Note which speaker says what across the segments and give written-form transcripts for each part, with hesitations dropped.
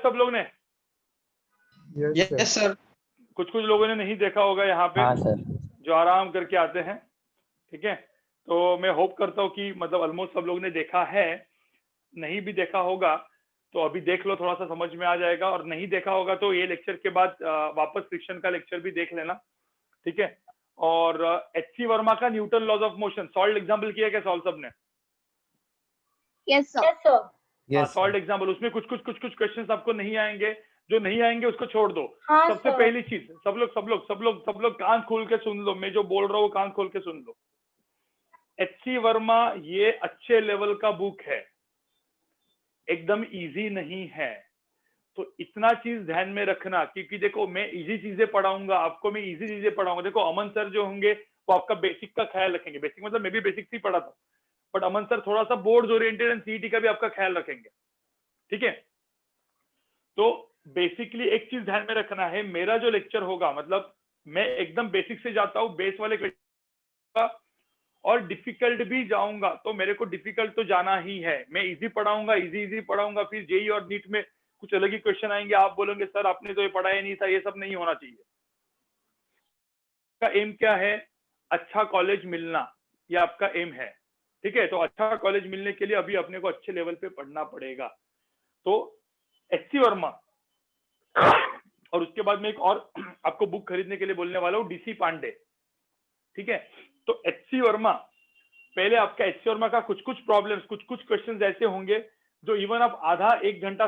Speaker 1: सब लोग ने?
Speaker 2: Yes sir.
Speaker 1: कुछ लोगों ने नहीं देखा होगा यहाँ पे।
Speaker 3: हाँ सर।
Speaker 1: जो आराम करके आते हैं, ठीक है। तो मैं होप करता हूँ कि मतलब ऑलमोस्ट सब लोग ने देखा है। नहीं भी देखा होगा तो अभी देख लो, थोड़ा सा समझ में आ जाएगा। और नहीं देखा होगा तो ये लेक्चर के बाद वापस फ्रिक्शन का लेक्चर भी देख लेना, ठीक है। और एच.सी. वर्मा का Newton laws of motion solve example किया क्या सॉल्व सबने?
Speaker 4: Yes sir.
Speaker 1: हाँ, सॉल्व एग्जाम्पल। उसमें कुछ क्वेश्चंस आपको नहीं आएंगे। जो नहीं आएंगे उसको छोड़ दो।
Speaker 4: हाँ,
Speaker 1: सबसे
Speaker 4: सर।
Speaker 1: पहली चीज, सब लोग कान खोल के सुन लो। मैं जो बोल रहा हूँ कान खोल के सुन लो। एच.सी. वर्मा ये अच्छे लेवल का बुक है, एकदम इजी नहीं है। तो इतना चीज ध्यान में रखना, क्योंकि देखो मैं इजी चीजें पढ़ाऊंगा आपको, मैं इजी चीजें पढ़ाऊंगा। देखो अमन सर जो होंगे वो आपका बेसिक का ख्याल रखेंगे। बेसिक मतलब मैं भी बेसिक से ही पढ़ा था, बट अमन सर थोड़ा सा बोर्ड ओरिएंटेड एंड सीईटी का भी आपका ख्याल रखेंगे, ठीक है। तो बेसिकली एक चीज ध्यान में रखना है, मेरा जो लेक्चर होगा मतलब मैं एकदम बेसिक से जाता हूँ, बेस वाले क्वेश्चन और डिफिकल्ट भी जाऊंगा। तो मेरे को डिफिकल्ट तो जाना ही है। मैं इजी पढ़ाऊंगा, इजी पढ़ाऊंगा, फिर जेई और नीट में कुछ अलग ही क्वेश्चन आएंगे, आप बोलोगे सर आपने तो ये पढ़ाया नहीं था। ये सब नहीं होना चाहिए। का एम क्या है? अच्छा कॉलेज मिलना, ये आपका एम है, ठीक है। तो अच्छा कॉलेज मिलने के लिए अभी अपने को अच्छे लेवल पे पढ़ना पड़ेगा। तो एच.सी. वर्मा और उसके बाद में एक और आपको बुक खरीदने के लिए बोलने वाला हूँ, डी.सी. पांडे, ठीक है। तो एच.सी. वर्मा पहले आपका एच.सी. वर्मा का कुछ प्रॉब्लम्स, कुछ क्वेश्चंस ऐसे होंगे जो इवन आप आधे घंटा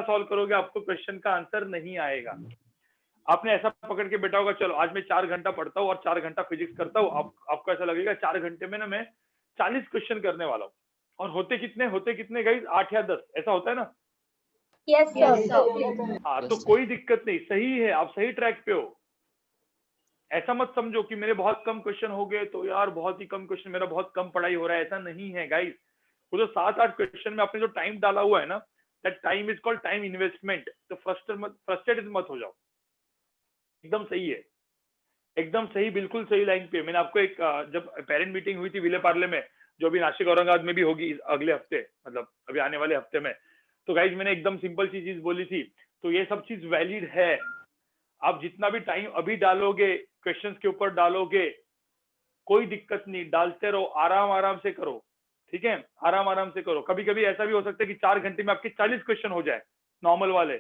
Speaker 1: सॉल्व करोगे आपको क्वेश्चन का आंसर नहीं आएगा। आपने ऐसा पकड़ के बैठा होगा, चलो आज मैं 4 घंटा पढ़ता हूँ और 4 घंटा फिजिक्स करता हूँ। आपको ऐसा लगेगा 4 घंटे में ना मैं 40 क्वेश्चन करने वाला हूँ। और होते कितने गाइस? 8 या 10, ऐसा होता है ना?
Speaker 4: Yes sir.
Speaker 1: हाँ, तो कोई दिक्कत नहीं, सही है, आप सही ट्रैक पे हो। ऐसा मत समझो कि मेरे बहुत कम क्वेश्चन हो गए तो यार बहुत ही कम क्वेश्चन, मेरा बहुत कम पढ़ाई हो रहा है, ऐसा नहीं है गाइस। वो जो 7-8 क्वेश्चन में आपने जो टाइम डाला हुआ है ना, that time is called time investment. तो फ्रस्ट्रेटेड मत हो जाओ, एकदम सही है, एकदम सही, बिल्कुल सही लाइन पे। मैंने आपको एक जब पेरेंट मीटिंग हुई थी विले पार्ले में, जो अभी नासिक औरंगाबाद में भी होगी अगले हफ्ते, मतलब अभी आने वाले हफ्ते में, तो गाइज मैंने एकदम सिंपल सी चीज बोली थी। तो ये सब चीज वैलिड है। आप जितना भी टाइम अभी डालोगे क्वेश्चंस के ऊपर डालोगे, कोई दिक्कत नहीं, डालते रहो, आराम से करो, ठीक है। आराम से करो। कभी कभी ऐसा भी हो सकता है कि 4 घंटे में आपके 40 क्वेश्चन हो जाए नॉर्मल वाले,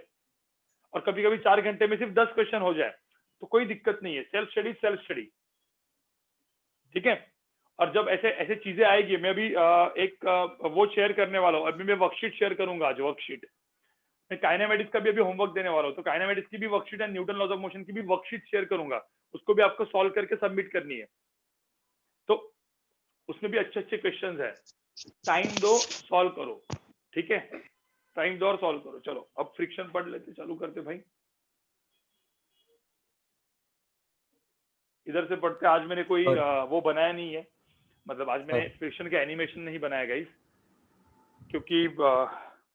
Speaker 1: और कभी कभी 4 घंटे में सिर्फ 10 क्वेश्चन हो जाए, तो कोई दिक्कत नहीं है। सेल्फ स्टडी, ठीक है। और जब ऐसे चीजें आएगी, मैं अभी वो शेयर करने वाला हूँ। अभी मैं वर्कशीट शेयर करूंगा। आज वर्कशीट मैं काइनेमेटिक्स का भी अभी होमवर्क देने वाला हूँ, तो काइनेमेटिक्स की भी worksheet and Newton laws of motion की भी वर्कशीट शेयर करूंगा। उसको भी आपको सॉल्व करके सबमिट करनी है। तो उसमें भी अच्छे क्वेश्चंस है। टाइम दो, सॉल्व करो, ठीक है। टाइम दो और सॉल्व करो। चलो अब फ्रिक्शन पढ़ लेते, चालू करते भाई। इधर से पढ़ते। आज मैंने कोई वो बनाया नहीं है, मतलब आज मैंने फ्रिक्शन का एनिमेशन नहीं बनाया गाइस, क्योंकि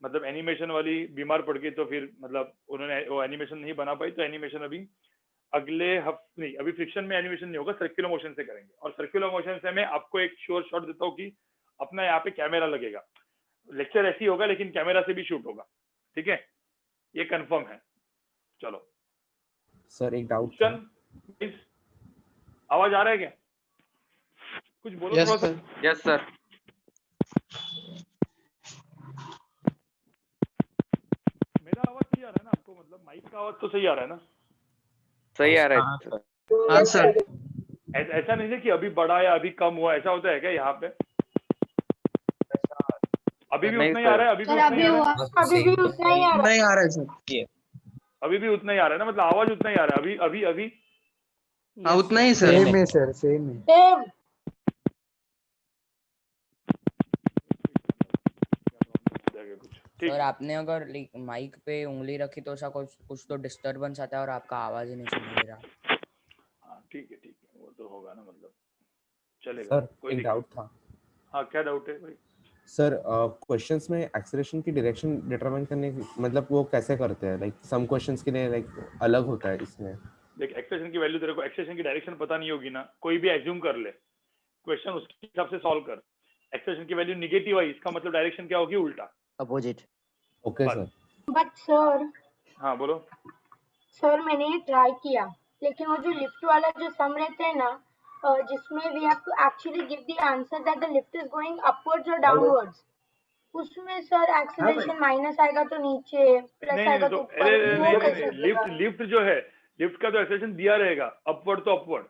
Speaker 1: मतलब एनिमेशन वाली बीमार पड़ गई, तो फिर मतलब उन्होंने वो एनिमेशन नहीं बना पाई। तो एनिमेशन अभी अगले हफ्ते नहीं, अभी फ्रिक्शन में एनिमेशन नहीं होगा, सर्कुलर मोशन से करेंगे। और सर्कुलर मोशन से मैं आपको एक श्योर शॉट देता हूँ कि अपना यहाँ पे कैमरा लगेगा। लेक्चर ऐसे ही होगा लेकिन कैमरा से भी शूट होगा, ठीक है, ये कंफर्म है। चलो
Speaker 5: सर एक डाउट था।
Speaker 1: आवाज आ रहा है क्या? कुछ बोलो थोड़ा सा।
Speaker 2: Yes sir.
Speaker 1: मेरा आवाज सही आ रहा है ना आपको? मतलब माइक का आवाज तो सही आ रहा है ना?
Speaker 2: सही आ रहा है। हाँ सर।
Speaker 1: ऐसा नहीं है कि अभी बढ़ा या अभी कम हुआ, ऐसा होता है क्या यहाँ पे? अभी भी उतना ही आ रहा है? अभी भी
Speaker 4: उतना ही आ रहा है।
Speaker 2: नहीं आ रहा है सर।
Speaker 1: अभी भी उतना ही आ रहा है ना? मतलब आवाज उतना ही आ रहा है अभी
Speaker 2: हाँ उतना ही सर।
Speaker 5: सेम है सर, सेम है।
Speaker 3: सर आपने अगर माइक पे उंगली रखी तो ऐसा कुछ तो डिस्टरबेंस आता है और आपका आवाज ही नहीं सुनाई दे रहा।
Speaker 1: हाँ ठीक है, वो तो होगा ना, मतलब चलेगा।
Speaker 5: सर
Speaker 1: कोई
Speaker 5: एक डाउट था।
Speaker 1: हाँ क्या डाउट है भाई?
Speaker 5: सर क्वेश्चंस में एक्सेलरेशन की डायरेक्शन डिटरमाइन करने की मतलब वो कैसे करते हैं? लाइक सम क्वेश्चंस के लिए लाइक अलग होता है इसमें।
Speaker 1: देख, एक्सेलेरेशन की वैल्यू, तेरे को एक्सेलेरेशन की डायरेक्शन पता नहीं होगी ना, कोई भी एज्यूम कर ले, क्वेश्चन उसके हिसाब से सॉल्व कर। एक्सेलेरेशन की वैल्यू नेगेटिव आई, इसका मतलब डायरेक्शन क्या होगी? उल्टा,
Speaker 6: opposite.
Speaker 5: Okay sir.
Speaker 4: But sir
Speaker 1: हाँ बोलो।
Speaker 4: सर मैंने ये ट्राई किया, लेकिन वो जो लिफ्ट वाला जो सम रहते हैं ना, जिसमें we have to actually give the answer that the lift is going upwards और डाउनवर्ड्स, उसमें सर एक्सेलरेशन माइनस आएगा तो नीचे, प्लस
Speaker 1: नहीं
Speaker 4: आएगा
Speaker 1: नहीं, तो
Speaker 4: तो ऊपर, वो कैसे?
Speaker 1: लिफ्ट जो है, लिफ्ट का तो एक्सेलरेशन दिया रहेगा, अपवर्ड तो अपवर्ड।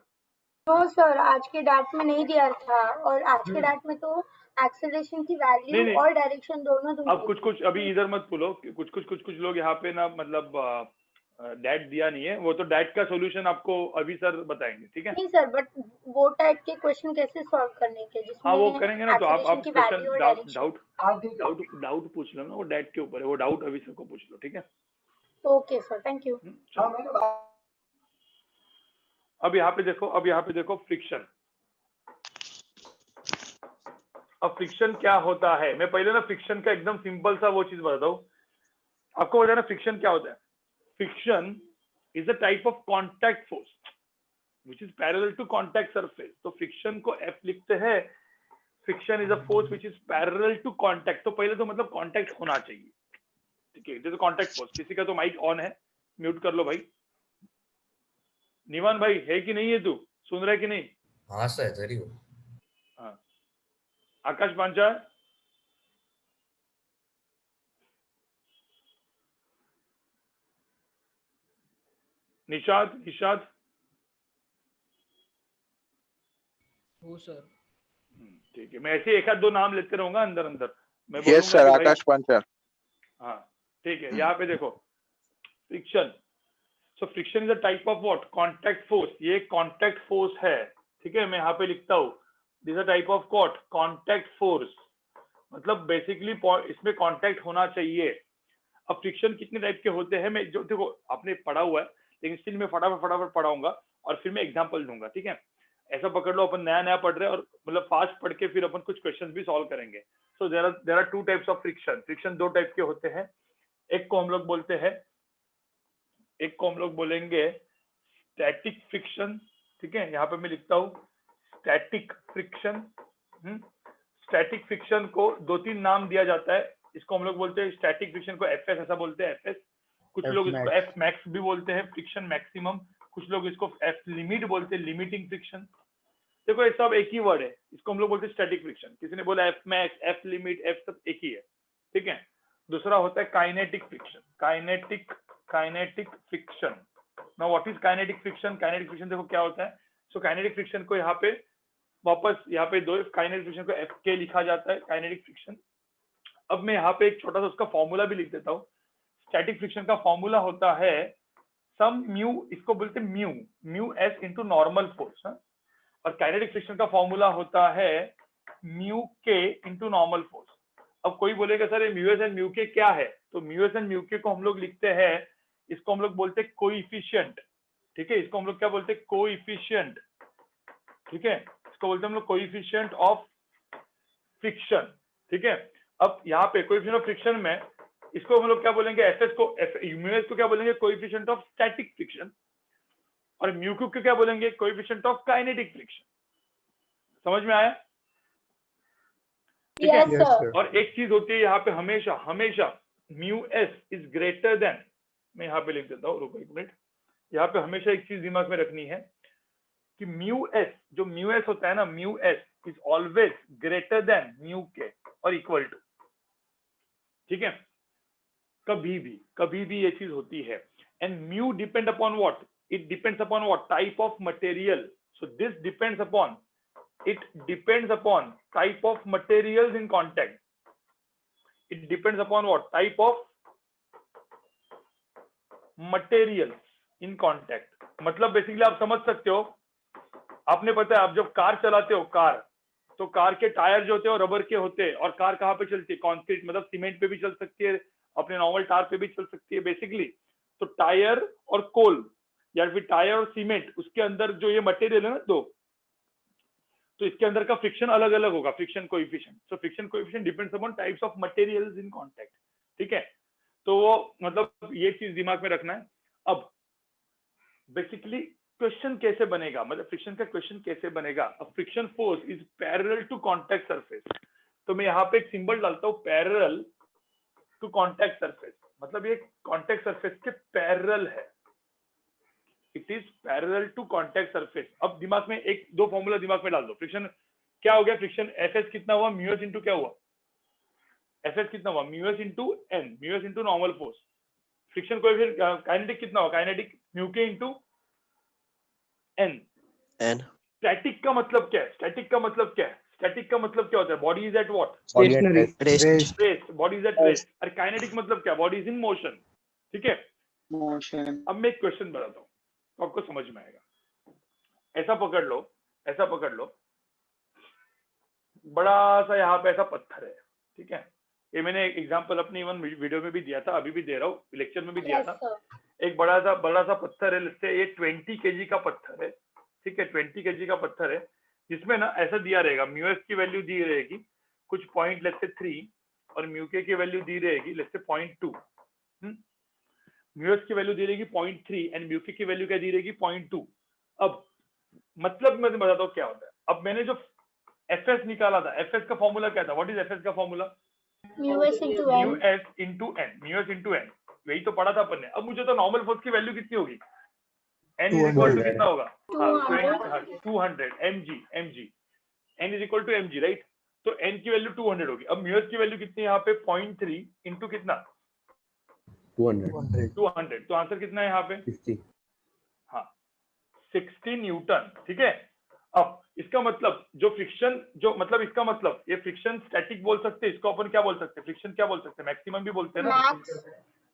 Speaker 4: तो सर आज के डाट में नहीं दिया था, और आज के डाट में तो एक्सेलरेशन की वैल्यू
Speaker 1: नहीं।
Speaker 4: और डायरेक्शन दोनों
Speaker 1: अब कुछ अभी इधर मत बोलो, कुछ लोग यहाँ पे ना, मतलब डैट दिया नहीं है, वो तो डैट का सॉल्यूशन आपको अभी सर बताएंगे, ठीक है?
Speaker 4: नहीं सर, बट वो टाइप के क्वेश्चन कैसे सॉल्व करने के जिसमें
Speaker 1: हाँ वो करेंगे ना, तो
Speaker 4: एक्सेलरेशन
Speaker 1: आप
Speaker 4: की
Speaker 1: क्वेश्चन
Speaker 4: वैल्यू और डायरेक्शन।
Speaker 1: डाउट पूछ लो ना, वो डैट के ऊपर है, वो डाउट अभी सर को पूछ लो, ठीक है?
Speaker 4: Okay sir, thank you.
Speaker 1: अब यहाँ पे देखो फ्रिक्शन। अब फ्रिक्शन क्या होता है, मैं पहले ना फ्रिक्शन का एकदम सिंपल सा वो चीज बताता हूँ आपको, बताना फ्रिक्शन क्या होता है। Friction is a type of contact force which is parallel to contact surface. तो फ्रिक्शन को एफ लिखते हैं, friction is a force which is parallel to contact. तो पहले तो मतलब कॉन्टैक्ट होना चाहिए, ठीक है? जैसे कॉन्टैक्ट फोर्स, किसी का तो माइक ऑन है, म्यूट कर लो भाई। निवान भाई है कि नहीं है, तू सुन रहा है कि नहीं?
Speaker 6: हाँ सर, जरूर।
Speaker 1: हाँ, आकाश पांचाल, निशाद
Speaker 7: हो सर।
Speaker 1: ठीक है, मैं ऐसे एक आध दो नाम लेते रहूंगा अंदर अंदर, मैं
Speaker 8: यस सर, आकाश पांचाल।
Speaker 1: हाँ ठीक है, यहाँ पे देखो friction. So friction is a type of what? Contact force. ये कॉन्टैक्ट फोर्स है, ठीक है? मैं यहाँ पे लिखता हूँ this a type of what? Contact force. मतलब बेसिकली इसमें कॉन्टैक्ट होना चाहिए। अब फ्रिक्शन कितने टाइप के होते हैं, मैं जो देखो आपने पढ़ा हुआ है, लेकिन स्टिल मैं फटाफट पढ़ाऊंगा और फिर मैं एग्जांपल दूंगा, ठीक है? ऐसा पकड़ लो, अपन नया पढ़ रहे हैं और मतलब फास्ट पढ़ के फिर अपन कुछ क्वेश्चंस भी सॉल्व करेंगे। So there are two types of friction. Friction दो टाइप के होते हैं। एक को हम लोग बोलेंगे स्टैटिक फ्रिक्शन, ठीक है? यहाँ पे मैं लिखता हूँ स्टैटिक फ्रिक्शन। स्टैटिक फ्रिक्शन को दो तीन नाम दिया जाता है। इसको हम लोग बोलते हैं स्टैटिक फ्रिक्शन को एफ एस ऐसा बोलते हैं, एफ एस। कुछ लोग इसको एफ मैक्स भी बोलते हैं, फ्रिक्शन मैक्सिमम। कुछ लोग इसको एफ लिमिट बोलते हैं, लिमिटिंग फ्रिक्शन। देखो ये सब एक ही वर्ड है, इसको हम लोग बोलते हैं स्टैटिक फ्रिक्शन। किसी ने बोला F max, F limit, F सब एक ही है, ठीक है? दूसरा होता है kinetic friction. Kinetic friction. Now what is kinetic friction? Kinetic friction देखो क्या होता है। सो काइनेटिक फ्रिक्शन को यहाँ पे वापस यहाँ पे दो काइनेटिक फ्रिक्शन को एफ के लिखा जाता है, काइनेटिक फ्रिक्शन। अब मैं यहाँ पे एक छोटा सा उसका फॉर्मूला भी लिख देता हूँ। स्टैटिक फ्रिक्शन का फॉर्मूला होता है सम म्यू, इसको बोलते हैं mu S into normal force. और काइनेटिक फ्रिक्शन का फॉर्मूला होता है म्यू के इंटू नॉर्मल फोर्स। अब कोई बोलेगा सर ये म्यू एस एंड म्यू के क्या है? तो म्यू एस एंड म्यू के को हम लोग लिखते हैं, इसको हम लोग बोलते हैं कोइफिशिएंट, ठीक है? इसको हम लोग क्या बोलते हैं? कोइफिशिएंट, ठीक है? इसको बोलते हैं हम लोग कोइफिशिएंट ऑफ फ्रिक्शन, ठीक है? अब यहाँ पे कोइफिशिएंट ऑफ फ्रिक्शन में इसको हम लोग क्या बोलेंगे? एफएस को, म्यू एस को क्या बोलेंगे? Coefficient of static friction. और म्यू क्यू को क्या बोलेंगे? Coefficient of kinetic friction. समझ में आया? ठीक है? और एक चीज होती है यहाँ पे हमेशा mu S is greater than, मैं यहाँ पे लिख देता हूँ, रुको एक मिनट। यहाँ पे हमेशा एक चीज दिमाग में रखनी है कि म्यू एस, जो म्यू एस होता है ना, mu S is always greater than mu के और इक्वल टू, ठीक है? कभी भी ये चीज होती है। And mu depend upon what? It depends upon what type of material. So this depends upon type of materials in contact. It depends upon what type of materials in contact. मतलब basically आप समझ सकते हो, आपने पता है आप जब कार चलाते हो, कार, तो कार के टायर जो होते हैं वो रबर के होते हैं। और कार कहाँ पे चलती है? कंक्रीट, मतलब सीमेंट पे भी चल सकती है, अपने नॉर्मल टायर पे भी चल सकती है बेसिकली। तो टायर और कोल या फिर टायर और सीमेंट, उसके अंदर जो ये मटेरियल है ना दो, तो इसके अंदर का फ्रिक्शन अलग अलग होगा, friction coefficient. So friction coefficient depends upon types of materials in contact, ठीक है? तो वो मतलब ये चीज दिमाग में रखना है। अब बेसिकली क्वेश्चन कैसे बनेगा, मतलब फ्रिक्शन का क्वेश्चन कैसे बनेगा? A friction force is parallel to contact surface. तो मैं यहाँ पे एक सिंबल डालता हूँ, पैरेलल टू कांटेक्ट सरफेस। मतलब ये कॉन्टेक्ट सरफेस के पैरेलल है, it is parallel to contact surface. अब दिमाग में एक दो फॉर्मूला दिमाग में डाल दो। फ्रिक्शन क्या हो गया, फ्रिक्शन एफ कितना हुआ, म्यू एस इंटू क्या हुआ, एफ कितना हुआ, mu S into N, mu S into normal force. Friction coefficient kinetic कितना हुआ, काइनेटिक म्यू के इंटू एन। स्टैटिक का मतलब क्या है, स्टैटिक का मतलब क्या है, स्टैटिक का मतलब क्या होता है, body is at what,
Speaker 5: Stationary.
Speaker 1: Rest, body is at rest. और काइनेटिक मतलब क्या, बॉडी इज इन मोशन। ठीक है, अब मैं एक क्वेश्चन बताता हूँ तो आपको समझ में आएगा। ऐसा पकड़ लो, ऐसा पकड़ लो, बड़ा सा यहाँ पे ऐसा पत्थर है, ठीक है। ये मैंने एक एग्जांपल अपनी इवन वीडियो में भी दिया था, अभी भी दे रहा हूँ, लेक्चर में भी दिया
Speaker 4: Yes,
Speaker 1: था।
Speaker 4: sir.
Speaker 1: एक बड़ा सा पत्थर है, जिससे ये 20 kg का पत्थर है, ठीक है, 20 kg का पत्थर है, जिसमें ना ऐसा दिया रहेगा, म्यू एस की वैल्यू दी रहेगी कुछ पॉइंट लेट्स से 3 और म्यू के की वैल्यू दी रहेगी लेट्स से 0.2। म्यू एस की वैल्यू दी रहेगी 0.3 एंड म्यू के की वैल्यू क्या दी रहेगी 0.2। अब मतलब मैं बताता हूँ क्या होता है। अब मैंने जो एफ एस निकाला था, एफ एस का फॉर्मूला क्या था, व्हाट इज एफ एस का formula,
Speaker 4: Mu s into
Speaker 1: mu
Speaker 4: n.
Speaker 1: S into N, mu S into N, वही तो पढ़ा था अपन ने। अब मुझे तो नॉर्मल फोर्स की वैल्यू कितनी होगी, एन इज इक्वल टू कितना होगा, 200 mg, N is equal to mg, right. तो एन की वैल्यू 200 होगी। अब म्यू एस की वैल्यू कितनी है यहाँ पे, 0.3 इंटू कितना, 200। तो आंसर कितना है यहाँ पे,
Speaker 5: 60.
Speaker 1: हाँ 60 न्यूटन। ठीक है, अब इसका मतलब जो फ्रिक्शन, जो मतलब इसका मतलब ये फ्रिक्शन स्टैटिक बोल सकते हैं, इसको अपन क्या बोल सकते हैं, फ्रिक्शन क्या बोल सकते हैं, मैक्सिमम भी बोलते हैं ना,
Speaker 4: Max.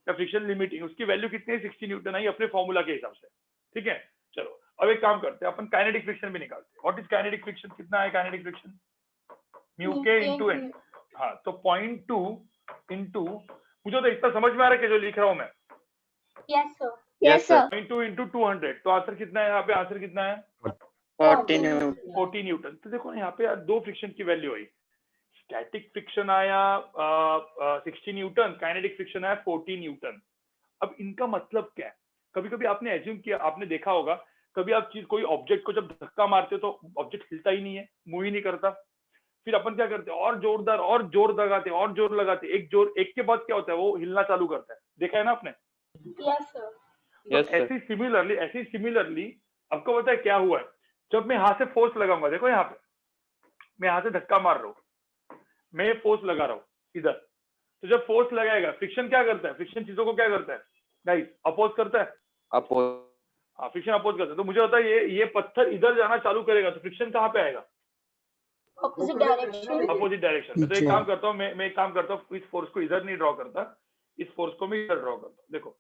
Speaker 1: या फ्रिक्शन लिमिटिंग, उसकी वैल्यू कितनी है, 60 न्यूटन आई अपने फॉर्मूला के हिसाब से। ठीक है, चलो अब एक काम करते हैं, अपन काइनेटिक फ्रिक्शन भी निकालते हैं। व्हाट इज काइनेटिक फ्रिक्शन, कितना है काइनेटिक फ्रिक्शन, म्यू के इंटू एन। हाँ तो 0.2 इंटू, मुझे तो इतना समझ में आ रहा है कि जो लिख रहा हूँ मैं,
Speaker 4: Yes, sir.
Speaker 2: Yes, sir.
Speaker 1: 0.2 into 200, तो आंसर कितना है यहाँ पे, आंसर कितना है
Speaker 2: 40
Speaker 1: न्यूटन। तो देखो ना यहाँ पे यार दो फ्रिक्शन की वैल्यू आई, स्टैटिक फ्रिक्शन आया 60 न्यूटन, काइनेटिक फ्रिक्शन आया 40 न्यूटन। अब इनका मतलब क्या है, कभी कभी आपने एज्यूम किया, आपने देखा होगा, कभी आप चीज कोई ऑब्जेक्ट को जब धक्का मारते हो तो ऑब्जेक्ट हिलता ही नहीं है, मूव ही नहीं करता, फिर अपन क्या करते हैं, और जोरदार और जोर लगाते, और जोर लगाते, एक के बाद क्या होता है, वो हिलना चालू करता है, देखा है ना आपने।
Speaker 4: Yes, sir.
Speaker 2: Yes, sir.
Speaker 1: ऐसे सिमिलरली आपको पता है क्या हुआ है, जब मैं यहाँ से फोर्स लगाऊंगा, देखो यहाँ पे मैं यहाँ से धक्का मार रहा हूँ, मैं फोर्स लगा रहा हूँ इधर, तो जब फोर्स लगाएगा फ्रिक्शन क्या करता है, फ्रिक्शन चीजों को क्या करता है गाइस, अपोज करता है। हाँ फ्रिक्शन अपोज करता है, तो मुझे होता है ये पत्थर इधर जाना चालू करेगा, तो फ्रिक्शन कहाँ पे आएगा,
Speaker 4: Opposite direction.
Speaker 1: Opposite direction. तो एक काम करता हूँ मैं एक काम करता हूँ, इस फोर्स को इधर नहीं ड्रॉ करता, इस फोर्स को मैं इधर ड्रॉ करता हूँ। देखो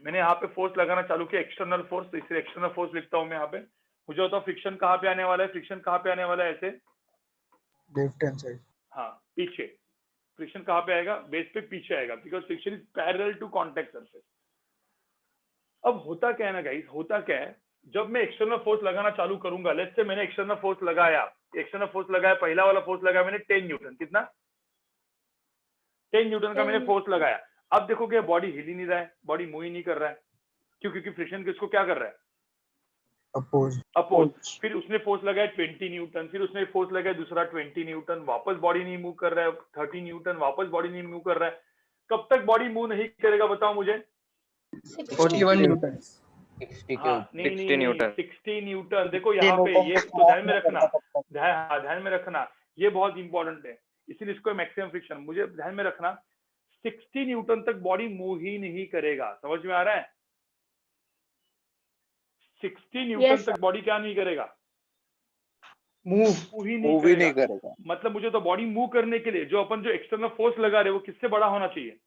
Speaker 1: मैंने यहाँ पे फोर्स लगाना चालू किया, एक्सटर्नल फोर्स, तो इसे एक्सटर्नल फोर्स लिखता हूँ मैं यहाँ पे। मुझे होता है फ्रिक्शन कहाँ पे आने वाला है, फ्रिक्शन कहाँ पे आने वाला है, ऐसे
Speaker 6: लेफ्ट हैंड साइड,
Speaker 1: हाँ पीछे, फ्रिक्शन कहाँ पे आएगा, बेस पे पीछे आएगा, because friction is parallel to contact surface. अब होता क्या है ना गाइस, होता क्या है, जब मैं एक्सटर्नल फोर्स लगाना चालू करूंगा, लेट्स से मैंने एक्सटर्नल फोर्स लगाया, पहला वाला फोर्स लगाया मैंने 10 न्यूटन, कितना 10 न्यूटन का मैंने फोर्स लगाया। अब देखोगे बॉडी हिल ही नहीं रहा है, बॉडी मूव ही नहीं कर रहा है, क्यों, क्योंकि फ्रिक्शन किसको क्या कर रहा है, अपोज। फिर उसने फोर्स लगाया 20 न्यूटन, फिर उसने फोर्स लगाया दूसरा 20 न्यूटन, वापस बॉडी नहीं मूव कर रहा है, 30 न्यूटन, वापस बॉडी नहीं मूव कर रहा है। कब तक बॉडी मूव नहीं करेगा बताओ मुझे,
Speaker 6: 41 न्यूटन,
Speaker 2: 60 न्यूटन।
Speaker 1: 60 न्यूटन। देखो यहाँ पे ये तो ध्यान में रखना, ध्यान में रखना, ये बहुत इंपॉर्टेंट है, इसीलिए इसको मैक्सिमम फ्रिक्शन, मुझे ध्यान में रखना 60 न्यूटन तक बॉडी मूव ही नहीं करेगा, समझ में आ रहा है, 60 न्यूटन तक बॉडी क्या नहीं करेगा, मूव ही नहीं करेगा। मतलब मुझे तो बॉडी मूव करने के लिए जो अपन जो एक्सटर्नल फोर्स लगा रहे हैं वो किससे बड़ा होना चाहिए,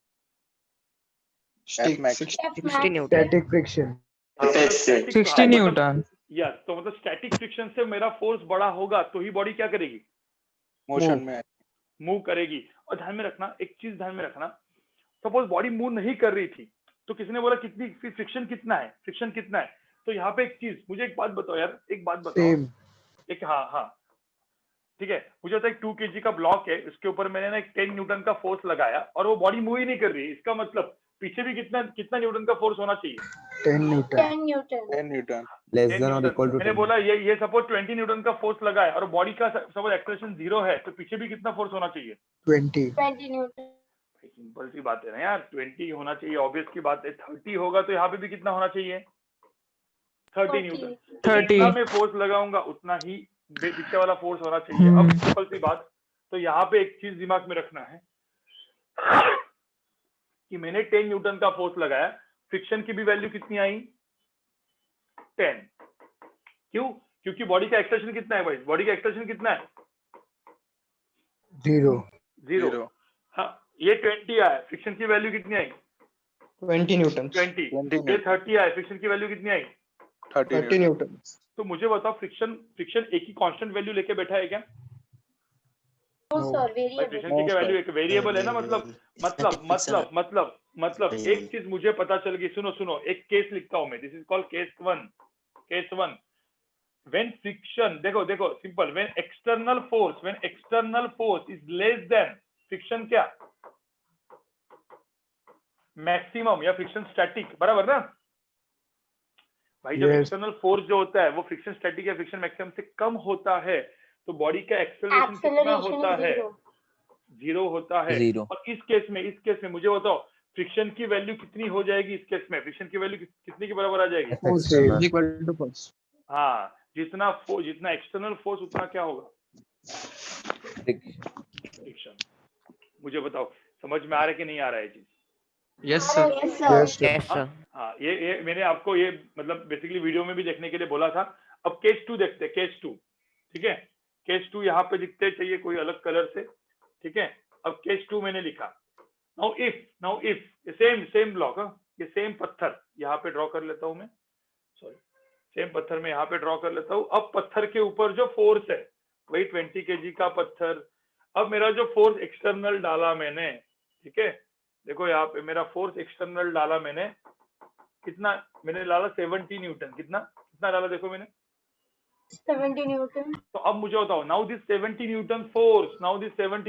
Speaker 6: 60 Newton, static friction
Speaker 7: 60 Newton.
Speaker 1: Yes, तो मतलब स्टैटिक फ्रिक्शन से मेरा फोर्स बड़ा होगा तो ही बॉडी क्या करेगी,
Speaker 6: मोशन में
Speaker 1: मूव करेगी। और ध्यान में रखना एक चीज, ध्यान में रखना, सपोज बॉडी मूव नहीं कर रही थी तो किसने बोला कितनी फ्रिक्शन कितना है, फ्रिक्शन कितना है, तो यहाँ पे एक चीज, मुझे एक बात बताओ यार, एक बात बताओ, एक हाँ ठीक है, मुझे होता है 2 kg का ब्लॉक है, इसके ऊपर मैंने ना एक 10 न्यूटन का फोर्स लगाया और वो बॉडी मूव ही नहीं कर रही है, इसका मतलब पीछे भी कितना न्यूटन का फोर्स होना चाहिए,
Speaker 6: 10
Speaker 2: न्यूटन
Speaker 5: लेस देन और इक्वल टू
Speaker 1: मैंने बोला ये सपोज 20 न्यूटन का फोर्स लगा है और बॉडी का सपोज एक्सेलरेशन 0 है, तो पीछे भी कितना फोर्स होना चाहिए,
Speaker 6: 20
Speaker 4: न्यूटन।
Speaker 1: सिंपल सी बात है ना यार, 20 होना चाहिए, ऑब्वियस की बात है। 30 होगा तो यहाँ पे भी कितना होना चाहिए? 30 न्यूटन।
Speaker 7: 30
Speaker 1: जितना मैं फोर्स लगाऊंगा उतना ही पीछे वाला फोर्स होना चाहिए। अब सिंपल सी बात, तो यहाँ पे एक चीज दिमाग में रखना है कि मैंने 10 न्यूटन का फोर्स लगाया, फ्रिक्शन की भी वैल्यू कितनी आई? 10। क्यों? क्योंकि बॉडी का एक्सलेशन कितना है भाई? बॉडी का एक्सलेशन कितना है? 0। हाँ, ये 20 आया, फ्रिक्शन की वैल्यू कितनी आई?
Speaker 7: 20 न्यूटन।
Speaker 1: 20। ये 30 आया, फ्रिक्शन की वैल्यू कितनी आई?
Speaker 6: 30
Speaker 7: न्यूटन।
Speaker 1: तो मुझे बताओ, फ्रिक्शन एक ही कांस्टेंट वैल्यू लेके बैठा है क्या?
Speaker 4: सर
Speaker 1: फ्रिक्शन की वैल्यू एक वेरिएबल है ना, मतलब एक चीज मुझे पता चल गई। सुनो, एक केस लिखता हूं मैं, this is called case 1। When friction, देखो simple, when external force is less than friction, क्या मैक्सिमम या फ्रिक्शन स्टैटिक, बराबर ना भाई? जब एक्सटर्नल फोर्स जो होता है वो फ्रिक्शन स्टैटिक या फ्रिक्शन मैक्सिमम से कम होता है तो बॉडी का एक्सेलरेशन कितना होता है? 0 होता है। और इस केस में मुझे बताओ, फ्रिक्शन की वैल्यू कितनी हो जाएगी? इस केस में फ्रिक्शन की वैल्यू कितनी के बराबर आ जाएगी? हाँ, जितना एक्सटर्नल फोर्स उतना क्या होगा? फ्रिक्शन। मुझे बताओ, समझ में आ रहा है कि नहीं आ रहा है चीज?
Speaker 7: Yes sir.
Speaker 1: हाँ, ये मैंने आपको ये मतलब बेसिकली वीडियो में भी देखने के लिए बोला था। अब केस 2 देखते हैं, केस 2, ठीक है? केस 2 यहाँ पे दिखते चाहिए कोई अलग कलर से, ठीक है? अब केस 2 मैंने लिखा। नाउ इफ सेम ब्लॉक, ये सेम पत्थर यहाँ पे ड्रॉ कर लेता हूं मैं, सॉरी, सेम पत्थर में यहाँ पे ड्रॉ कर लेता हूँ। अब पत्थर के ऊपर जो फोर्स है वही 20 kg का पत्थर। अब मेरा जो फोर्स एक्सटर्नल डाला मैंने, ठीक है, देखो यहाँ पे मेरा फोर्स एक्सटर्नल डाला मैंने, कितना मैंने डाला? 70 न्यूटन। कितना डाला देखो मैंने?
Speaker 4: 70 न्यूटन।
Speaker 1: तो अब मुझे बताओ, now this 70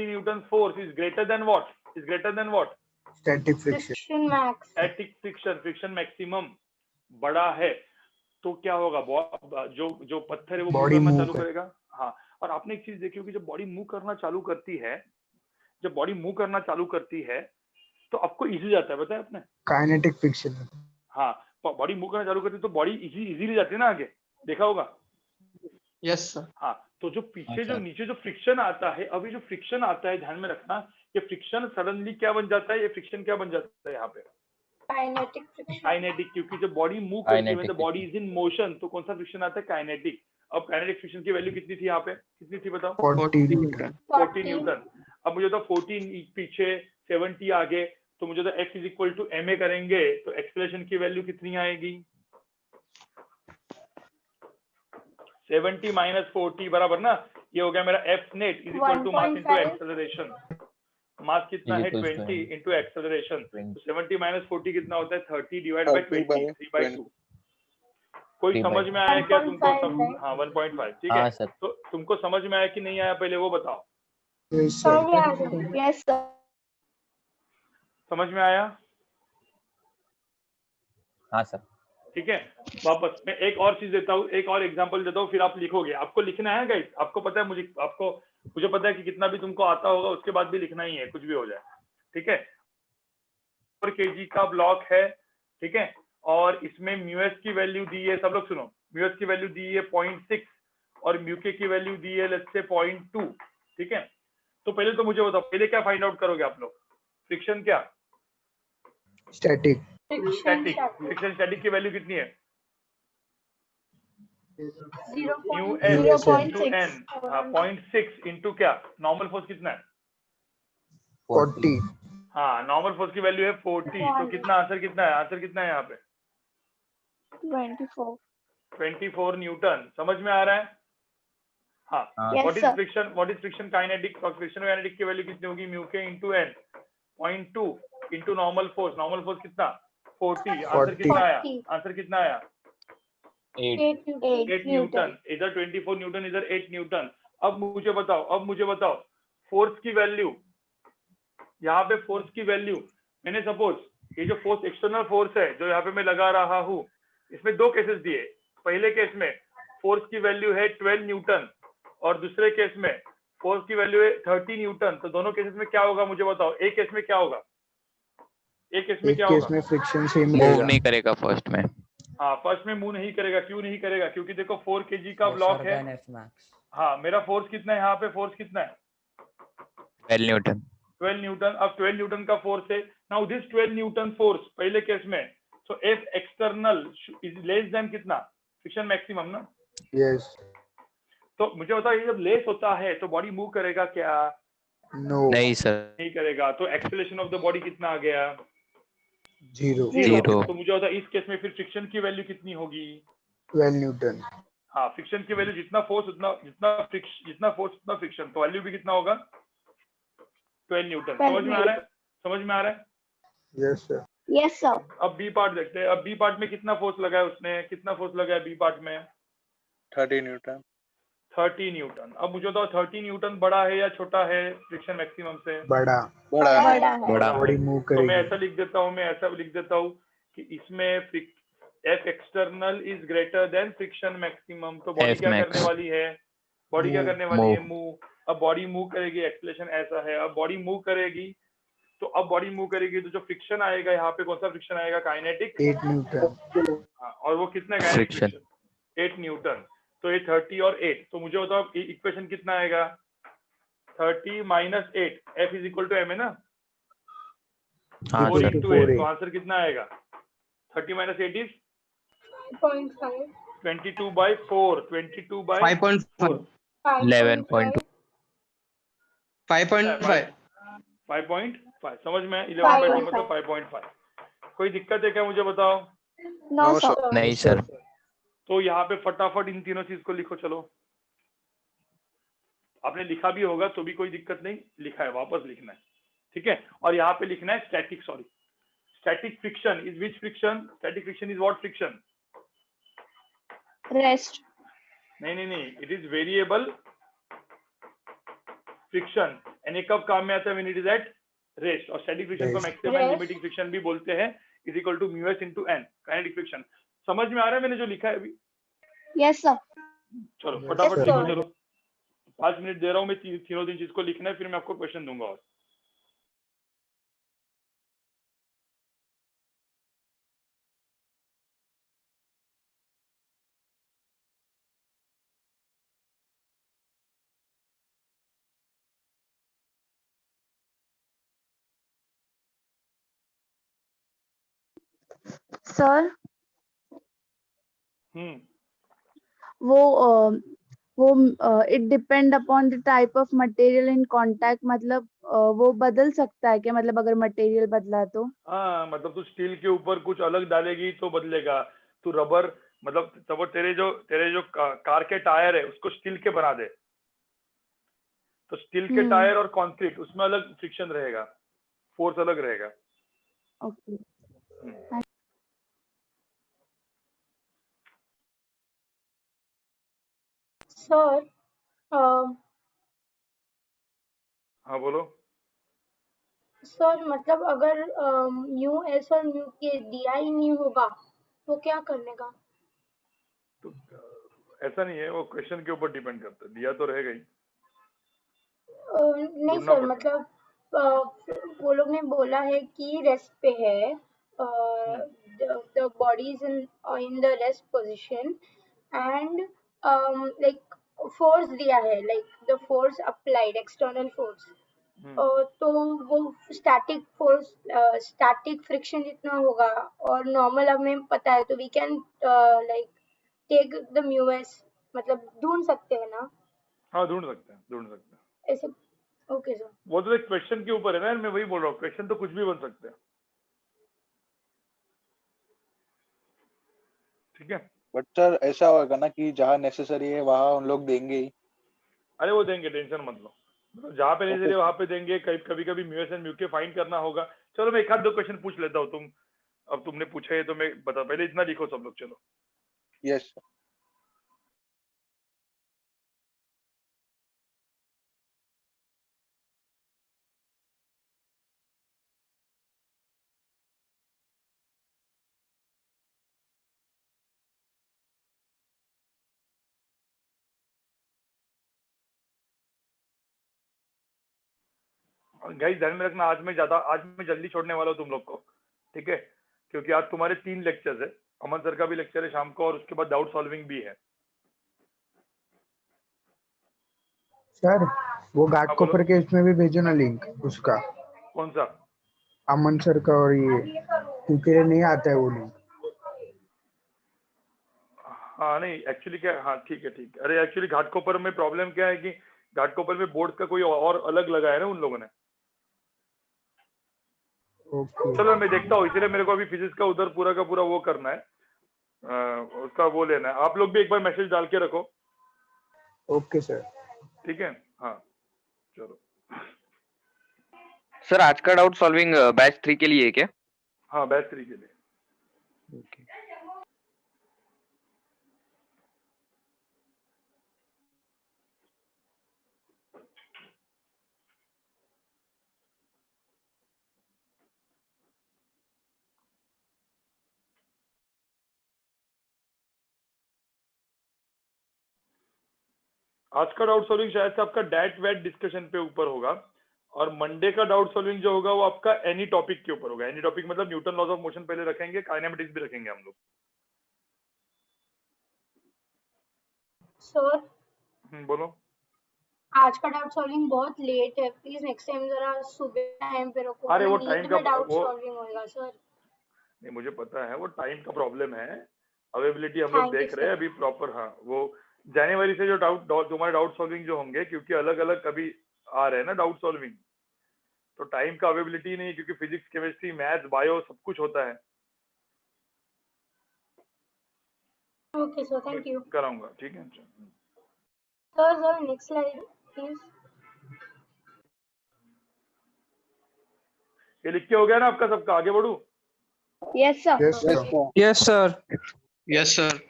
Speaker 1: Newton force is greater than what?
Speaker 6: Static
Speaker 1: friction maximum बड़ा है तो क्या होगा? जो पत्थर है वो
Speaker 6: बॉडी
Speaker 1: मूव करना
Speaker 6: मूव
Speaker 1: चालू करेगा। हाँ, और आपने एक चीज देखी होगी, जब बॉडी मूव करना चालू करती है तो आपको इजी जाता है, बताया आपने?
Speaker 6: Kinetic friction.
Speaker 1: हाँ, बॉडी मूव करना चालू करती है तो बॉडी इजीली जाती है ना आगे, देखा होगा?
Speaker 7: Yes sir.
Speaker 1: हाँ, तो जो पीछे जो नीचे जो फ्रिक्शन आता है, अभी जो फ्रिक्शन आता है, ध्यान में रखना, ये फ्रिक्शन सडनली क्या बन जाता है? ये फ्रिक्शन क्या बन जाता है यहाँ पे? काइनेटिक। क्योंकि जब बॉडी मूव करती है, बॉडी इज इन मोशन, तो कौन सा फ्रिक्शन आता है? काइनेटिक। अब काइनेटिक फ्रिक्शन की वैल्यू कितनी थी यहाँ पे? कितनी थी बताओ?
Speaker 6: 40 न्यूटन।
Speaker 1: अब मुझे तो 14 पीछे, 70 आगे, तो मुझे तो F is equal to ma करेंगे तो एक्सेलरेशन की वैल्यू कितनी आएगी? 70 - 40 बराबर ना? ये हो गया मेरा F net is equal to mass into acceleration. Mass कितना है? 20 इंटू एक्सेलरेशन। तो 70 - 40 कितना होता है? 30 डिवाइड बाय 20, 3/2। कोई समझ में आया क्या तुमको? हाँ, 1.5, ठीक है। तो तुमको समझ में आया कि नहीं आया, पहले वो बताओ।
Speaker 4: Yes sir.
Speaker 1: समझ में आया?
Speaker 3: हाँ सर।
Speaker 1: ठीक है, वापस मैं एक और चीज देता हूँ, एक और एग्जांपल देता हूँ, फिर आप लिखोगे। आपको लिखना है गाइस, आपको पता है, मुझे पता है कि कितना भी तुमको आता होगा उसके बाद भी लिखना ही है, कुछ भी हो जाए, ठीक है? 4 kg का ब्लॉक है, ठीक है, और इसमें म्यूएस की वैल्यू दी है, सब लोग सुनो, म्यूएस की वैल्यू दी है 0.6 और म्यूके की वैल्यू दी है लेट्स से 0.2, ठीक है? तो पहले तो मुझे बताओ, पहले क्या फाइंड आउट करोगे आप लोग? फ्रिक्शन क्या?
Speaker 6: स्टैटिक।
Speaker 1: फ्रिक्शन स्टैटिक की वैल्यू कितनी है?
Speaker 4: 0.6
Speaker 1: हाँ, 0.6 इंटू क्या? नॉर्मल फोर्स कितना है?
Speaker 6: 40।
Speaker 1: हाँ, नॉर्मल फोर्स की वैल्यू है 40, तो कितना आंसर कितना है? आंसर कितना है यहाँ पे? 24 न्यूटन। समझ में आ रहा है? हाँ, what is friction kinetic? Friction kinetic की वैल्यू कितनी होगी? म्यू के into N, 0.2 into normal force कितना? 40। आंसर कितना आया? 8 न्यूटन। इधर 24 न्यूटन, इधर 8 न्यूटन। अब मुझे बताओ फोर्स की वैल्यू, यहाँ पे फोर्स की वैल्यू मैंने सपोज ये जो फोर्स एक्सटर्नल फोर्स है जो यहाँ पे मैं लगा रहा हूँ, इसमें दो केसेस दिए। पहले केस में फोर्स की वैल्यू है 12 न्यूटन और दूसरे केस में फोर्स की वैल्यू है 30 न्यूटन, तो दोनों केसेस में क्या होगा मुझे बताओ, एक केस में क्या होगा, एक केस में
Speaker 6: एक
Speaker 1: क्या
Speaker 6: केस
Speaker 1: होगा?
Speaker 6: में फ्रिक्शन सेम
Speaker 2: मूव
Speaker 6: रहेगा।
Speaker 2: नहीं करेगा फर्स्ट में।
Speaker 1: हाँ फर्स्ट में मूव नहीं करेगा, क्यों नहीं करेगा? क्योंकि देखो 4 kg का
Speaker 3: lesser
Speaker 1: ब्लॉक है।
Speaker 3: than F max.
Speaker 1: हाँ मेरा फोर्स कितना है यहाँ पे, फोर्स कितना है?
Speaker 2: 12 न्यूटन।
Speaker 1: 12 न्यूटन। अब 12 न्यूटन का फोर्स है, नाउ दिस 12 न्यूटन फोर्स पहले केस में, so F external is less than कितना? फ्रिक्शन मैक्सिमम ना।
Speaker 6: यस।
Speaker 1: तो मुझे बताओ ये जब लेस होता है तो बॉडी मूव करेगा क्या?
Speaker 6: नो।
Speaker 2: नहीं सर।
Speaker 1: नहीं करेगा। तो एक्सेलरेशन ऑफ द बॉडी कितना आ गया?
Speaker 6: जीरो।
Speaker 2: जीरो।
Speaker 1: तो मुझे बताओ इस केस में फिर फ्रिक्शन की वैल्यू कितनी होगी?
Speaker 6: 12 न्यूटन।
Speaker 1: हाँ फ्रिक्शन की वैल्यू जितना फोर्स उतना जितना फोर्स उतना फ्रिक्शन, तो वैल्यू भी कितना होगा? 12 न्यूटन। समझ में आ रहा है? समझ में आ रहा है?
Speaker 6: Yes sir.
Speaker 4: Yes sir.
Speaker 1: अब बी पार्ट देखते हैं। अब बी पार्ट में कितना फोर्स लगाया उसने, कितना फोर्स लगाया बी पार्ट में?
Speaker 8: 30 न्यूटन।
Speaker 1: 30 न्यूटन। अब मुझे बताओ 30 न्यूटन बड़ा है या छोटा है फ्रिक्शन मैक्सिमम से?
Speaker 6: बड़ा।
Speaker 8: बड़ा है।
Speaker 4: बड़ा है।
Speaker 2: बड़ा
Speaker 6: बॉडी
Speaker 2: है।
Speaker 6: मूव
Speaker 1: तो मैं
Speaker 6: करेगी।
Speaker 1: ऐसा लिख देता हूँ, कि इसमें F external is greater than friction maximum. तो बॉडी
Speaker 2: F
Speaker 1: क्या
Speaker 2: max।
Speaker 1: करने वाली है? बॉडी क्या
Speaker 6: Move।
Speaker 1: करने वाली है?
Speaker 2: Move।
Speaker 1: मूव। अब बॉडी मूव करेगी, एक्सलेशन ऐसा है। अब बॉडी मूव करेगी, तो अब बॉडी मूव करेगी तो जो फ्रिक्शन आएगा यहाँ पे, कौन सा फ्रिक्शन आएगा? काइनेटिक।
Speaker 6: 8 न्यूटन।
Speaker 1: हाँ, और वो कितना काइनेटिक
Speaker 2: Friction।
Speaker 1: फ्रिक्शन? 8 न्यूटन। तो ये 30 और 8, तो मुझे बताओ इक्वेशन कितना आएगा? 30 minus 8, F is equal to M है ना,
Speaker 2: हाँ
Speaker 1: 4
Speaker 2: सर।
Speaker 1: इंटू 8। तो आंसर कितना आएगा? 30 माइनस 8 इज
Speaker 4: 5.5.
Speaker 1: 22/4। 22/4।
Speaker 7: 5.5।
Speaker 2: 11.2।
Speaker 7: 5.5।
Speaker 1: 5.5 समझ में? 11/2 मतलब 5.5। कोई दिक्कत है क्या मुझे बताओ?
Speaker 4: No
Speaker 8: No,
Speaker 4: sir.
Speaker 2: नहीं सर।
Speaker 1: तो यहाँ पे फटाफट इन तीनों चीज को लिखो। चलो आपने लिखा भी होगा तो भी कोई दिक्कत नहीं, लिखा है वापस लिखना है, ठीक है। और यहाँ पे लिखना है static friction is which friction? Static friction is what friction?
Speaker 4: Rest.
Speaker 1: नहीं, it is variable friction. And ये कब काम में आता है? When it is at rest. और स्टैटिक फ्रिक्शन को
Speaker 6: Rest।
Speaker 1: Maximum and
Speaker 4: Rest।
Speaker 1: Limiting friction भी बोलते हैं, is equal to mu S into N kinetic friction. समझ में आ रहा है मैंने जो लिखा है अभी?
Speaker 4: Yes sir.
Speaker 1: चलो
Speaker 6: Yes,
Speaker 1: फटाफट
Speaker 4: sir।
Speaker 1: लिखो। चलो 5 मिनट दे रहा हूँ मैं, तीनों दिन चीज को लिखना है, फिर मैं आपको क्वेश्चन दूंगा। और
Speaker 9: सर
Speaker 1: हम्म
Speaker 9: वो it depend upon the type of material in contact, मतलब वो बदल सकता है क्या? मतलब अगर मटेरियल बदला तो?
Speaker 1: हाँ मतलब तू स्टील के ऊपर कुछ अलग डालेगी तो बदलेगा। तू रबर मतलब तब तेरे जो कार के टायर है उसको स्टील के बना दे, तो स्टील के टायर और कंक्रीट उसमें अलग फ्रिक्शन रहेगा, फोर्स अलग रहेगा।
Speaker 9: ओके।
Speaker 4: Sir,
Speaker 1: हाँ बोलो।
Speaker 4: सर मतलब अगर म्यू एस और म्यू के दिया ही नहीं होगा तो क्या करने का?
Speaker 1: तो ऐसा नहीं है, वो क्वेश्चन के ऊपर डिपेंड करता है, दिया तो रहेगा ही।
Speaker 4: नहीं
Speaker 1: ढूंढना
Speaker 4: सर,
Speaker 1: पड़ता
Speaker 4: मतलब वो लोग ने बोला है कि रेस्ट पे है, the body is in the rest position and like force दिया है, like the force applied external force, तो वो स्टैटिक फोर्स स्टैटिक फ्रिक्शन जितना होगा और नॉर्मल हमें पता है, तो we can like take the mu S, मतलब ढूंढ सकते हैं ना
Speaker 1: हाँ ढूंढ सकते हैं।
Speaker 4: ऐसे? Okay sir.
Speaker 1: वो तो एक क्वेश्चन के ऊपर है ना, मैं वही बोल रहा हूँ, क्वेश्चन तो कुछ भी बन सकता है, ठीक है।
Speaker 8: बट सर ऐसा होगा ना कि जहाँ नेसेसरी है वहाँ उन लोग देंगे ही।
Speaker 1: अरे वो देंगे, टेंशन मत लो, मतलब जहाँ पे नहीं दे
Speaker 8: ओके
Speaker 1: रहे वहाँ पे देंगे। कभी कभी म्यू एस एंड म्यू के फाइंड करना होगा। चलो मैं एक आध दो क्वेश्चन पूछ लेता हूँ, अब तुमने पूछा है तो मैं बता, पहले इतना लिखो सब लोग। चलो
Speaker 8: यस।
Speaker 1: गाइस ध्यान में रखना, आज मैं जल्दी छोड़ने वाला हूँ तुम लोग को, ठीक है, क्योंकि आज तुम्हारे 3 लेक्चर्स है, अमन सर का भी लेक्चर है शाम को और उसके बाद डाउट सॉल्विंग भी है।
Speaker 6: सर वो घाट
Speaker 1: हाँ, बोलो।
Speaker 6: कोपर के इसमें भी भेजो ना लिंक उसका,
Speaker 1: कौन सा?
Speaker 6: अमन सर का, और ये क्योंकि नहीं आता है वो लिंक।
Speaker 1: हाँ नहीं एक्चुअली क्या, हाँ ठीक है। अरे एक्चुअली घाटकोपर में प्रॉब्लम क्या है कि घाटकोपर में बोर्ड का कोई और अलग लगा है ना उन लोगों ने।
Speaker 6: ओके
Speaker 1: चलो मैं देखता हूँ, इसलिए मेरे को अभी फिजिक्स का उधर पूरा का पूरा वो करना है, उसका वो लेना है। आप लोग भी एक बार मैसेज डाल के रखो,
Speaker 6: ओके सर।
Speaker 1: ठीक है। हाँ चलो।
Speaker 10: सर आज का डाउट सॉल्विंग बैच 3 के लिए है क्या?
Speaker 1: हाँ बैच 3 के लिए।
Speaker 10: ओके।
Speaker 1: आज का डाउट सॉल्विंग शायद से आपका डैट वैट डिस्कशन पे ऊपर होगा, और मंडे का डाउट सॉल्विंग जो होगा वो आपका एनी टॉपिक के ऊपर होगा। एनी टॉपिक मतलब न्यूटन लॉज ऑफ मोशन पहले रखेंगे, काइनेमेटिक्स भी रखेंगे हम लोग।
Speaker 4: सर
Speaker 1: बोलो।
Speaker 4: आज का डाउट सॉल्विंग बहुत लेट है, प्लीज नेक्स्ट टाइम जरा सुबह टाइम पे रखो।
Speaker 1: अरे वो
Speaker 4: नींद
Speaker 1: टाइम का
Speaker 4: में डाउट
Speaker 1: वो
Speaker 4: सॉल्विंग होएगा सर।
Speaker 1: नहीं, मुझे पता है वो टाइम का प्रॉब्लम है, अवेलेबिलिटी हम लोग
Speaker 4: थैंक यू
Speaker 1: देख रहे हैं
Speaker 4: सर।
Speaker 1: अभी प्रॉपर। हाँ वो जनवरी से जो तुम्हारे डाउट सॉल्विंग जो होंगे, क्योंकि अलग अलग अभी आ रहे हैं ना डाउट सॉल्विंग, तो टाइम का अवेलेबिलिटी नहीं है, क्योंकि फिजिक्स केमिस्ट्री मैथ बायो सब कुछ होता है।
Speaker 4: ओके सर, थैंक यू
Speaker 1: कराऊंगा, ठीक है।
Speaker 4: सर। Next slide please.
Speaker 1: ये लिख के हो गया ना आपका सबका, आगे बढ़ू?
Speaker 9: Yes sir.
Speaker 6: Yes sir.
Speaker 7: Yes sir. Yes sir.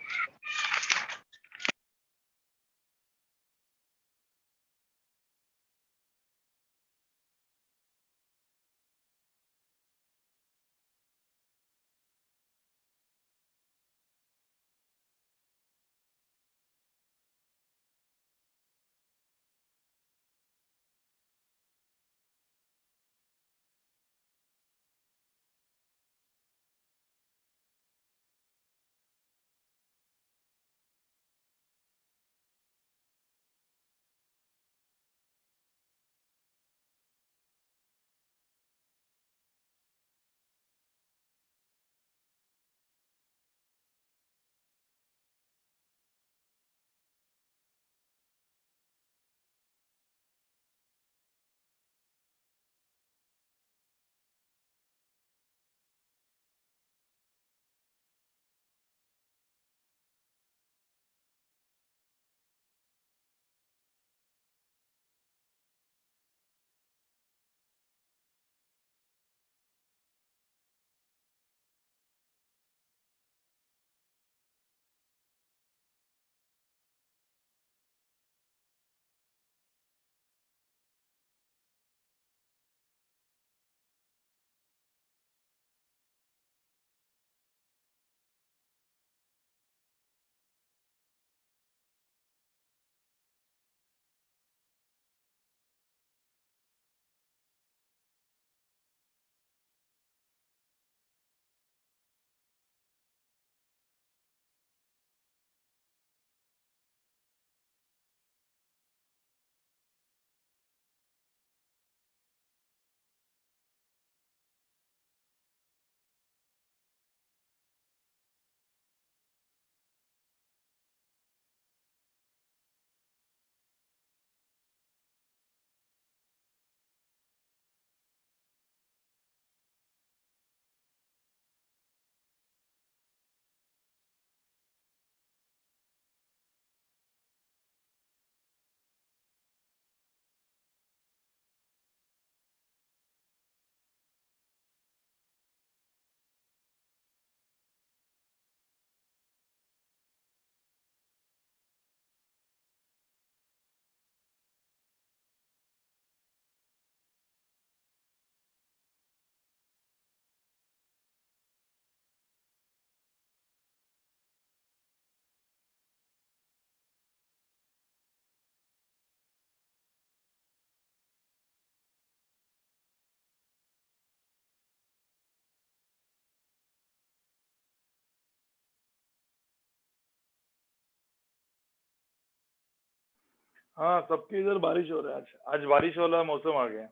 Speaker 1: हाँ, सबके इधर बारिश हो रहा है आज बारिश वाला मौसम आ गया।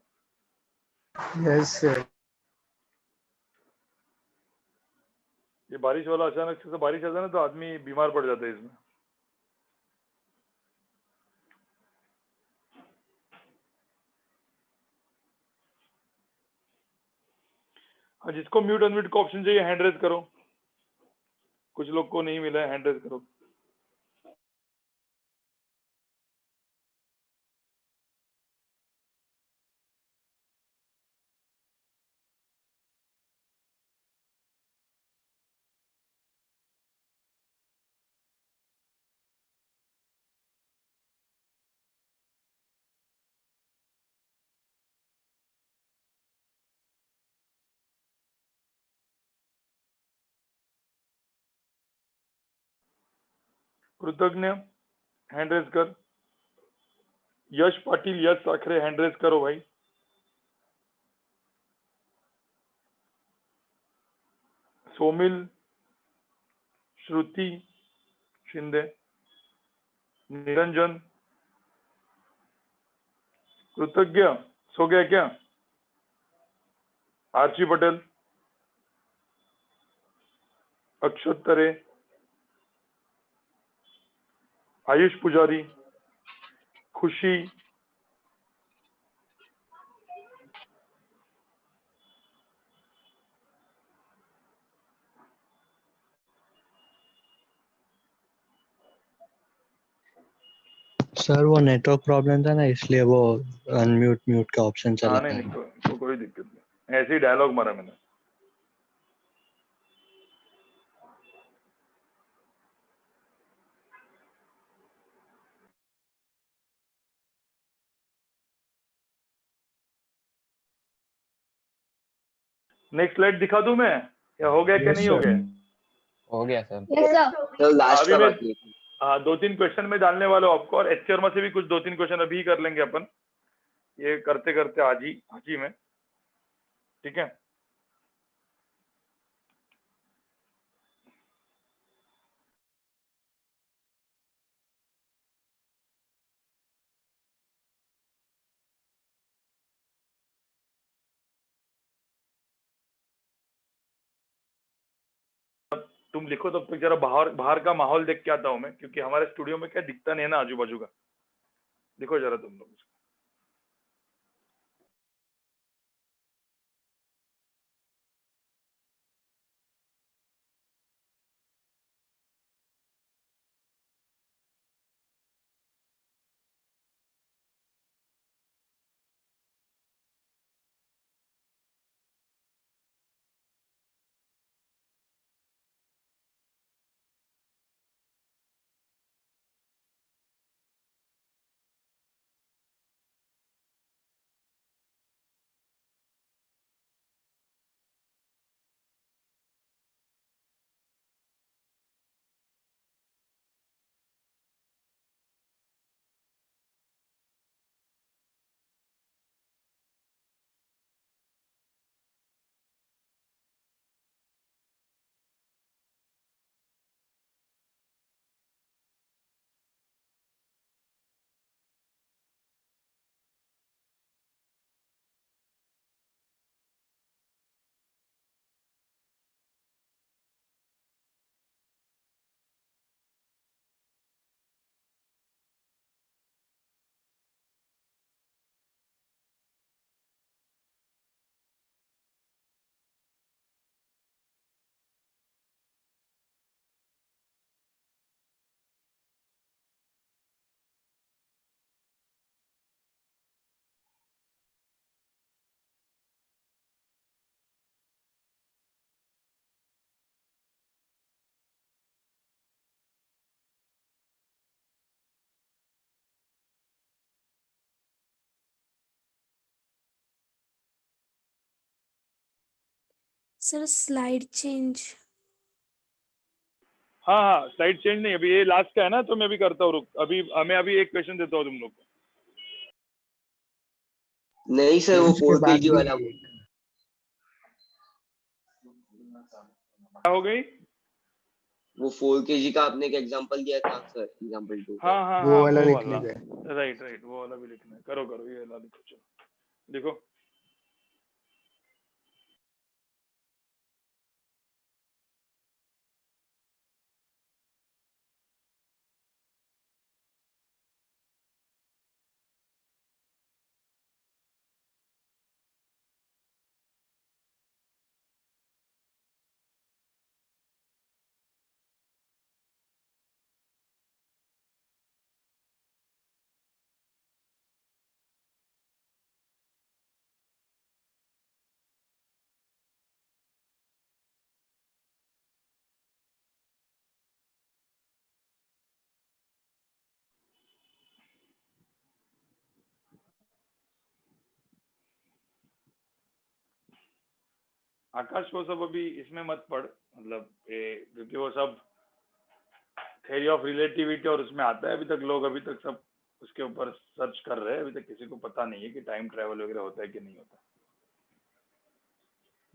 Speaker 6: Yes sir.
Speaker 1: ये बारिश वाला अचानक से बारिश आता है ना तो आदमी बीमार पड़ जाता है इसमें। हाँ, जिसको म्यूट अनम्यूट का ऑप्शन चाहिए हैंड रेज करो। कुछ लोग को नहीं मिला है, हैंड रेज करो। कृतज्ञ हैंड रेज कर। यश पाटिल, यश साखरे हैंड रेज करो भाई। सोमिल, श्रुति शिंदे, निरंजन, कृतज्ञ सो गया क्या? आरची पटेल, अक्षत तरे, आयुष पुजारी, खुशी,
Speaker 7: सर वो नेटवर्क प्रॉब्लम था ना, इसलिए वो अनम्यूट म्यूट का ऑप्शन चला
Speaker 1: नहीं
Speaker 7: गया।
Speaker 1: तो कोई दिक्कत नहीं, ऐसे ही डायलॉग मारा मैंने। नेक्स्ट स्लाइड दिखा दूं मैं या हो गया क्या?
Speaker 6: Yes,
Speaker 1: नहीं हो
Speaker 6: sir.
Speaker 1: गया?
Speaker 3: हो गया सर।
Speaker 4: Yes, sir.
Speaker 1: अभी मैं 2-3 क्वेश्चन में डालने वाला हूँ आपको, और एच शर्मा से भी कुछ 2-3 क्वेश्चन अभी कर लेंगे अपन, ये करते करते आज ही में, ठीक है? तुम लिखो तब तक, जरा बाहर का माहौल देख के आता हूँ मैं, क्योंकि हमारे स्टूडियो में क्या दिखता नहीं है ना आजू बाजू का। देखो जरा तुम लोग।
Speaker 11: Sir slide change.
Speaker 1: हाँ, स्लाइड चेंज नहीं, अभी ये लास्ट का है ना, तो मैं भी करता हूँ, रुक। मैं अभी एक क्वेश्चन देता हूँ तुम लोग को।
Speaker 12: नहीं सर, वो
Speaker 6: उसके
Speaker 12: 4
Speaker 6: बाद
Speaker 12: पेज
Speaker 6: भी-
Speaker 12: वाला
Speaker 1: क्या हो गई?
Speaker 12: वो 4 kg का आपने एक एग्जांपल दिया था सर, एग्जांपल 2
Speaker 1: हाँ हाँ
Speaker 6: वो
Speaker 1: हाँ
Speaker 6: वाला
Speaker 1: वो
Speaker 6: लिखने
Speaker 1: वाला,
Speaker 6: का है।
Speaker 1: राइट राइट, वो वाला भी लिखना है। करो करो, ये वाला लिखो, चलो लिखो। आकाश वो सब अभी इसमें मत पढ़, मतलब क्योंकि वो सब थ्योरी ऑफ रिलेटिविटी और उसमें आता है। अभी तक सब उसके ऊपर सर्च कर रहे हैं, अभी तक किसी को पता नहीं है कि टाइम ट्रैवल वगैरह होता है कि नहीं होता।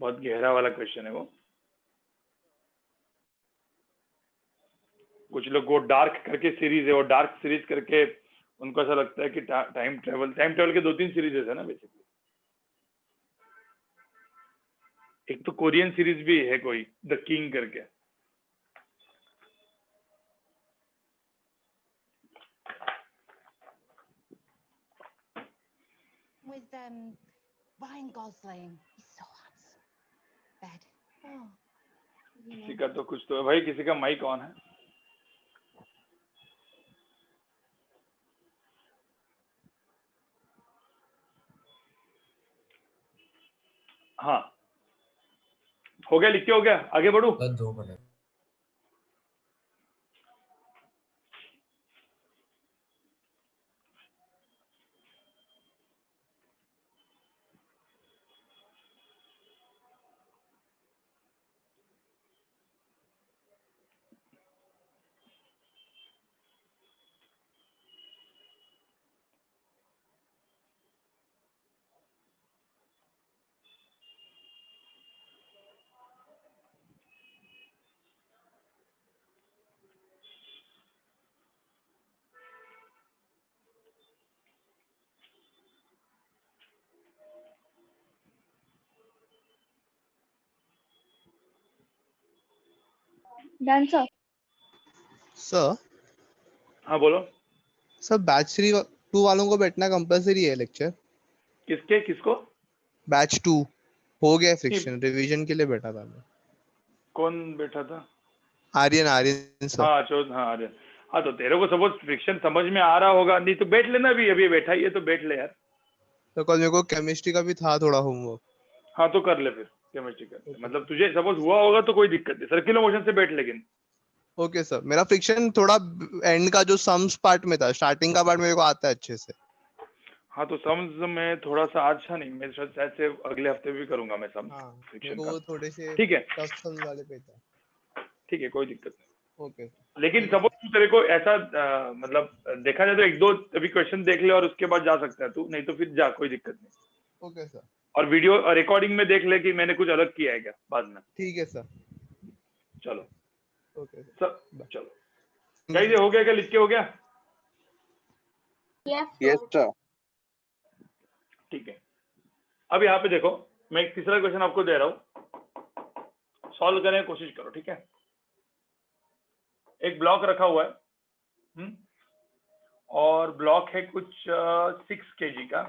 Speaker 1: बहुत गहरा वाला क्वेश्चन है वो। कुछ लोग वो डार्क करके सीरीज है, वो डार्क सीरीज करके उनको ऐसा लगता है कि टाइम ट्रैवल के 2-3 सीरीजेस है ना बेसिकली। एक तो कोरियन सीरीज भी है कोई, द किंग करके।
Speaker 13: With Ryan Gosling, he's so handsome. Bed. Oh,
Speaker 1: किसी का तो कुछ तो है भाई, किसी का माइक ऑन है। हाँ हो गया, लिख के हो गया, आगे बढ़ू।
Speaker 14: 2 मिनट।
Speaker 9: Done sir.
Speaker 15: सर
Speaker 1: हाँ बोलो।
Speaker 15: सर बैच 2 वालों को बैठना कंपलसरी है लेक्चर?
Speaker 1: किसको?
Speaker 15: बैच 2 हो गया फ्रिक्शन, रिवीजन के लिए बैठा था मैं।
Speaker 1: कौन बैठा था?
Speaker 15: आर्यन सर।
Speaker 1: हाँ आर्यन। हाँ तो तेरे को सपोज फ्रिक्शन समझ में आ रहा होगा, नहीं तो बैठ लेना, अभी बैठा ही है तो बैठ ले यार।
Speaker 15: तो कल मेरे को केमिस्ट्री का भी था थोड़ा होमवर्क।
Speaker 1: हाँ तो कर ले फिर केमिस्ट्री कर ले। मतलब तुझे सपोज हुआ होगा तो कोई दिक्कत नहीं, सर्कुलर मोशन से बैठ। लेकिन
Speaker 15: ओके सर, मेरा फ्रिक्शन थोड़ा एंड का जो सम्स पार्ट में था, स्टार्टिंग का पार्ट मेरे को आता है अच्छे से।
Speaker 1: हाँ तो सम्स में थोड़ा सा अच्छा नहीं, मैं शायद से अगले हफ्ते भी करूंगा मैं सम्स फ्रिक्शन का।
Speaker 15: वो थोड़े से
Speaker 1: ठीक है,
Speaker 15: टफ सम्स वाले पे था।
Speaker 1: ठीक है कोई दिक्कत नहीं।
Speaker 15: ओके
Speaker 1: लेकिन सपोज तू तेरे को ऐसा मतलब देखा जाए तो 1-2 अभी क्वेश्चन देख ले और उसके बाद जा सकता है तू, नहीं तो फिर जा, कोई दिक्कत नहीं।
Speaker 15: Okay sir.
Speaker 1: और वीडियो रिकॉर्डिंग में देख ले कि मैंने कुछ अलग किया है क्या बाद में।
Speaker 15: ठीक है सर।
Speaker 1: चलो
Speaker 15: ओके
Speaker 1: सर, चलो गाइस, ये हो गया क्या? लिख के हो गया?
Speaker 8: Yes sir.
Speaker 1: ठीक है, अब यहाँ पे देखो, मैं एक तीसरा क्वेश्चन आपको दे रहा हूँ, सॉल्व करने की कोशिश करो। ठीक है, एक ब्लॉक रखा हुआ है और ब्लॉक है कुछ 6 kg का।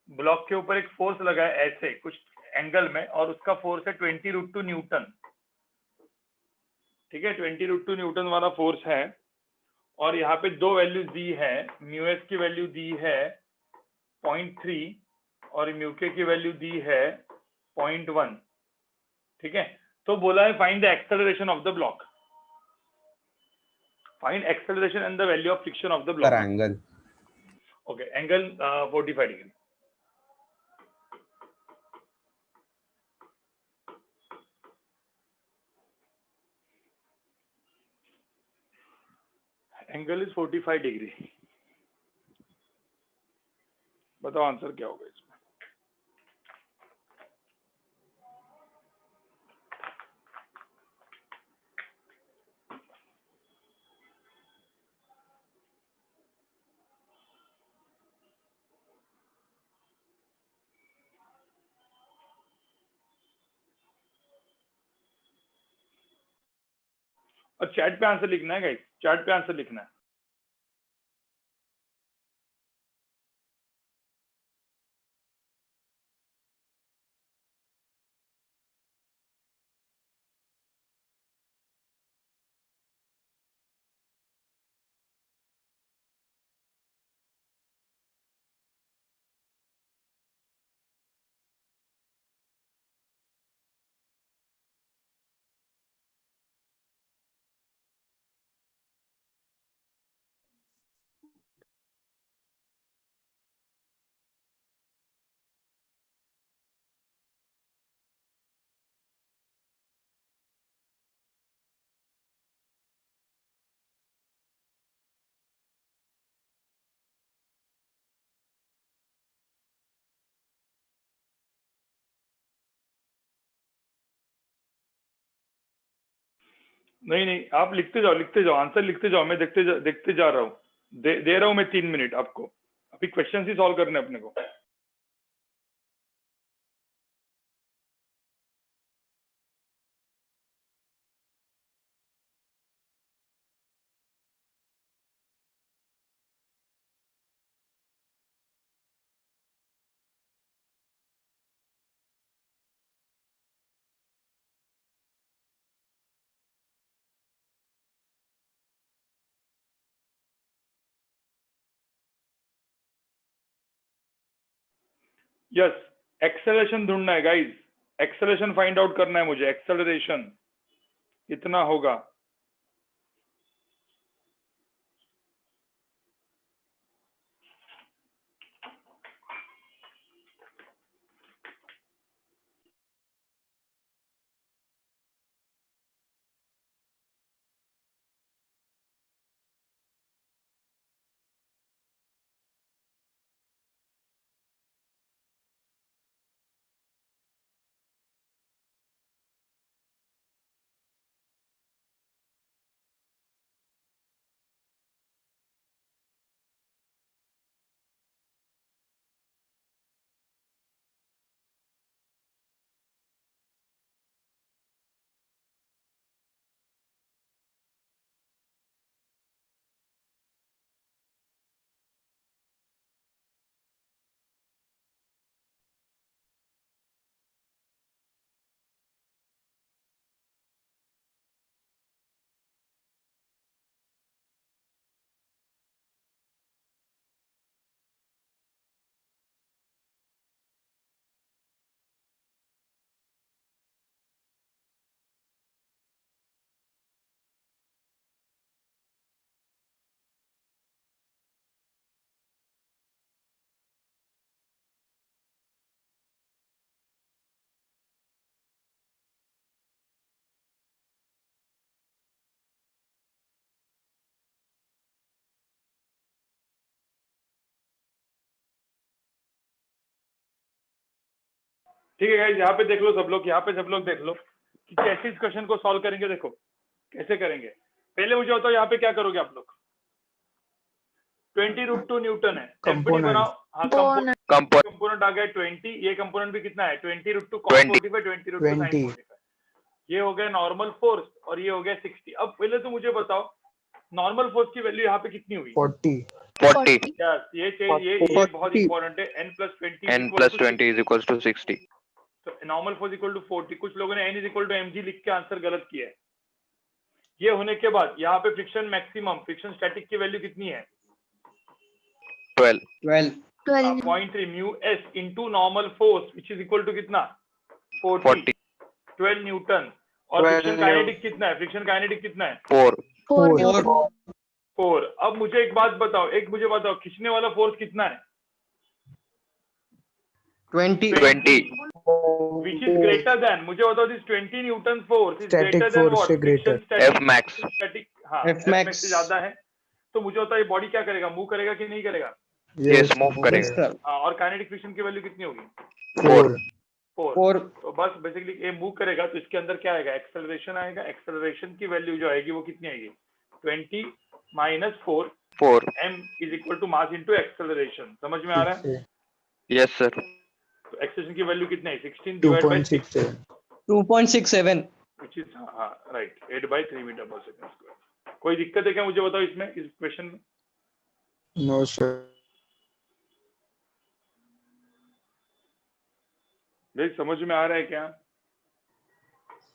Speaker 1: ब्लॉक के ऊपर एक फोर्स लगा है ऐसे कुछ एंगल में, और उसका फोर्स है 20√2 न्यूटन। ठीक है, 20√2 न्यूटन वाला फोर्स है। और यहाँ पे 2 वैल्यूज दी है, म्यूएस की वैल्यू दी है 0.3 और म्यूके की वैल्यू दी है 0.1। ठीक है, तो बोला है find the acceleration of the block, find acceleration and the value of friction of the block.
Speaker 5: Angle,
Speaker 1: okay, angle 45 degree. Angle is 45 degree. बताओ आंसर क्या होगा इसमें? और चैट पे आंसर लिखना है गाइस, चैट पे आंसर लिखना है। नहीं आप लिखते जाओ आंसर लिखते जाओ, मैं देखते जा रहा हूँ, दे रहा हूँ मैं 3 मिनट आपको, अभी क्वेश्चन ही सॉल्व करने अपने को। यस, एक्सेलरेशन ढूंढना है गाइस, एक्सेलरेशन फाइंड आउट करना है मुझे, एक्सेलरेशन कितना होगा। ठीक है गाइस, यहाँ पे देख लो सब लोग, यहाँ पे सब लोग देख लो कि कैसे इस क्वेश्चन को सॉल्व करेंगे। देखो कैसे करेंगे, पहले मुझे बताओ यहाँ पे क्या करोगे आप लोग। 20√2 न्यूटन है, एफडी बनाओ। हाँ, कंपोनेंट आ गया 20, ये कंपोनेंट भी कितना है 20√2 cos 45, 20√2 sin 45। ये हो गया नॉर्मल फोर्स और ये हो गया 60। अब पहले तो मुझे बताओ नॉर्मल फोर्स की वैल्यू यहाँ पे कितनी हुई?
Speaker 7: 40।
Speaker 1: यस, ये बहुत इंपॉर्टेंट है। n+20
Speaker 10: = 60।
Speaker 1: तो नॉर्मल फोर्स इक्वल टू 40। कुछ लोगों ने n = mg लिख के आंसर गलत किया है। ये होने के बाद यहाँ पे फ्रिक्शन मैक्सिमम, फ्रिक्शन स्टैटिक की वैल्यू कितनी है?
Speaker 10: 12
Speaker 1: 0.3 mu s into normal force which is equal to कितना? 40 12 न्यूटन। और फ्रिक्शन काइनेटिक कितना है? फ्रिक्शन काइनेटिक कितना है? 4। अब मुझे एक बात बताओ, खींचने वाला फोर्स कितना है?
Speaker 15: 20
Speaker 1: which is greater than, मुझे बताओ this 20 Newton force is greater than what?
Speaker 10: F max।
Speaker 1: हाँ, F max से ज्यादा है। तो मुझे बताओ ये बॉडी क्या करेगा, मूव करेगा कि नहीं करेगा?
Speaker 10: यस, मूव करेगा।
Speaker 1: हाँ, और काइनेटिक फ्रिक्शन की वैल्यू कितनी होगी? 4। तो बस बेसिकली ये मूव करेगा तो इसके अंदर क्या आएगा? एक्सेलरेशन आएगा। एक्सेलरेशन की वैल्यू जो आएगी वो कितनी आएगी? 20 - 4 m is equal to mass into acceleration. समझ में आ रहा है?
Speaker 10: Yes sir.
Speaker 1: तो एक्सेलरेशन की वैल्यू कितनी है? 16 / 6
Speaker 6: 2.67
Speaker 1: which 25, हाँ right, 8/3 metre per second square. कोई दिक्कत है क्या मुझे बताओ इसमें, इस क्वेश्चन में?
Speaker 6: No sir.
Speaker 1: भाई समझ में आ रहा है क्या?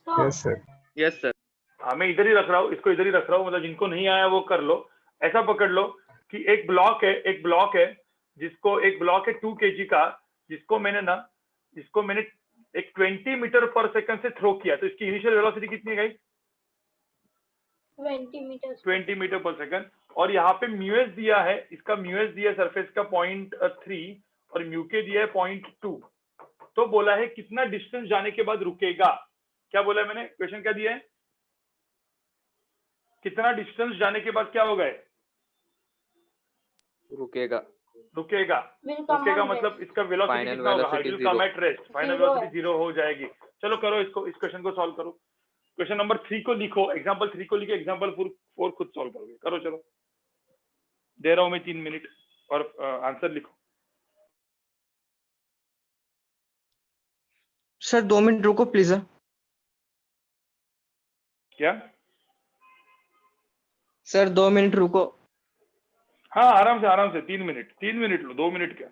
Speaker 6: Yes sir.
Speaker 10: Yes sir.
Speaker 1: हाँ मैं इधर ही रख रहा हूँ, इसको इधर ही रख रहा हूँ, मतलब जिनको नहीं आया वो कर लो। ऐसा पकड़ लो कि एक ब्लॉक है जिसको, एक ब्लॉक है 2 kg का, जिसको मैंने एक 20 मीटर पर सेकंड से थ्रो किया, तो इसकी इनिशियल वेलोसिटी कितनी है गाइस? 20 metre per second. और यहाँ पे म्यूएस दिया है, इसका म्यूएस दिया है सरफेस का 0.3 और म्यूके दिया है 0.2। तो बोला है कितना डिस्टेंस जाने के बाद रुकेगा। क्या बोला है मैंने, क्वेश्चन क्या दिया है? कितना डिस्टेंस जाने के बाद क्या होगा?
Speaker 10: रुकेगा।
Speaker 1: मतलब इसका वेलोसिटी कितना होगा? Will come at rest, final velocity 0 हो जाएगी। चलो करो इसको, इस क्वेश्चन को सॉल्व करो। क्वेश्चन नंबर 3 को लिखो, एग्जांपल 3 को लिखे, एग्जांपल 4 खुद सॉल्व करोगे। करो चलो, दे रहा हूं मैं 3 मिनट, और आंसर लिखो।
Speaker 14: सर 2 मिनट रुको प्लीज।
Speaker 1: क्या
Speaker 14: सर 2 मिनट रुको।
Speaker 1: हाँ आराम से 3 मिनट लो, 2 मिनट क्या।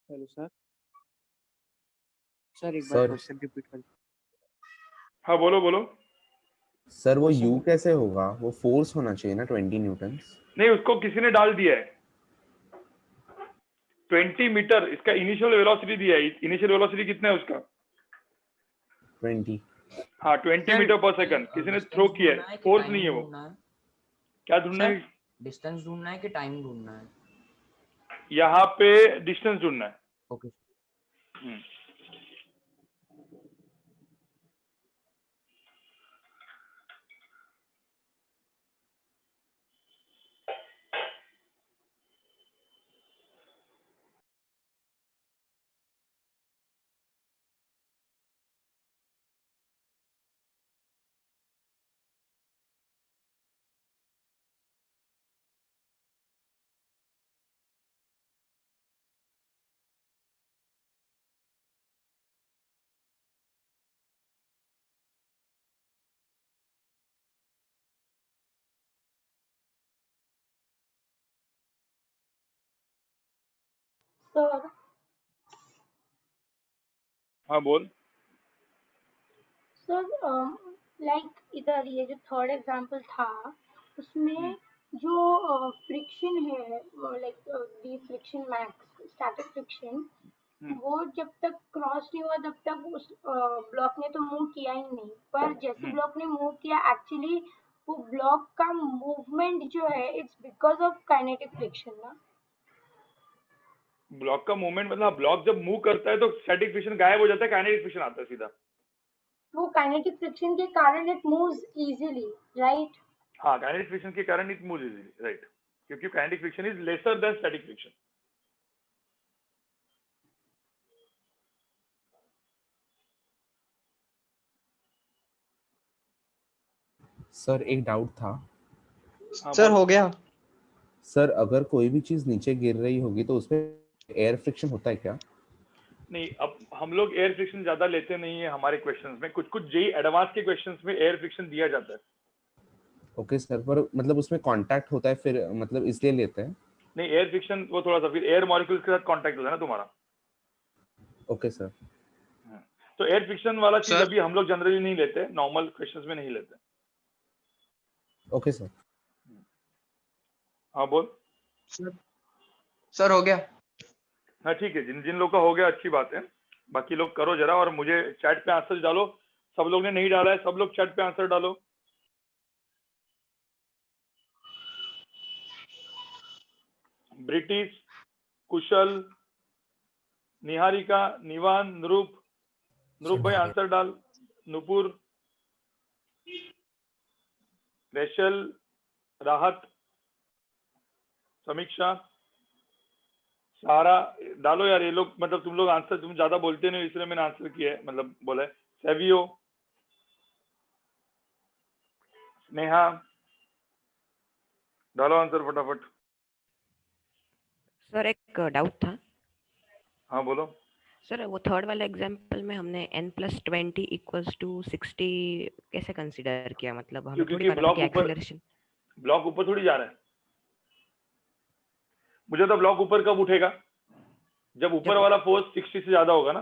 Speaker 14: Hello sir. सर एक बार
Speaker 5: सर
Speaker 14: क्वेश्चन रिपीट कर।
Speaker 1: हाँ बोलो।
Speaker 5: सर वो U कैसे होगा? वो फोर्स होना चाहिए ना 20 न्यूटन।
Speaker 1: नहीं, उसको किसी ने डाल दिया है 20 मीटर, इसका इनिशियल वेलोसिटी दिया है। इनिशियल वेलोसिटी कितना है उसका?
Speaker 5: 20।
Speaker 1: हाँ 20 मीटर पर सेकंड किसी ने थ्रो किया है, फोर्स नहीं है वो। क्या ढूंढना है?
Speaker 3: डिस्टेंस ढूंढना है कि टाइम ढूंढना है?
Speaker 1: यहाँ पे डिस्टेंस ढूंढना है।
Speaker 3: ओके।
Speaker 4: सर
Speaker 1: हाँ बोल।
Speaker 4: सर लाइक इधर ये जो थर्ड एग्जांपल था उसमें जो फ्रिक्शन है, like the friction max static friction, वो जब तक क्रॉस नहीं हुआ तब तक उस ब्लॉक ने तो मूव किया ही नहीं, पर जैसे ब्लॉक ने मूव किया एक्चुअली वो ब्लॉक का मूवमेंट जो है it's because of kinetic friction ना।
Speaker 1: ब्लॉक का मूवमेंट मतलब ब्लॉक जब मूव करता है तो स्टैटिक फ्रिक्शन गायब हो जाता है, काइनेटिक फ्रिक्शन आता है सीधा।
Speaker 4: वो काइनेटिक फ्रिक्शन के कारण इट मूव्स इजीली, राइट?
Speaker 1: हाँ काइनेटिक फ्रिक्शन के कारण इट मूव्स इजीली, राइट, क्योंकि kinetic friction is lesser than static friction.
Speaker 5: Sir एक डाउट था।
Speaker 14: सर हो गया।
Speaker 5: सर अगर कोई भी चीज नीचे गिर रही होगी तो उसमें एयर फ्रिक्शन होता है क्या?
Speaker 1: नहीं, अब हम लोग एयर फ्रिक्शन ज्यादा लेते नहीं है हमारे क्वेश्चंस में। कुछ जेई एडवांस के क्वेश्चंस में एयर फ्रिक्शन दिया जाता है।
Speaker 5: ओके सर, पर मतलब उसमें कांटेक्ट होता है फिर मतलब इसलिए लेते हैं?
Speaker 1: नहीं, एयर फ्रिक्शन वो थोड़ा सा फिर एयर मॉलिक्यूल्स के साथ कांटेक्ट होता है ना तुम्हारा।
Speaker 5: Okay sir.
Speaker 1: तो एयर फ्रिक्शन वाला चीज अभी हम लोग जनरली नहीं लेते, नॉर्मल क्वेश्चंस में नहीं लेते।
Speaker 5: Okay sir.
Speaker 1: हाँ बोल।
Speaker 14: सर हो गया।
Speaker 1: हाँ ठीक है, जिन जिन लोग का हो गया अच्छी बात है, बाकी लोग करो जरा और मुझे चैट पे आंसर डालो। सब लोग ने नहीं डाला है, सब लोग चैट पे आंसर डालो। ब्रिटिश, कुशल, निहारिका, निवान, नरूप भाई आंसर डाल। नुपुर, रेशल, राहत, समीक्षा, सारा डालो यार। ये लोग मतलब तुम लोग आंसर, तुम ज्यादा बोलते नहीं इसलिए मैंने आंसर किया है, मतलब बोला है। सेवियो, स्नेहा, डालो आंसर फटाफट।
Speaker 16: सर एक डाउट था।
Speaker 1: हाँ बोलो।
Speaker 16: सर वो थर्ड वाले एग्जांपल में हमने n+20 इक्वल्स टू 60 कैसे कंसीडर किया? मतलब हमें थोड़ी
Speaker 1: क्योंकि
Speaker 16: पता था कि एक्सेलरेशन
Speaker 1: ब्लॉक ऊपर थोड़ी जा रहा है। मुझे तो ब्लॉक ऊपर कब उठेगा? जब ऊपर वाला फोर्स 60 से ज्यादा होगा ना।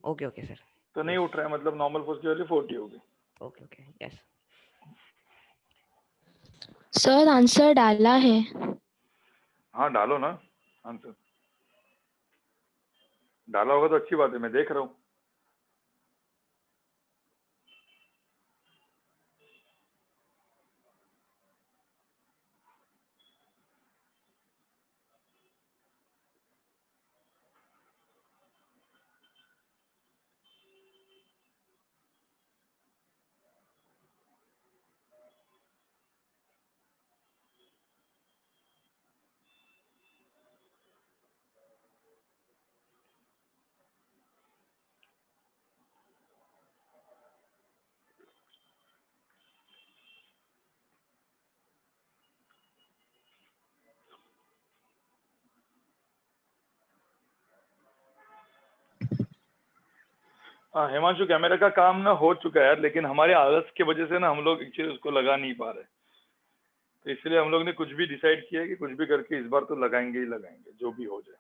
Speaker 16: Okay okay sir.
Speaker 1: तो नहीं उठ रहा है, मतलब नॉर्मल फोर्स की वैल्यू 40 होगी।
Speaker 16: Okay okay yes.
Speaker 11: Sir answer डाला है।
Speaker 1: हाँ डालो ना आंसर। डाला होगा तो अच्छी बात है, मैं देख रहा हूँ। हाँ हिमांशु, कैमरा का काम ना हो चुका है यार, लेकिन हमारे आलस की वजह से ना हम लोग एक्चुअली उसको लगा नहीं पा रहे। तो इसलिए हम लोग ने कुछ भी डिसाइड किया है कि कुछ भी करके इस बार तो लगाएंगे ही लगाएंगे, जो भी हो जाए।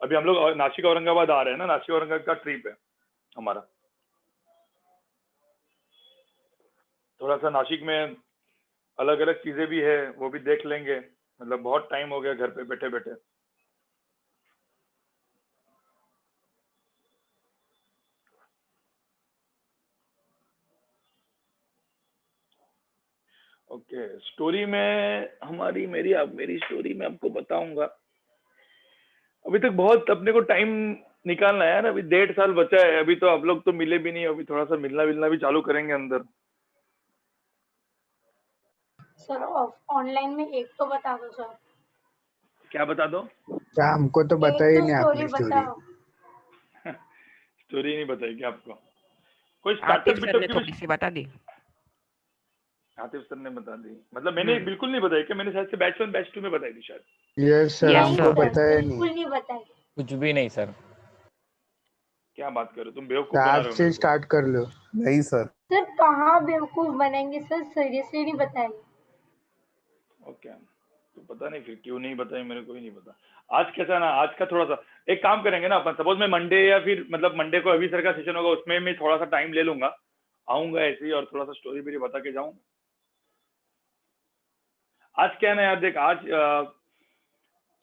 Speaker 1: अभी हम लोग नासिक औरंगाबाद आ रहे हैं ना, नासिक औरंगाबाद का ट्रिप है हमारा। थोड़ा सा नासिक में अलग अलग चीजें भी है, वो भी देख लेंगे। मतलब बहुत टाइम हो गया घर पे बैठे बैठे। ओके स्टोरी में हमारी मेरी स्टोरी में आपको बताऊंगा। अभी तक बहुत अपने को टाइम निकालना है यार। अभी 1.5 साल बचा है। अभी तो आप लोग तो मिले भी नहीं, अभी थोड़ा सा मिलना भी चालू करेंगे अंदर।
Speaker 4: सर ऑनलाइन में एक तो बता दो सर।
Speaker 1: क्या बता दो?
Speaker 6: क्या हमको तो बता ही
Speaker 4: एक तो
Speaker 6: नहीं
Speaker 4: स्टोरी
Speaker 6: आपने स्टोरी।
Speaker 4: बताओ।
Speaker 1: स्टोरी नहीं बताई क्या आपको? कोई
Speaker 16: आतिफ
Speaker 1: स्टार्टअप
Speaker 16: सर ने
Speaker 1: बिटअप
Speaker 16: थोड़ी सी बता दी।
Speaker 1: आतिफ सर ने बता दी? मतलब मैंने बिल्कुल नहीं बताई क्या? मैंने शायद से बैच 1 बैच 2 में बताई थी शायद।
Speaker 6: यस सर,
Speaker 4: नहीं
Speaker 6: हमको
Speaker 4: सर
Speaker 6: बताया
Speaker 4: बिल्कुल
Speaker 6: नहीं।
Speaker 4: नहीं बताई।
Speaker 2: कुछ भी नहीं सर।
Speaker 1: क्या बात कर रहे हो तुम? बेवकूफ बना
Speaker 6: आज
Speaker 1: रहे हो
Speaker 6: से
Speaker 1: मेरे को।
Speaker 6: स्टार्ट कर लो।
Speaker 5: नहीं सर।
Speaker 4: सर कहाँ बेवकूफ बनेंगे सर, सीरियसली नहीं बताई।
Speaker 1: ओके तो पता नहीं फिर क्यों नहीं बताई, मेरे को ही नहीं पता। आज कैसा ना, आज का थोड़ा सा एक काम करेंगे ना अपन। सपोज मैं मंडे या फिर मतलब मंडे को अभी सर का सेशन होगा, उसमें मैं थोड़ा सा टाइम ले लूंगा, आऊंगा ऐसे ही और थोड़ा सा स्टोरी भी बता के जाऊंगा। आज क्या है ना यार, देख आज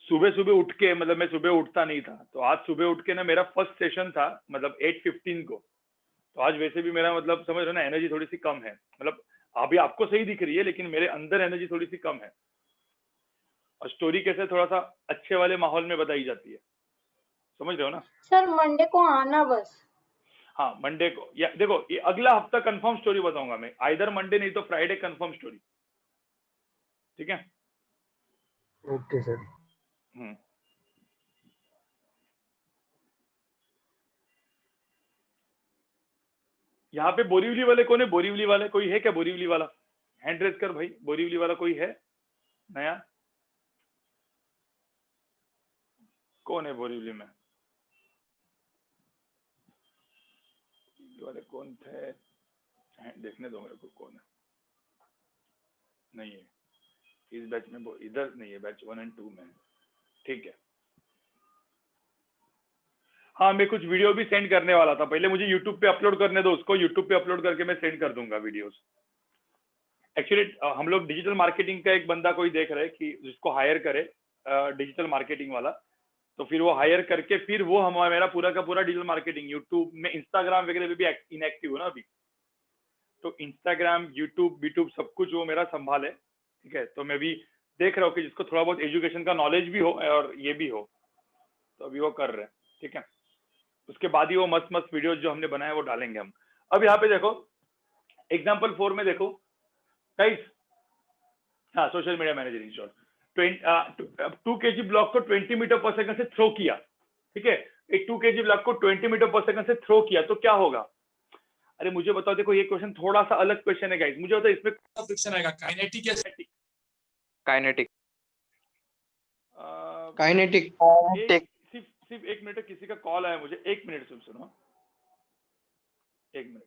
Speaker 1: सुबह सुबह उठ के, मतलब मैं सुबह उठता नहीं था, तो आज सुबह उठ के ना मेरा फर्स्ट सेशन था, मतलब 8:15 को। तो आज वैसे भी मेरा मतलब समझ रहे हो ना, एनर्जी थोड़ी सी कम है। मतलब अभी आपको सही दिख रही है, लेकिन मेरे अंदर एनर्जी थोड़ी सी कम है। और स्टोरी कैसे थोड़ा सा अच्छे वाले माहौल में बताई जाती है, समझ रहे हो ना?
Speaker 4: सर मंडे को आना बस।
Speaker 1: हाँ मंडे को, या देखो ये अगला हफ्ता कंफर्म स्टोरी बताऊंगा मैं, आइदर मंडे नहीं तो फ्राइडे कंफर्म स्टोरी। ठीक है?
Speaker 6: Okay sir.
Speaker 1: यहाँ पे बोरीवली वाले कौन है? बोरीवली वाले कोई है क्या? बोरीवली वाला हैंड रेज कर भाई। बोरीवली वाला कोई है नया? कौन है बोरीवली में? वाले कौन थे? देखने दो मेरे को कौन है। नहीं है इस बैच में, इधर नहीं है, बैच 1 और 2 में। ठीक है। हाँ मैं कुछ वीडियो भी सेंड करने वाला था, पहले मुझे यूट्यूब पे अपलोड करने दो उसको। यूट्यूब पे अपलोड करके मैं सेंड कर दूंगा वीडियोस। एक्चुअली हम लोग डिजिटल मार्केटिंग का एक बंदा कोई देख रहे हैं कि जिसको हायर करे, डिजिटल मार्केटिंग वाला। तो फिर वो हायर करके फिर वो हमारा मेरा पूरा का पूरा डिजिटल मार्केटिंग यूट्यूब में, इंस्टाग्राम वगैरह में भी इनएक्टिव हो ना अभी, तो इंस्टाग्राम यूट्यूब सब कुछ वो मेरा संभाल है। ठीक है? तो मैं भी देख रहा हूँ कि जिसको थोड़ा बहुत एजुकेशन का नॉलेज भी हो और ये भी हो, तो अभी वो कर रहे हैं। ठीक है? उसके बाद ही वो मस्त मस्त वीडियोस जो हमने बनाए वो डालेंगे हम। अब यहाँ पे देखो एग्जाम्पल 4 में देखो, गाइस, हाँ social media manager in short, 2 kg block को 20 मीटर पर सेकंड से थ्रो किया, ठीक है, एक 2 kg ब्लॉक को 20 मीटर पर सेकंड से थ्रो किया तो क्या होगा? अरे मुझे बताओ, देखो ये क्वेश्चन थोड़ा सा अलग क्वेश्चन है गाइस, मुझे बताओ इसमें कौन सा फ्रिक्शन आएगा, काइनेटिक या स्टैटिक?
Speaker 10: काइनेटिक।
Speaker 14: काइनेटिक।
Speaker 1: सिर्फ 1 मिनट, किसी का कॉल आया मुझे, 1 मिनट सुनो, 1 मिनट।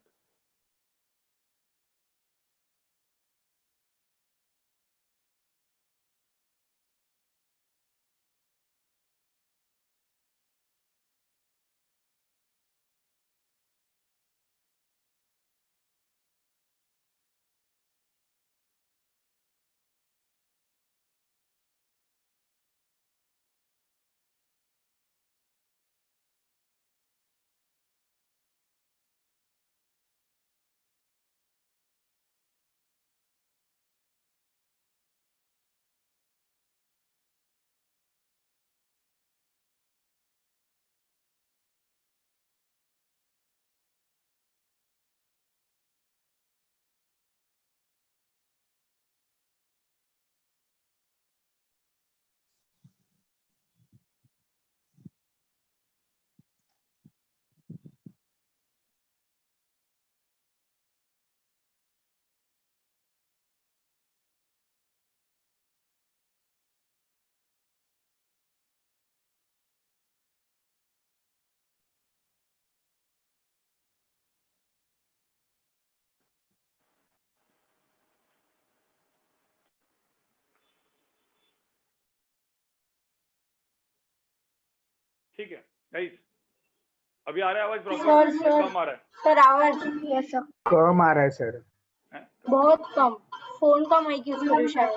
Speaker 1: ठीक है गाइस, अभी आ रहा है आवाज प्रॉपर? कम आ रहा है
Speaker 4: सर आवाज? Yes sir.
Speaker 6: कम आ रहा है सर,
Speaker 4: बहुत कम। फोन का माइक यूज करो शायद।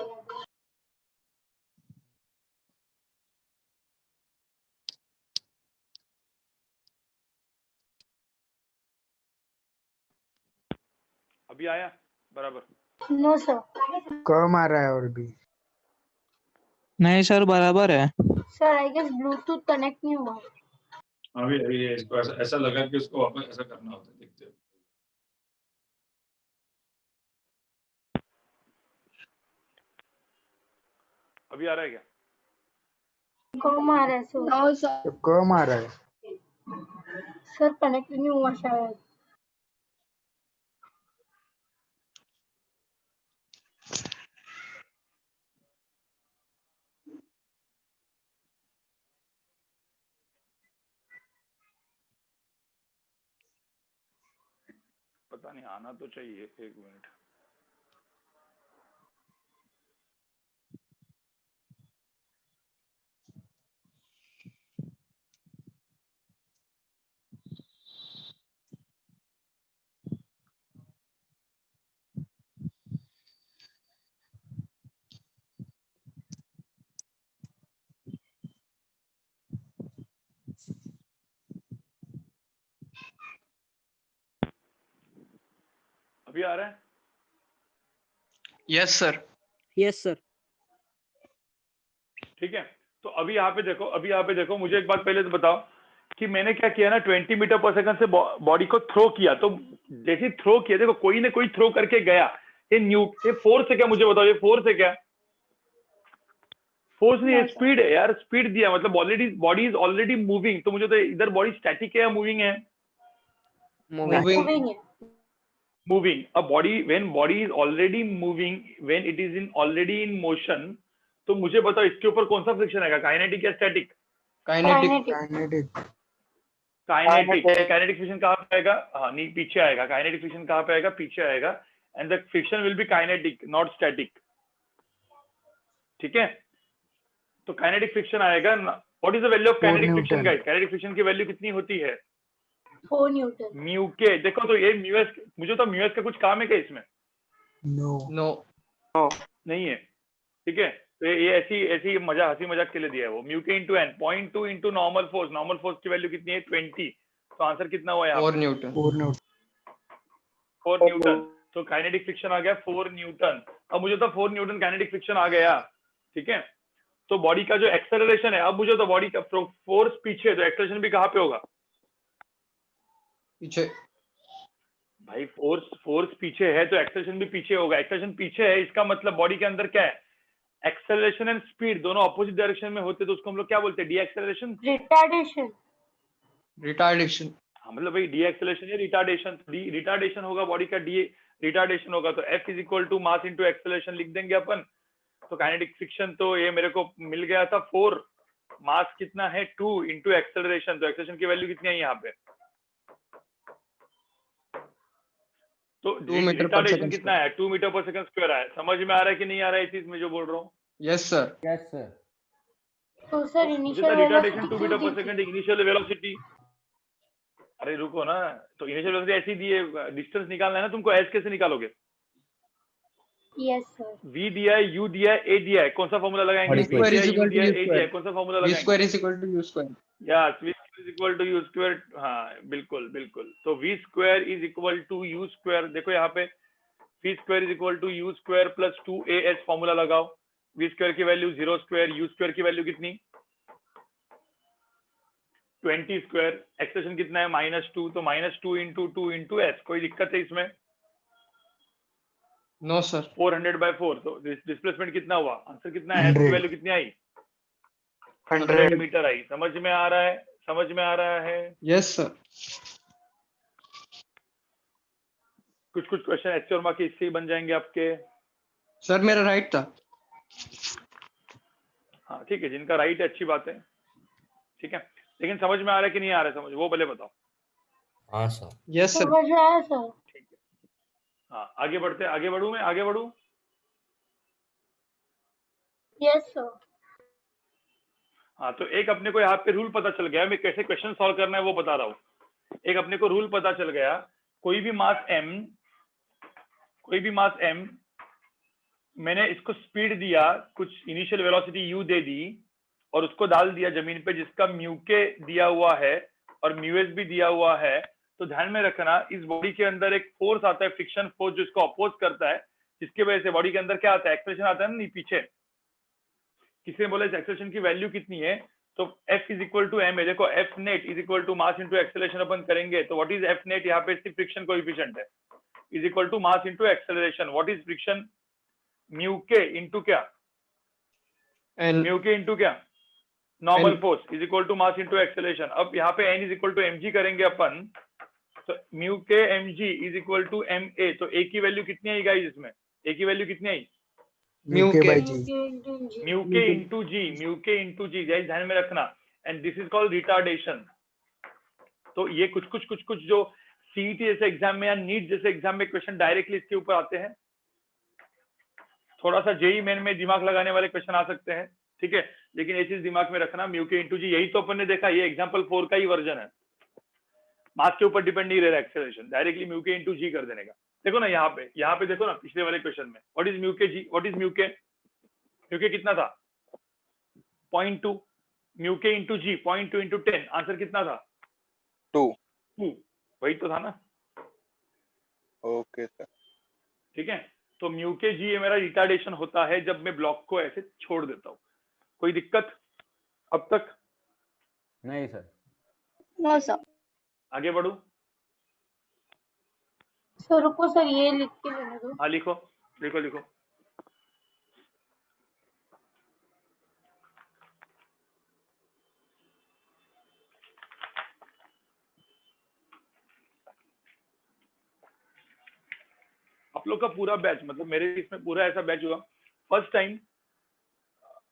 Speaker 1: अभी आया बराबर?
Speaker 4: No sir.
Speaker 6: कम आ रहा है और भी।
Speaker 7: नहीं सर बराबर है।
Speaker 4: Sir I guess Bluetooth connect नहीं हुआ।
Speaker 1: अभी इसको ऐसा लगा कि उसको वापस ऐसा करना होता है, देखते हो। अभी आ रहा है क्या?
Speaker 4: कम आ रहा है सर। No sir.
Speaker 6: कम आ रहा है
Speaker 4: सर, कनेक्ट नहीं हुआ शायद।
Speaker 1: पता नहीं, आना तो चाहिए, 1 मिनट। अभी आ रहा है?
Speaker 14: Yes sir. Yes sir.
Speaker 1: ठीक है, तो अभी यहाँ पे देखो, मुझे एक बात पहले तो बताओ कि मैंने क्या किया ना, 20 मीटर पर सेकंड से बॉडी को थ्रो किया, तो जैसे थ्रो किया, देखो कोई ना कोई थ्रो करके गया, ये फोर्स है क्या? मुझे बताओ, ये फोर्स है क्या? फोर्स नहीं है, स्पीड है यार, स्पीड दिया, मतलब already body is already moving, तो मुझे तो इधर बॉडी स्टैटिक है या मूविंग है? Moving. A body, when body is already moving, when it is in already in motion, तो मुझे बताओ इसके ऊपर कौन सा फ्रिक्शन आएगा, काइनेटिक या स्टैटिक?
Speaker 6: काइनेटिक।
Speaker 1: काइनेटिक फ्रिक्शन कहाँ पे आएगा? हाँ नहीं, पीछे आएगा। काइनेटिक फ्रिक्शन कहाँ पे आएगा? पीछे आएगा। And the friction will be kinetic, not static. ठीक है, तो काइनेटिक फ्रिक्शन आएगा। What is the value of kinetic friction guys? Kinetic friction की वैल्यू कितनी होती है?
Speaker 4: 4 न्यूटन।
Speaker 1: म्यू के, देखो तो ये म्यू एस, मुझे तो म्यू एस का कुछ काम है क्या इसमें?
Speaker 6: नो
Speaker 1: नहीं है। ठीक है, तो ये ऐसी हंसी मजाक के लिए दिया है वो। म्यू के into N, 0.2 into normal force की वैल्यू कितनी है? 20। तो आंसर कितना हुआ यहाँ?
Speaker 14: 4 न्यूटन।
Speaker 1: 4 न्यूटन। तो काइनेटिक फ्रिक्शन आ गया 4 न्यूटन। अब मुझे तो 4 न्यूटन काइनेटिक फ्रिक्शन आ गया, ठीक है, तो बॉडी का जो एक्सेलरेशन है, अब मुझे तो बॉडी का फोर्स पीछे, तो एक्सेलरेशन भी कहाँ पे होगा?
Speaker 14: पीछे।
Speaker 1: भाई फोर्स पीछे है तो एक्सेलरेशन भी पीछे होगा। एक्सेलरेशन पीछे है इसका मतलब बॉडी के अंदर क्या है, एक्सेलरेशन एंड स्पीड दोनों ऑपोजिट डायरेक्शन में होते तो उसको हम लोग क्या बोलते हैं, डी एक्सेलरेशन,
Speaker 4: रिटार्डेशन।
Speaker 14: रिटार्डेशन।
Speaker 1: हाँ मतलब भाई डी एक्सेलरेशन या रिटार्डेशन, डी रिटार्डेशन होगा बॉडी का, डी रिटार्डेशन होगा तो F is equal to mass into acceleration लिख देंगे अपन। तो काइनेटिक फ्रिक्शन तो ये मेरे को मिल गया था 4, मास कितना है 2 इंटू एक्सेलरेशन, तो एक्सेलरेशन की वैल्यू कितनी है यहाँ पे, तो रिटार्डेशन कितना है 2 मीटर पर सेकंड स्क्वायर है। समझ में आ रहा है कि नहीं आ रहा है इस चीज में जो बोल रहा हूँ?
Speaker 14: Yes sir.
Speaker 5: Yes sir.
Speaker 4: तो sir initial
Speaker 1: retardation
Speaker 4: velocity
Speaker 1: 2 metre per second, initial velocity, अरे रुको ना, तो इनिशियल वेलोसिटी ऐसी दी है, डिस्टेंस निकालना है ना तुमको, एस कैसे निकालोगे?
Speaker 4: Yes sir.
Speaker 1: v दिया है, u दिया है, a दिया है, कौन सा फॉर्मूला लगाएंगे?
Speaker 14: v square is equal to u
Speaker 1: दिया है, कौन सा फॉर्मूला लगाएंगे?
Speaker 14: v square is equal to u square.
Speaker 1: Yes, v is equal to u square, हाँ बिल्कुल बिल्कुल। तो v square is equal to u square, देखो यहाँ पे v square is equal to u square plus 2as formula लगाओ, v square की value 0 square, u square की वैल्यू कितनी 20 स्क्वायर, एक्सप्रेशन कितना है -2, तो -2 इंटू 2 इंटू s, कोई दिक्कत है इसमें?
Speaker 14: No sir.
Speaker 1: 400/4, तो डिस्प्लेसमेंट कितना हुआ, आंसर कितना है, की वैल्यू कितनी आई 100 मीटर आई। समझ में आ रहा है, समझ में आ रहा है?
Speaker 14: Yes sir.
Speaker 1: कुछ क्वेश्चन एच और के इससे ही बन जाएंगे आपके।
Speaker 14: सर मेरा राइट था।
Speaker 1: हाँ ठीक है, जिनका राइट है अच्छी बात है, ठीक है, लेकिन समझ में आ रहा है कि नहीं आ रहा है समझ, वो भले बताओ।
Speaker 5: हाँ सर।
Speaker 14: Yes sir.
Speaker 4: समझ में आया सर।
Speaker 1: ठीक है, हाँ आगे बढ़ते, आगे बढ़ू मैं, आगे बढ़ू।
Speaker 4: Yes sir.
Speaker 1: हाँ तो एक अपने को यहाँ पे रूल पता चल गया, मैं कैसे क्वेश्चन सॉल्व करना है वो बता रहा हूँ। एक अपने को रूल पता चल गया, कोई भी मास m, मैंने इसको स्पीड दिया, कुछ इनिशियल वेलोसिटी u दे दी और उसको डाल दिया जमीन पे जिसका म्यू के दिया हुआ है और म्यू एस भी दिया हुआ है, तो ध्यान में रखना इस बॉडी के अंदर एक फोर्स आता है, फ्रिक्शन फोर्स, जो इसको अपोज करता है, जिसकी वजह से बॉडी के अंदर क्या आता है, एक्सेलरेशन आता है ना, नहीं पीछे। किसी ने बोला इस एक्सेलरेशन की वैल्यू कितनी है, तो F is equal to M है, देखो F net is equal to mass into acceleration अपन करेंगे, तो व्हाट इज F नेट, यहाँ पे इसकी फ्रिक्शन कोएफिशिएंट है, is equal to mass into acceleration, what is friction, mu के इंटू क्या, म्यू के इंटू क्या, normal force is equal to mass into acceleration. अब यहाँ पे n is equal to mg करेंगे अपन, तो mu K mg is equal to ma, तो a की वैल्यू कितनी आई गाइस इसमें, a की वैल्यू कितनी आई,
Speaker 14: म्यू के बाय जी,
Speaker 1: म्यू के इंटू जी, म्यू के इंटू जी, ध्यान में रखना, and this is called retardation. तो ये कुछ जो सीईटी जैसे एग्जाम में या नीट जैसे एग्जाम में क्वेश्चन डायरेक्टली इसके ऊपर आते हैं, थोड़ा सा जेई मेन में दिमाग लगाने वाले क्वेश्चन आ सकते हैं, ठीक है, लेकिन ये चीज दिमाग में रखना, म्यू के इंटू जी, यही तो अपन ने देखा, ये एग्जाम्पल 4 का ही वर्जन है, मास के ऊपर डिपेंड नहीं रह रहा एक्सेलरेशन, डायरेक्टली म्यू के इंटू जी कर देने का। देखो ना यहाँ पे देखो ना पिछले वाले क्वेश्चन में, व्हाट इज म्यू के जी, व्हाट इज म्यू के कितना था 0.2, म्यू के इंटू जी 0.2 इंटू 10, आंसर कितना था
Speaker 8: 2,
Speaker 1: वही तो था ना।
Speaker 8: ओके सर,
Speaker 1: ठीक है, तो म्यू के जी ये मेरा रिटार्डेशन होता है जब मैं ब्लॉक को ऐसे छोड़ देता हूँ। कोई दिक्कत अब तक?
Speaker 5: नहीं सर।
Speaker 9: No sir.
Speaker 1: आगे बढ़ू?
Speaker 4: सर रुको सर, ये लिख के लेने दो।
Speaker 1: हाँ लिखो लिखो लिखो। आप लोग का पूरा बैच, मतलब मेरे इसमें पूरा ऐसा बैच हुआ, फर्स्ट टाइम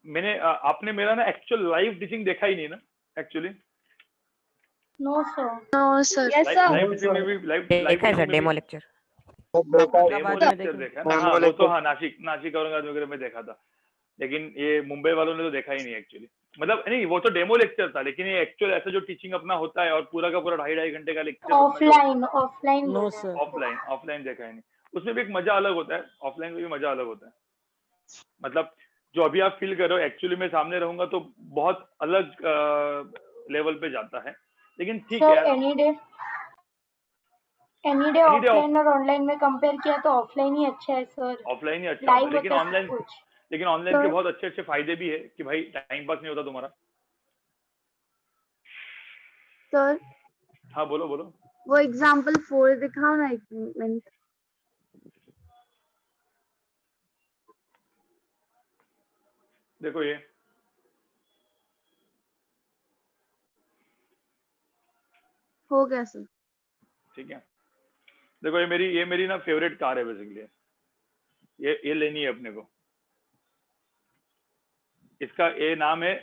Speaker 1: मैंने आपने मेरा ना एक्चुअल लाइव टीचिंग देखा ही नहीं ना actually.
Speaker 4: No sir.
Speaker 9: No sir. Yes
Speaker 1: live teaching में भी
Speaker 16: देखा है सर, डेमो लेक्चर
Speaker 1: देखा ना, हाँ वो तो हाँ, नासिक औरंगाबाद वगैरह में देखा था, लेकिन ये मुंबई वालों ने तो देखा ही नहीं एक्चुअली, मतलब नहीं वो तो डेमो लेक्चर था, लेकिन ये एक्चुअल ऐसा जो टीचिंग अपना होता है और पूरा का पूरा 2.5 घंटे का lecture
Speaker 4: offline
Speaker 14: no sir.
Speaker 1: Offline देखा ही नहीं, उसमें भी एक मजा अलग होता है, ऑफलाइन में भी मजा अलग होता है, मतलब जो अभी आप फील कर रहे हो एक्चुअली मैं सामने रहूंगा तो बहुत अलग लेवल पे जाता है, लेकिन ठीक है यार।
Speaker 4: एनी डे ऑफलाइन और ऑनलाइन में कंपेयर किया तो ऑफलाइन ही अच्छा है सर।
Speaker 1: ऑफलाइन ही अच्छा है, लेकिन ऑनलाइन
Speaker 9: तो
Speaker 1: के बहुत अच्छे फायदे भी है कि भाई टाइम पास नहीं होता तुम्हारा।
Speaker 9: सर
Speaker 1: हाँ बोलो बोलो।
Speaker 9: वो एग्जाम्पल 4 दिखाओ ना एक मिनट।
Speaker 1: देखो ये
Speaker 9: हो गया सर।
Speaker 1: ठीक है, देखो ये मेरी ना फेवरेट कार है बेसिकली। ये लेनी है अपने को। इसका ये नाम है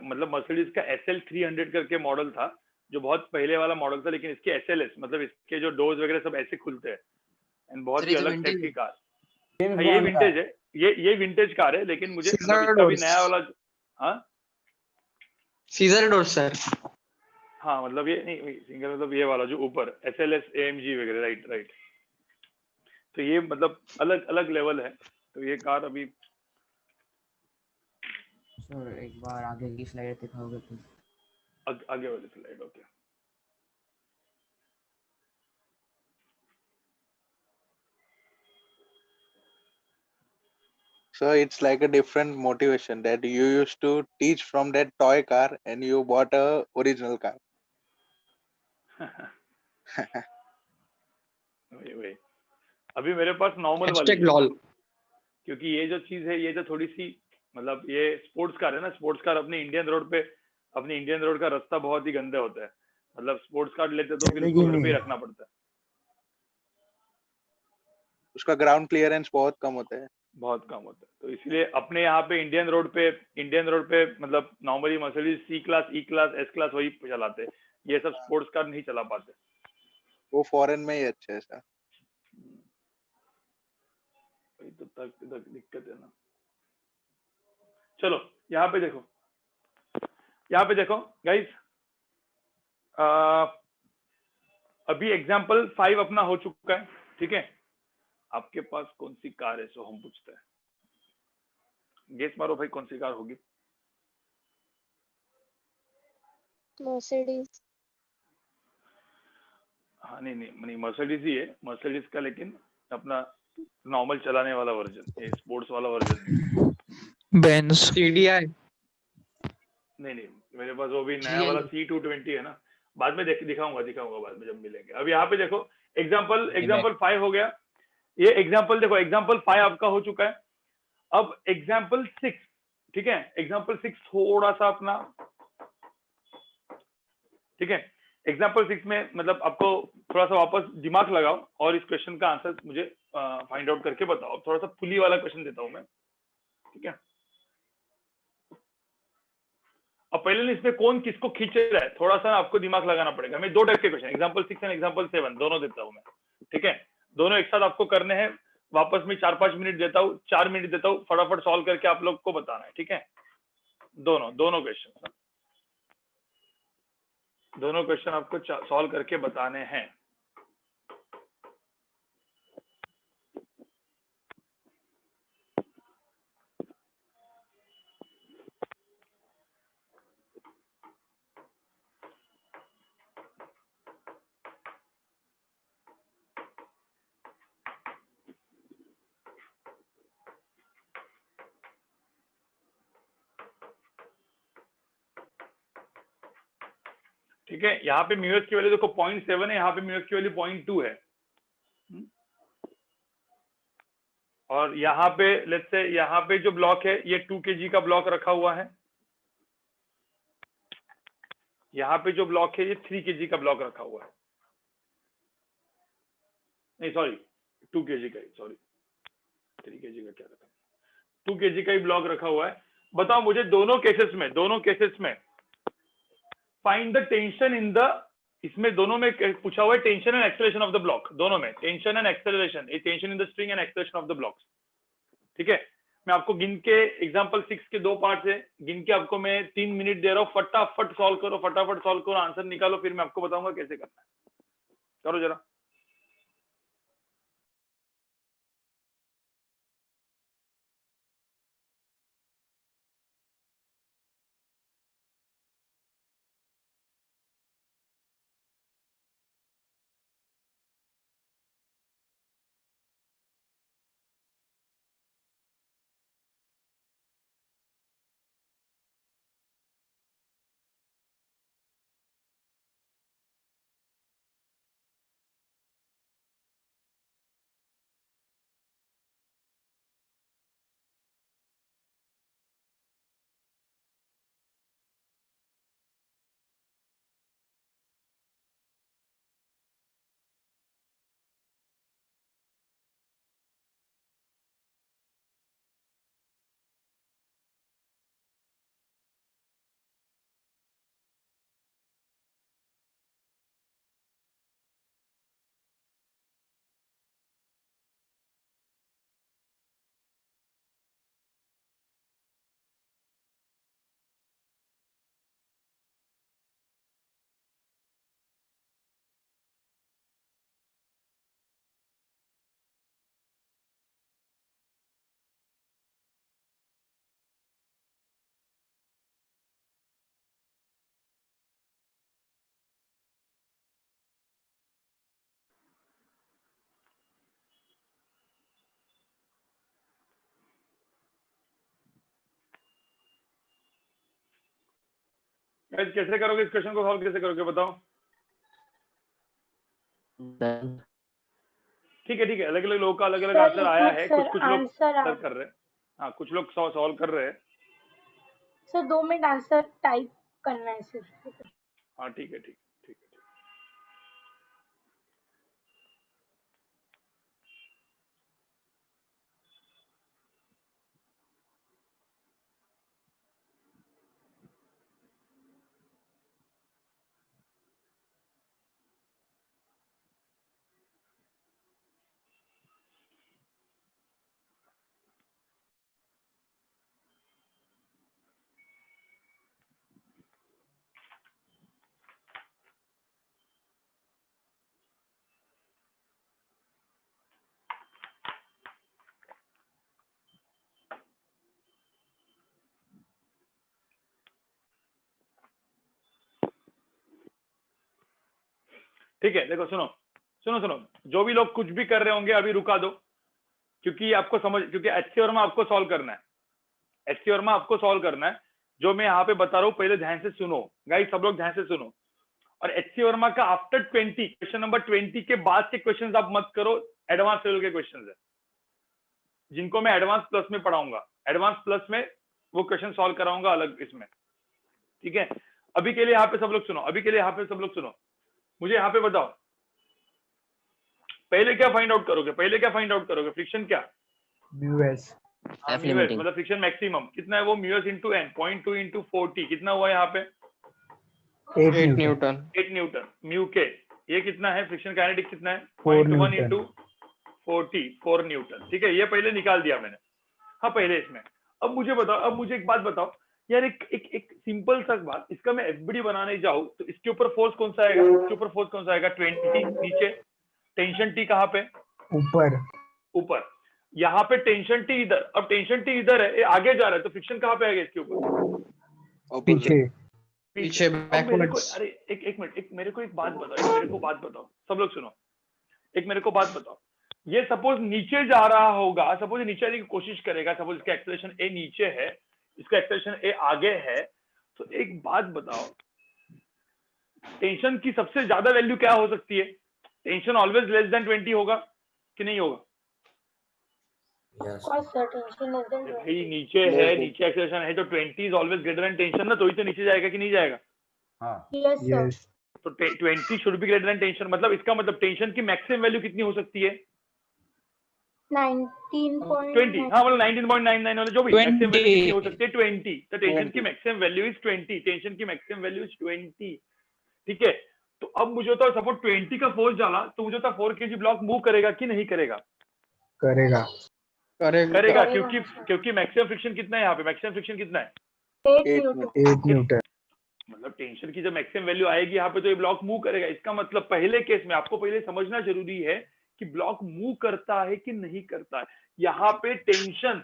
Speaker 1: मतलब मर्सिडीज का SL 300 करके मॉडल था, जो बहुत पहले वाला मॉडल था, लेकिन इसके SLS मतलब इसके जो डोर्स वगैरह सब ऐसे खुलते हैं एंड बहुत ही अलग टाइप की कार। हाँ, ये विंटेज है, ये विंटेज कार है, लेकिन मुझे मतलब इसका भी नया वाला। हाँ
Speaker 14: सीजर डोर सर।
Speaker 1: हाँ, मतलब ये नहीं सिंगल, मतलब ये वाला जो ऊपर SLS AMG वगैरह, राइट राइट। तो ये मतलब अलग अलग लेवल है। तो ये कार अभी
Speaker 3: सर एक बार आगे की स्लाइड दिखाओगे प्लीज?
Speaker 1: आगे वाली slide. Okay,
Speaker 8: So it's like a different motivation that you used to teach from that toy car and you bought a original car.
Speaker 1: वही अभी मेरे पास नॉर्मल वाली है,
Speaker 14: लॉल।
Speaker 1: क्योंकि ये जो चीज है, ये जो थोड़ी सी मतलब ये स्पोर्ट्स कार है ना। स्पोर्ट्स कार अपने इंडियन रोड का रास्ता बहुत ही गंदे होता है। मतलब स्पोर्ट्स कार लेते तो फिर उसको घर पे ही रखना पड़ता है।
Speaker 8: उसका ग्राउंड क्लियरेंस बहुत कम होता है।
Speaker 1: तो इसलिए अपने यहाँ पे इंडियन रोड पे मतलब normally Mercedes C class, E class, S class वही चलाते हैं। ये सब स्पोर्ट्स कार नहीं चला पाते।
Speaker 8: वो फॉरेन में ही अच्छा है सर।
Speaker 1: वही तो तक दिक्कत है ना। चलो यहाँ पे देखो गाइस, अभी एग्जाम्पल 5 अपना हो चुका है। ठीक है, आपके पास कौन सी कार है, सो हम पूछते हैं। गेस मारो भाई, कौन सी कार होगी?
Speaker 11: मर्सिडीज।
Speaker 1: हाँ नहीं मर्सिडीज ही है, मर्सिडीज का, लेकिन अपना नॉर्मल चलाने वाला वर्जन, ये स्पोर्ट्स वाला वर्जन नहीं।
Speaker 2: बेंज।
Speaker 14: CDI।
Speaker 1: नहीं मेरे पास वो भी नया वाला C220 है ना। बाद में दिखाऊंगा बाद में जब मिलेंगे। अब यहाँ पे देखो एग्जाम्पल 5 हो गया। ये एग्जाम्पल देखो, एग्जाम्पल 5 आपका हो चुका है। अब एग्जाम्पल 6, ठीक है, एग्जाम्पल 6 थोड़ा सा अपना, ठीक है, एग्जाम्पल 6 में मतलब आपको थोड़ा सा वापस दिमाग लगाओ और इस क्वेश्चन का आंसर मुझे फाइंड आउट करके बताओ। थोड़ा सा पुली वाला क्वेश्चन देता हूं मैं, ठीक है। अब पहले इसमें कौन किसको खींच रहा है, थोड़ा सा आपको दिमाग लगाना पड़ेगा। मैं 2 टाइप के क्वेश्चन, एग्जाम्पल 6 एंड एग्जाम्पल 7 दोनों देता हूं मैं, ठीक है। दोनों एक साथ आपको करने हैं। वापस में 4-5 मिनट देता हूँ, 4 मिनट देता हूँ, फटाफट सॉल्व करके आप लोग को बताना है, ठीक है। दोनों क्वेश्चन आपको सॉल्व करके बताने हैं। ठीक है, यहाँ पे म्यूएस की वैल्यू देखो 0.7 है, यहाँ पे म्यूएस की वैल्यू 0.2 है। और यहाँ पे लेट्स से यहाँ पे जो ब्लॉक है ये 2 kg का ब्लॉक रखा हुआ है। यहाँ पे जो ब्लॉक है ये 3 kg का ब्लॉक रखा हुआ है। नहीं सॉरी 2 kg का ही, सॉरी 3 kg का क्या रखा, 2 kg का ही ब्लॉक रखा हुआ है। बताओ मुझे दोनों केसेस में find the tension in the, इसमें दोनों में पूछा हुआ है tension and acceleration of the block. दोनों में tension and acceleration, tension in the string and acceleration of the blocks, ठीक है। मैं आपको गिन के एग्जांपल 6 के 2 पार्ट्स है, गिन के आपको मैं 3 मिनट दे रहा हूँ। फटाफट सॉल्व करो, आंसर निकालो, फिर मैं आपको बताऊंगा कैसे करना है। करो जरा। गाइस कैसे करोगे इस क्वेश्चन को सॉल्व, कैसे करोगे बताओ? ठीक है, अलग अलग लोगों का अलग अलग
Speaker 4: सर
Speaker 1: आंसर आया
Speaker 4: इसमें
Speaker 1: है,
Speaker 4: सर
Speaker 1: कुछ लोग
Speaker 4: आंसर
Speaker 1: सर कर रहे हैं, हाँ कुछ लोग सॉल्व कर रहे हैं।
Speaker 4: सर 2 मिनट आंसर टाइप करना है सिर्फ।
Speaker 1: हाँ ठीक है। ठीक है, देखो सुनो, जो भी लोग कुछ भी कर रहे होंगे अभी रुका दो, क्योंकि आपको क्योंकि एचसी वर्मा आपको सॉल्व करना है, जो मैं यहाँ पे बता रहा हूँ पहले ध्यान से सुनो गाइस, सब लोग ध्यान से सुनो। और एचसी वर्मा का आफ्टर 20 क्वेश्चन नंबर 20 के बाद के क्वेश्चन आप मत करो, एडवांस लेवल के क्वेश्चन है जिनको मैं एडवांस प्लस में पढ़ाऊंगा, एडवांस प्लस में वो क्वेश्चन सॉल्व कराऊंगा अलग इसमें, ठीक है? अभी के लिए यहाँ पे सब लोग सुनो, मुझे यहाँ पे बताओ पहले क्या फाइंड आउट करोगे? फ्रिक्शन क्या?
Speaker 6: म्यूएस
Speaker 1: मतलब फ्रिक्शन मैक्सिमम कितना है वो, म्यूएस इंटू एन, 0.2 इंटू 40 कितना हुआ यहाँ पे?
Speaker 6: 8 न्यूटन।
Speaker 1: 8 न्यूटन। म्यू के ये कितना है? फ्रिक्शन काइनेटिक कितना है?
Speaker 6: 4
Speaker 1: 0.1
Speaker 6: न्यूटन।
Speaker 1: Into 40, 4 Newton. ठीक है, ये पहले निकाल दिया मैंने, हाँ पहले इसमें। अब मुझे एक बात बताओ यार, एक सिंपल सा बात, इसका मैं एफबीडी बनाने जाऊं तो इसके ऊपर फोर्स कौन सा आएगा? 20 नीचे, टेंशन टी कहाँ पे? ऊपर। यहाँ पे टेंशन टी इधर, अब टेंशन टी इधर है, ये आगे जा रहा है, तो फ्रिक्शन कहाँ पे आएगा इसके ऊपर?
Speaker 14: पीछे बैकवर्ड्स।
Speaker 1: अरे एक मिनट, मेरे को एक बात बताओ, सब लोग सुनो, मेरे को बात बताओ, ये सपोज नीचे जा रहा होगा, सपोज नीचे आने की कोशिश करेगा, सपोज इसका एक्सेलरेशन ए नीचे है, इसका एक्सेलरेशन ए आगे है, तो एक बात बताओ, टेंशन की सबसे ज्यादा वैल्यू क्या हो सकती है? टेंशन ऑलवेज लेस देन 20 होगा कि नहीं होगा? भाई नीचे है, नीचे एक्सेलरेशन है, तो 20 is always greater than tension ना, तो ही तो नीचे जाएगा कि नहीं जाएगा? तो 20 should be greater than tension, मतलब इसका मतलब टेंशन की मैक्सिमम वैल्यू कितनी हो सकती है?
Speaker 4: 19.20।
Speaker 1: हाँ मतलब 19.99 वाला जो भी मैक्सिमम वैल्यू कितनी हो सकती है? 20। तो टेंशन की मैक्सिमम वैल्यू इज 20, ठीक है? तो अब मुझे तो सपोज 20 का फोर्स डाला, तो मुझे तो 4 kg ब्लॉक मूव करेगा कि नहीं करेगा?
Speaker 6: करेगा।
Speaker 1: क्योंकि मैक्सिमम फ्रिक्शन कितना है यहाँ पे? मैक्सिमम फ्रिक्शन कितना है?
Speaker 6: 8 न्यूटन।
Speaker 1: मतलब टेंशन की जब मैक्सिमम वैल्यू आएगी यहाँ पे, तो ये ब्लॉक मूव करेगा। इसका मतलब पहले केस में आपको पहले समझना जरूरी है कि ब्लॉक मूव करता है कि नहीं करता है। यहाँ पे टेंशन,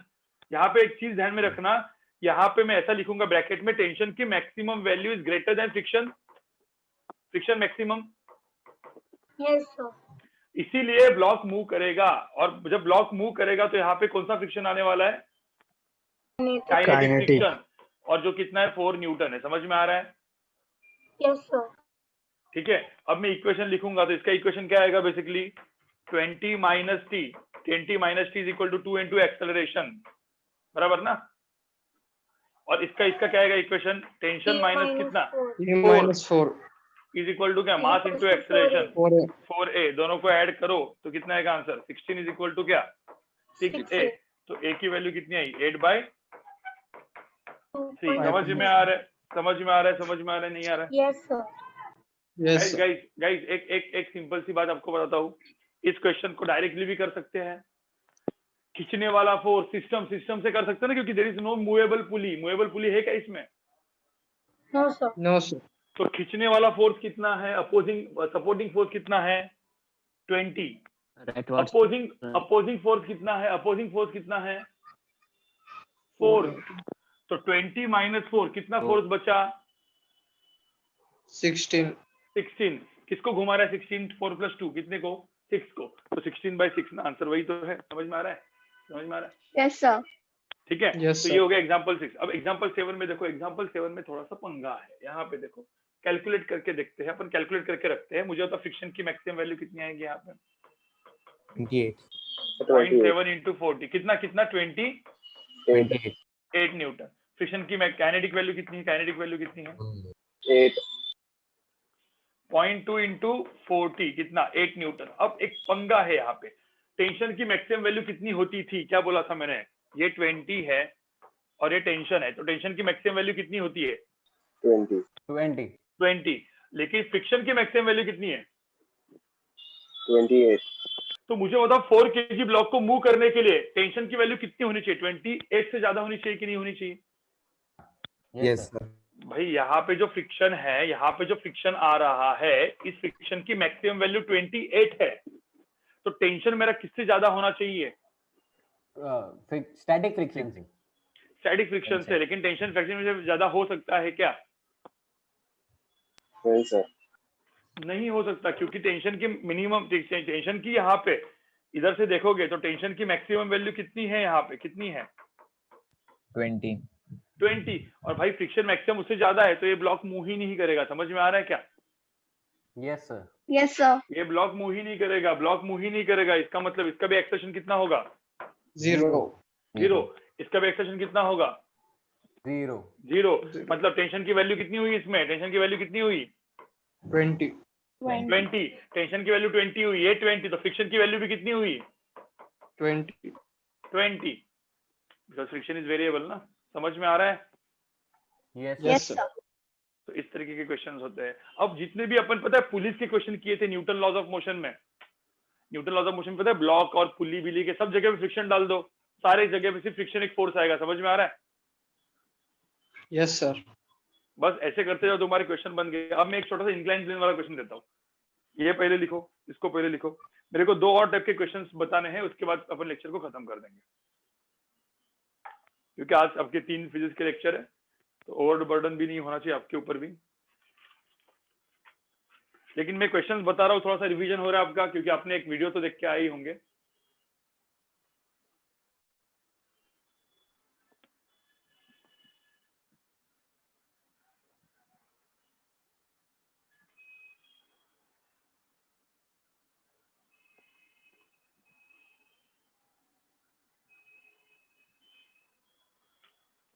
Speaker 1: यहाँ पे एक चीज ध्यान में रखना, यहाँ पे मैं ऐसा लिखूंगा ब्रैकेट में, टेंशन की maximum value is greater than friction maximum.
Speaker 4: Yes sir.
Speaker 1: इसीलिए ब्लॉक मूव करेगा, और जब ब्लॉक मूव करेगा तो यहाँ पे कौन सा फ्रिक्शन आने वाला है? काइनेटिक फ्रिक्शन, और जो कितना है? 4 न्यूटन है। समझ में आ रहा है?
Speaker 4: Yes sir.
Speaker 1: ठीक है, अब मैं इक्वेशन लिखूंगा, तो इसका इक्वेशन क्या आएगा? Basically 20 minus T is equal to 2 into acceleration, बराबर ना? और इसका क्या आएगा इक्वेशन? टेंशन माइनस कितना?
Speaker 14: -4
Speaker 1: इज इक्वल टू क्या? मास इंटू एक्सेलरेशन 4a, दोनों को ऐड करो तो कितना आएगा आंसर? 16 इज इक्वल टू क्या? 6a। तो a की वैल्यू कितनी आई? 8/3। समझ में आ रहा है नहीं आ रहा है?
Speaker 4: Yes sir.
Speaker 1: गाइस एक सिंपल सी बात आपको बताता हूँ, इस क्वेश्चन को डायरेक्टली भी कर सकते हैं, खींचने वाला फोर्स सिस्टम से कर सकते हैं ना, क्योंकि there is no movable pulley है क्या इसमें?
Speaker 14: No sir.
Speaker 1: तो खींचने वाला फोर्स कितना है? सपोर्टिंग फोर्स कितना है? 20। अपोजिंग फोर्स कितना है? 4। तो 20 माइनस 4 कितना फोर्स बचा? 16। किसको घुमा रहा है? 16, 4 + 2 कितने को? 6 को। तो 16/6 ना आंसर वही तो है। समझ में आ रहा है?
Speaker 9: Yes sir.
Speaker 1: ठीक है।
Speaker 14: Yes,
Speaker 1: तो ये
Speaker 14: sir.
Speaker 1: हो गया एग्जांपल 6। अब एग्जांपल 7 में देखो, एग्जांपल 7 में थोड़ा सा पंगा है। यहाँ पे देखो कैलकुलेट करके देखते हैं अपन, कैलकुलेट करके रखते हैं। मुझे होता फ्रिक्शन की मैक्सिमम वैल्यू कितनी आएगी यहाँ पे
Speaker 5: 28
Speaker 1: 0.7 into 40 कितना
Speaker 5: 28
Speaker 1: 8 न्यूटन। फ्रिक्शन की काइनेटिक वैल्यू कितनी है? काइनेटिक वैल्यू कितनी है?
Speaker 12: 8
Speaker 1: 0.2 into 40 कितना 8 न्यूटन। अब एक पंगा है यहाँ पे, टेंशन की मैक्सिमम वैल्यू कितनी होती थी? क्या बोला था मैंने? ये 20 है और ये टेंशन है, तो टेंशन की मैक्सिमम वैल्यू कितनी होती है? 20। लेकिन फ्रिक्शन की मैक्सिमम वैल्यू कितनी है?
Speaker 12: 28
Speaker 1: तो मुझे बताओ 4 kg ब्लॉक को मूव करने के लिए टेंशन की वैल्यू कितनी होनी चाहिए? 28 से ज्यादा होनी चाहिए कि नहीं होनी चाहिए?
Speaker 5: Yes sir.
Speaker 1: भाई यहाँ पे जो फ्रिक्शन है, यहाँ पे जो फ्रिक्शन आ रहा है, इस फ्रिक्शन की मैक्सिमम वैल्यू 28 है, तो टेंशन मेरा किससे ज्यादा होना चाहिए?
Speaker 17: स्टैटिक फ्रिक्शन से।
Speaker 1: स्टैटिक फ्रिक्शन से। लेकिन टेंशन फ्रिक्शन से ज्यादा हो सकता है क्या?
Speaker 12: नहीं सर,
Speaker 1: नहीं हो सकता, क्योंकि टेंशन की मिनिमम, टेंशन की यहाँ पे इधर से देखोगे तो टेंशन की मैक्सिमम वैल्यू कितनी है? यहाँ पे कितनी है? 20। और भाई फ्रिक्शन मैक्सिमम उससे ज्यादा है, तो ये ब्लॉक मूव ही नहीं करेगा। समझ में आ रहा है क्या?
Speaker 17: Yes sir.
Speaker 9: Yes sir.
Speaker 1: ये ब्लॉक मूव ही नहीं करेगा, ब्लॉक मूव ही नहीं करेगा। इसका मतलब इसका भी एक्सेलेरेशन कितना होगा? 0। इसका भी एक्सेलेरेशन कितना होगा? 0। मतलब टेंशन की वैल्यू कितनी हुई इसमें? टेंशन की वैल्यू कितनी हुई?
Speaker 14: 20
Speaker 1: टेंशन की वैल्यू 20 हुई, ये 20, तो फ्रिक्शन की वैल्यू भी कितनी हुई?
Speaker 14: 20
Speaker 1: बिकॉज फ्रिक्शन इज वेरिएबल ना। समझ में आ रहा है?
Speaker 17: Yes sir.
Speaker 1: तो इस तरीके के क्वेश्चंस होते हैं। अब जितने भी अपन, पता है पुलिस के क्वेश्चन किए थे न्यूटन लॉज ऑफ मोशन में, न्यूटन लॉज ऑफ मोशन पता है, ब्लॉक और पुली बिली के सब जगह पे फ्रिक्शन डाल दो, सारे जगह पे सिर्फ फ्रिक्शन एक फोर्स आएगा। समझ में आ रहा है?
Speaker 14: Yes sir.
Speaker 1: बस ऐसे करते जाओ, तुम्हारे क्वेश्चन बन गए। अब मैं एक छोटा सा इंक्लाइन प्लेन वाला क्वेश्चन देता हूँ, ये पहले लिखो, इसको पहले लिखो। मेरे को 2 और टाइप के क्वेश्चंस बताने हैं, उसके बाद अपन लेक्चर को खत्म कर देंगे, क्योंकि आज आपके 3 फिजिक्स के लेक्चर है, तो ओवर बर्डन भी नहीं होना चाहिए आपके ऊपर भी। लेकिन मैं क्वेश्चंस बता रहा हूँ, थोड़ा सा रिवीजन हो रहा है आपका, क्योंकि आपने एक वीडियो तो देख के आए ही होंगे।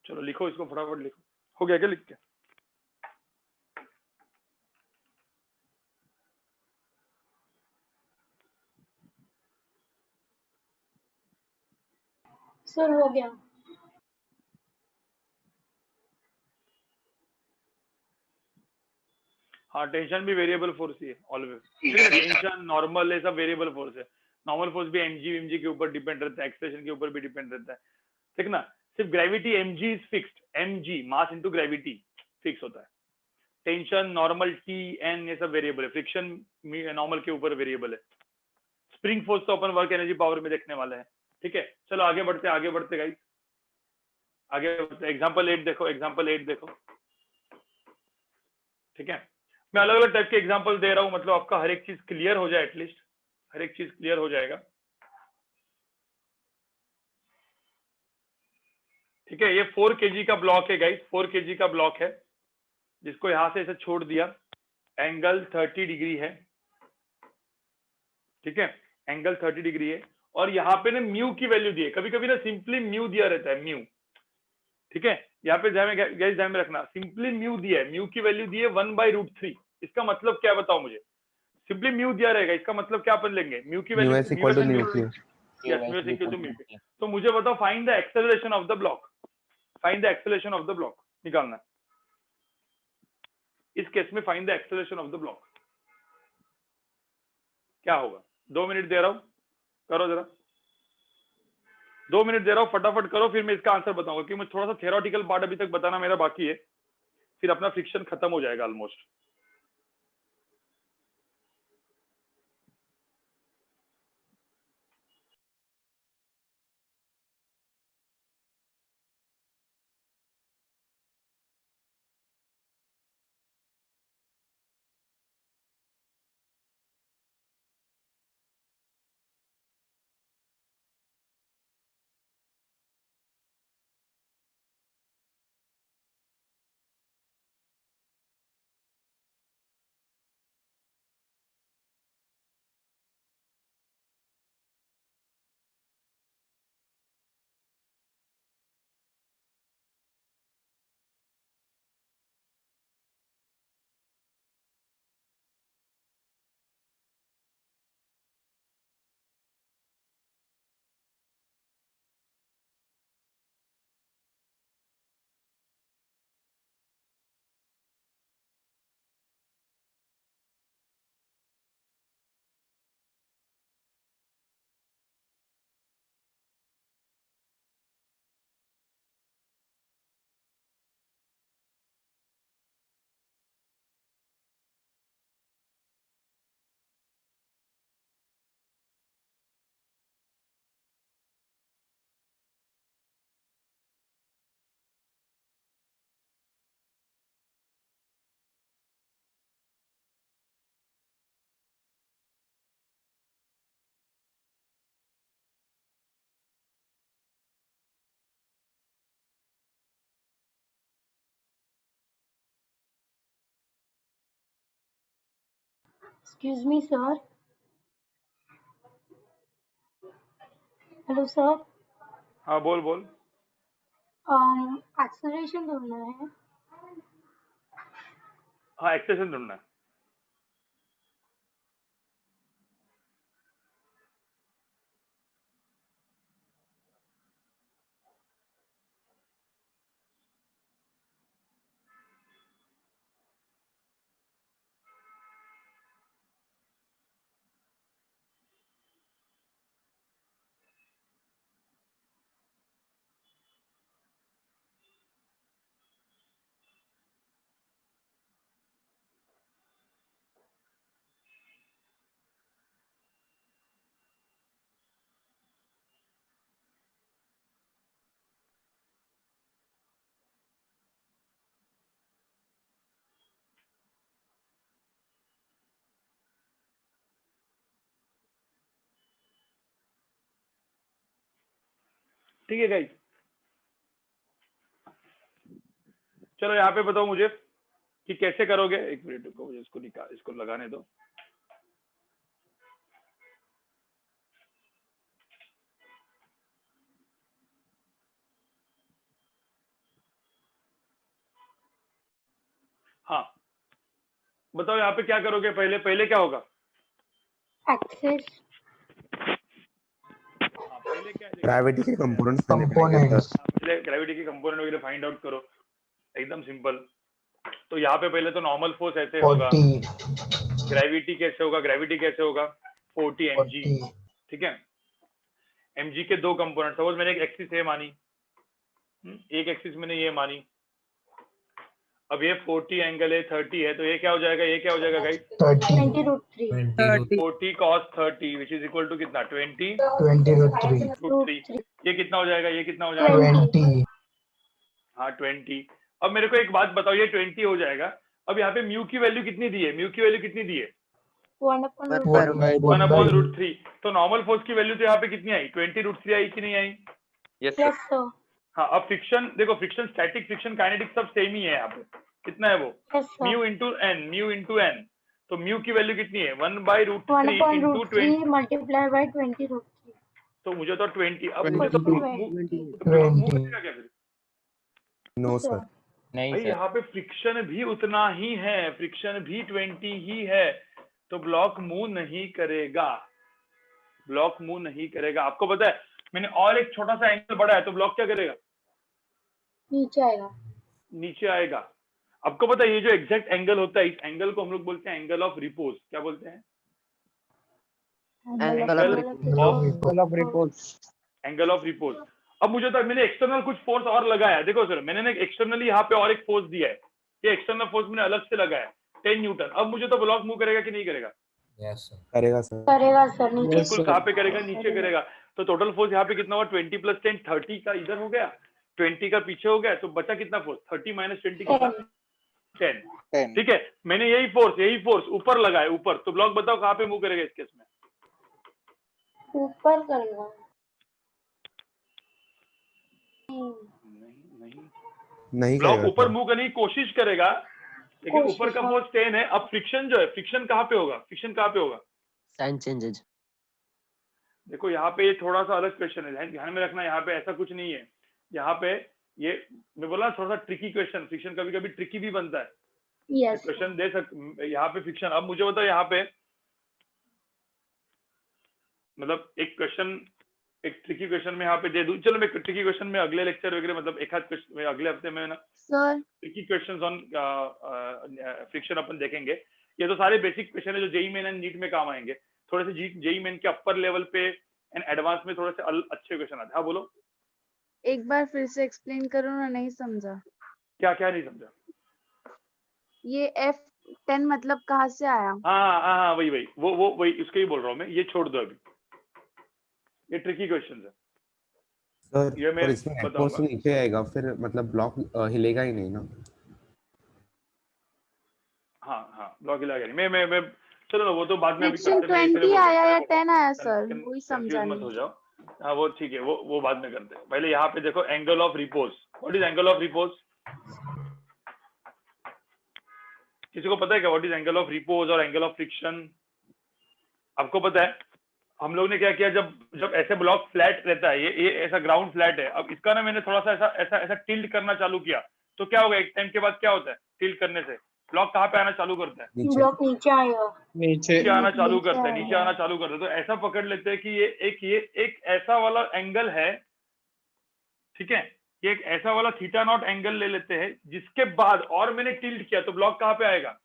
Speaker 1: चलो लिखो इसको, फटाफट लिखो। हो गया क्या लिख के?
Speaker 4: सर हो गया।
Speaker 1: हाँ, टेंशन भी वेरिएबल फोर्स ही है ऑलवेज। टेंशन नॉर्मल है, सब वेरिएबल फोर्स है। नॉर्मल फोर्स भी एमजी के ऊपर डिपेंड रहता है, एक्सेलरेशन के ऊपर भी डिपेंड रहता है, ठीक ना। सिर्फ gravity MG is fixed, MG mass into gravity fix होता है। टेंशन, नॉर्मल, टी, एन, ये सब वेरिएबल है। फ्रिक्शन नॉर्मल के ऊपर वेरिएबल है। स्प्रिंग फोर्स तो अपन वर्क एनर्जी पावर में देखने वाले हैं, ठीक है। चलो आगे बढ़ते गाइस, आगे बढ़ते। एग्जांपल 8 देखो, एग्जांपल 8 देखो, ठीक है। मैं अलग अलग टाइप के एग्जांपल दे रहा हूं, मतलब आपका हर एक चीज क्लियर हो जाए, एटलीस्ट हर एक चीज क्लियर हो जाएगा, ठीक है। ये 4 kg का ब्लॉक है गाइस, 4 kg का ब्लॉक है, जिसको यहां से ऐसे छोड़ दिया। एंगल 30 डिग्री है, ठीक है, एंगल 30 डिग्री है। और यहाँ पे ना म्यू की वैल्यू दी है, कभी कभी ना सिंपली म्यू दिया रहता है, म्यू, ठीक है। यहाँ पे ध्यान में रखना, सिंपली म्यू दिया है, म्यू की वैल्यू दी है 1/√3। इसका मतलब क्या बताओ मुझे? सिंपली म्यू दिया रहेगा, इसका मतलब क्या अपन लेंगे? म्यू की वैल्यू तो मुझे बताओ, find the acceleration of the block, find the acceleration of the block निकालना है। इस केस में find the acceleration of the block क्या होगा? 2 मिनट दे रहा हूं, करो जरा, 2 मिनट दे रहा हूं, फटाफट करो, फिर मैं इसका आंसर बताऊंगा, क्योंकि मैं थोड़ा सा थ्योरेटिकल पार्ट अभी तक बताना मेरा बाकी है, फिर अपना फ्रिक्शन खत्म हो जाएगा almost.
Speaker 4: Excuse me, sir. Hello, sir.
Speaker 1: हाँ बोल बोल।
Speaker 4: Acceleration ढूंढना है।
Speaker 1: हाँ एक्सेशन ढूंढना है। ठीक है गाइस, चलो यहाँ पे बताओ मुझे कि कैसे करोगे। एक मिनट रुको, मुझे इसको लगाने दो। हाँ बताओ यहाँ पे क्या करोगे। पहले पहले क्या होगा?
Speaker 4: Access.
Speaker 1: पहले क्या है?
Speaker 5: ग्रेविटी के कंपोनेंट्स
Speaker 1: पहले ग्रेविटी के कंपोनेंट वगैरह फाइंड आउट करो, एकदम सिंपल। तो यहाँ पे पहले तो नॉर्मल फोर्स ऐसे होगा, ग्रेविटी कैसे होगा, ग्रेविटी कैसे होगा 40 mg, ठीक है। mg के दो कंपोनेंट, सपोज मैंने एक एक्सिस ये मानी, एक एक्सिस मैंने ये मानी, अब ये 40 एंगल है 30 है, तो ये क्या हो जाएगा, ये क्या हो जाएगा guys
Speaker 4: 20√3
Speaker 1: 40 cos 30 which is equal to कितना 20
Speaker 6: 20√3
Speaker 1: ये कितना हो जाएगा, ये कितना हो जाएगा
Speaker 6: 20
Speaker 1: हाँ 20। अब मेरे को एक बात बताओ, ये 20 हो जाएगा। अब यहाँ पे म्यू की वैल्यू कितनी दी है, म्यू की वैल्यू कितनी दी है 1/√3। तो नॉर्मल फोर्स की वैल्यू तो यहाँ पे कितनी आई 20√3 आई कि नहीं आई?
Speaker 10: Yes
Speaker 4: Yes, sir.
Speaker 1: हाँ अब फ्रिक्शन देखो, फ्रिक्शन स्टैटिक फ्रिक्शन काइनेटिक सब सेम ही है यहाँ पे। कितना है वो
Speaker 4: Yes, sir.
Speaker 1: Mu into N. तो म्यू की वैल्यू कितनी है 1/√3 इंटू
Speaker 4: 1/√3 multiplied by 20√3.
Speaker 1: तो मुझे तो 20। अब मुझे तो
Speaker 6: 20
Speaker 1: क्या फिर
Speaker 5: नो सर
Speaker 3: नहीं
Speaker 1: भाई
Speaker 3: सर,
Speaker 1: यहाँ पे फ्रिक्शन भी उतना ही है, फ्रिक्शन भी 20 ही है, तो ब्लॉक मूव नहीं करेगा, ब्लॉक मूव नहीं करेगा। आपको पता है मैंने और एक छोटा सा एंगल बढ़ा है तो ब्लॉक क्या करेगा,
Speaker 4: नीचे आएगा।
Speaker 1: नीचे आएगा। आपको पता है ये जो एग्जैक्ट एंगल होता है, इस एंगल को हम लोग बोलते हैं एंगल ऑफ रिपोज। क्या बोलते हैं? Angle of repose. अब मुझे तो मैंने एक्सटर्नल कुछ फोर्स और लगाया है, देखो सर मैंने एक्सटर्नली यहाँ पे और एक फोर्स दिया है, ये एक्सटर्नल फोर्स मैंने अलग से लगाया 10 न्यूटन। अब मुझे तो ब्लॉक मूव करेगा कि नहीं करेगा?
Speaker 5: करेगा सर।
Speaker 4: करेगा सर, नीचे।
Speaker 1: बिल्कुल कहाँ पे करेगा, नीचे करेगा। तो टोटल फोर्स यहाँ पे कितना हुआ 20 + 10 30 का इधर हो गया, 20 का पीछे हो गया, तो बचा कितना फोर्स 30 - 20 कितना 10। ठीक है, मैंने यही फोर्स ऊपर लगाया ऊपर, तो ब्लॉक बताओ कहाँ पे मूव करेगा इस केस में?
Speaker 4: ऊपर करेगा।
Speaker 5: नहीं
Speaker 1: ब्लॉक
Speaker 5: करेगा
Speaker 1: ऊपर
Speaker 5: सर।
Speaker 1: मूव करने की कोशिश करेगा, लेकिन ऊपर का फोर्स 10 है। अब फ्रिक्शन जो है, फ्रिक्शन कहाँ पे होगा, फ्रिक्शन कहाँ पे होगा?
Speaker 12: Sign changes.
Speaker 1: देखो यहाँ पे ये थोड़ा सा अलग क्वेश्चन है, ध्यान में रखना। यहाँ पे ऐसा कुछ नहीं है, यहाँ पे ये मैं बोला थोड़ा सा ट्रिकी क्वेश्चन, फ्रिक्शन कभी कभी ट्रिकी भी बनता है।
Speaker 4: Yes.
Speaker 1: क्वेश्चन दे सकते यहाँ पे फ्रिक्शन। अब मुझे बताओ यहाँ पे मतलब एक क्वेश्चन, एक ट्रिकी क्वेश्चन में यहाँ पे दे दूं। चलो मैं ट्रिकी क्वेश्चन में अगले लेक्चर वगैरह मतलब एक आध क्वेश्चन में अगले हफ्ते में ना
Speaker 9: sir
Speaker 1: tricky questions on friction अपन देखेंगे। ये तो सारे बेसिक क्वेश्चन है जो जेई मेन एंड नीट में काम आएंगे। थोड़े से जेई मेन के अपर लेवल पे एंड एडवांस में थोड़े से अच्छे क्वेश्चन आते हैं। हाँ बोलो,
Speaker 9: एक बार फिर से एक्सप्लेन करो ना, नहीं समझा।
Speaker 1: क्या क्या नहीं समझा?
Speaker 9: ये F10 मतलब कहाँ से आया?
Speaker 1: हाँ वही वही उसके ही बोल रहा हूँ मैं। ये छोड़ दो अभी, ये ट्रिकी क्वेश्चन है
Speaker 5: सर
Speaker 1: ये मैं
Speaker 5: पर इसमें नेट फोर्स तो नीचे आएगा, फिर मतलब ब्लॉक हिलेगा ही नहीं ना।
Speaker 1: हाँ ब्लॉक हिला गया नहीं। मैं चलो ना वो तो बाद में अभी
Speaker 9: फ्रिक्शन
Speaker 1: करते हैं।
Speaker 9: 20 आया या 10 आया सर, वही समझा
Speaker 1: मत हो
Speaker 9: नहीं।
Speaker 1: जाओ। हाँ वो ठीक है, वो बाद में करते हैं। पहले यहाँ पे देखो angle of repose. What is angle of repose? किसी को पता है क्या what is angle of repose और एंगल ऑफ फ्रिक्शन? आपको पता है? हम लोग ने क्या किया, जब ऐसे ब्लॉक फ्लैट रहता है, ये ऐसा ग्राउंड फ्लैट है, अब इसका ना मैंने थोड़ा सा ऐसा टिल्ट करना चालू किया, तो क्या होगा, एक टाइम के बाद क्या होता है, टिल्ट करने से ब्लॉक कहाँ पे आना चालू करता है?
Speaker 4: ब्लॉक नीचे आएगा,
Speaker 1: नीचे आना चालू करता है, नीचे आना चालू करता है। तो ऐसा पकड़ लेते हैं कि ये एक ऐसा वाला एंगल है, ठीक है, ये एक ऐसा वाला थीटा नॉट एंगल ले लेते हैं, जिसके बाद और मैंने टिल्ट किया तो ब्लॉक कहाँ पे आएगा?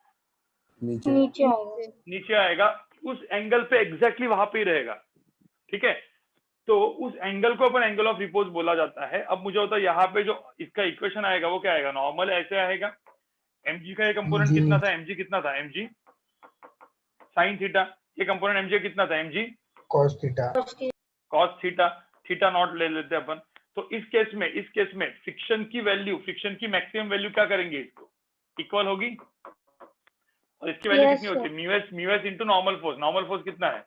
Speaker 4: नीचे आएगा,
Speaker 1: नीचे आएगा, उस एंगल पे एग्जैक्टली वहां पे ही रहेगा, ठीक है। तो उस एंगल को अपन एंगल ऑफ रिपोज बोला जाता है। अब मुझे होता है यहाँ पे जो इसका इक्वेशन आएगा वो क्या आएगा, नॉर्मल ऐसे आएगा, mg का ये कंपोनेंट कितना था, mg कितना था, mg साइन थीटा, ये कंपोनेंट mg कितना था, mg
Speaker 6: cos theta,
Speaker 1: cos theta, theta naught ले लेते हैं अपन। तो इस केस में फ्रिक्शन की वैल्यू, फ्रिक्शन की मैक्सिमम वैल्यू क्या करेंगे, इसको इक्वल होगी, और इसकी वैल्यू कितनी होती है, mu S into normal force. Normal force कितना है,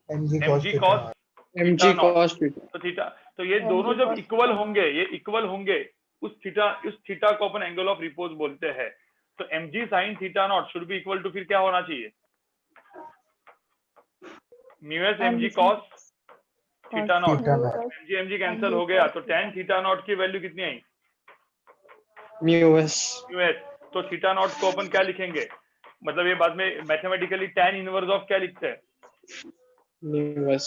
Speaker 6: mg
Speaker 1: cos थीटा। तो ये दोनों जब इक्वल होंगे, ये इक्वल होंगे, उस थीटा को अपन एंगल ऑफ रिपोज बोलते हैं। तो mg sin theta naught should be equal to, फिर क्या होना चाहिए, mu S mg cos theta naught. mg cancel हो गया, तो tan थीटा नॉट की वैल्यू कितनी आई,
Speaker 14: म्यू एस।
Speaker 1: तो थीटा नॉट को अपन क्या लिखेंगे, मतलब ये बाद में मैथमेटिकली tan इनवर्स ऑफ क्या लिखते हैं,
Speaker 14: म्यू एस।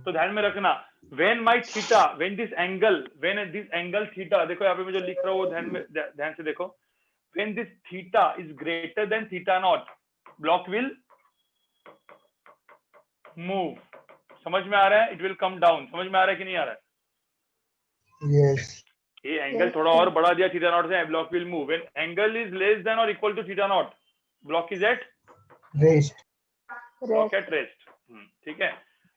Speaker 1: तो ध्यान में रखना, when this angle theta, देखो यहाँ पे मैं जो लिख रहा हूँ वो ध्यान से देखो, when this theta is greater than theta naught, block will move। समझ में आ रहा है, it will come down। समझ में आ रहा है कि नहीं आ रहा है?
Speaker 6: yes,
Speaker 1: ये एंगल थोड़ा और बढ़ा दिया थीटा नॉट से, block will move. When angle is less than और equal to theta naught, block is at
Speaker 6: rest,
Speaker 1: block at rest. ठीक है,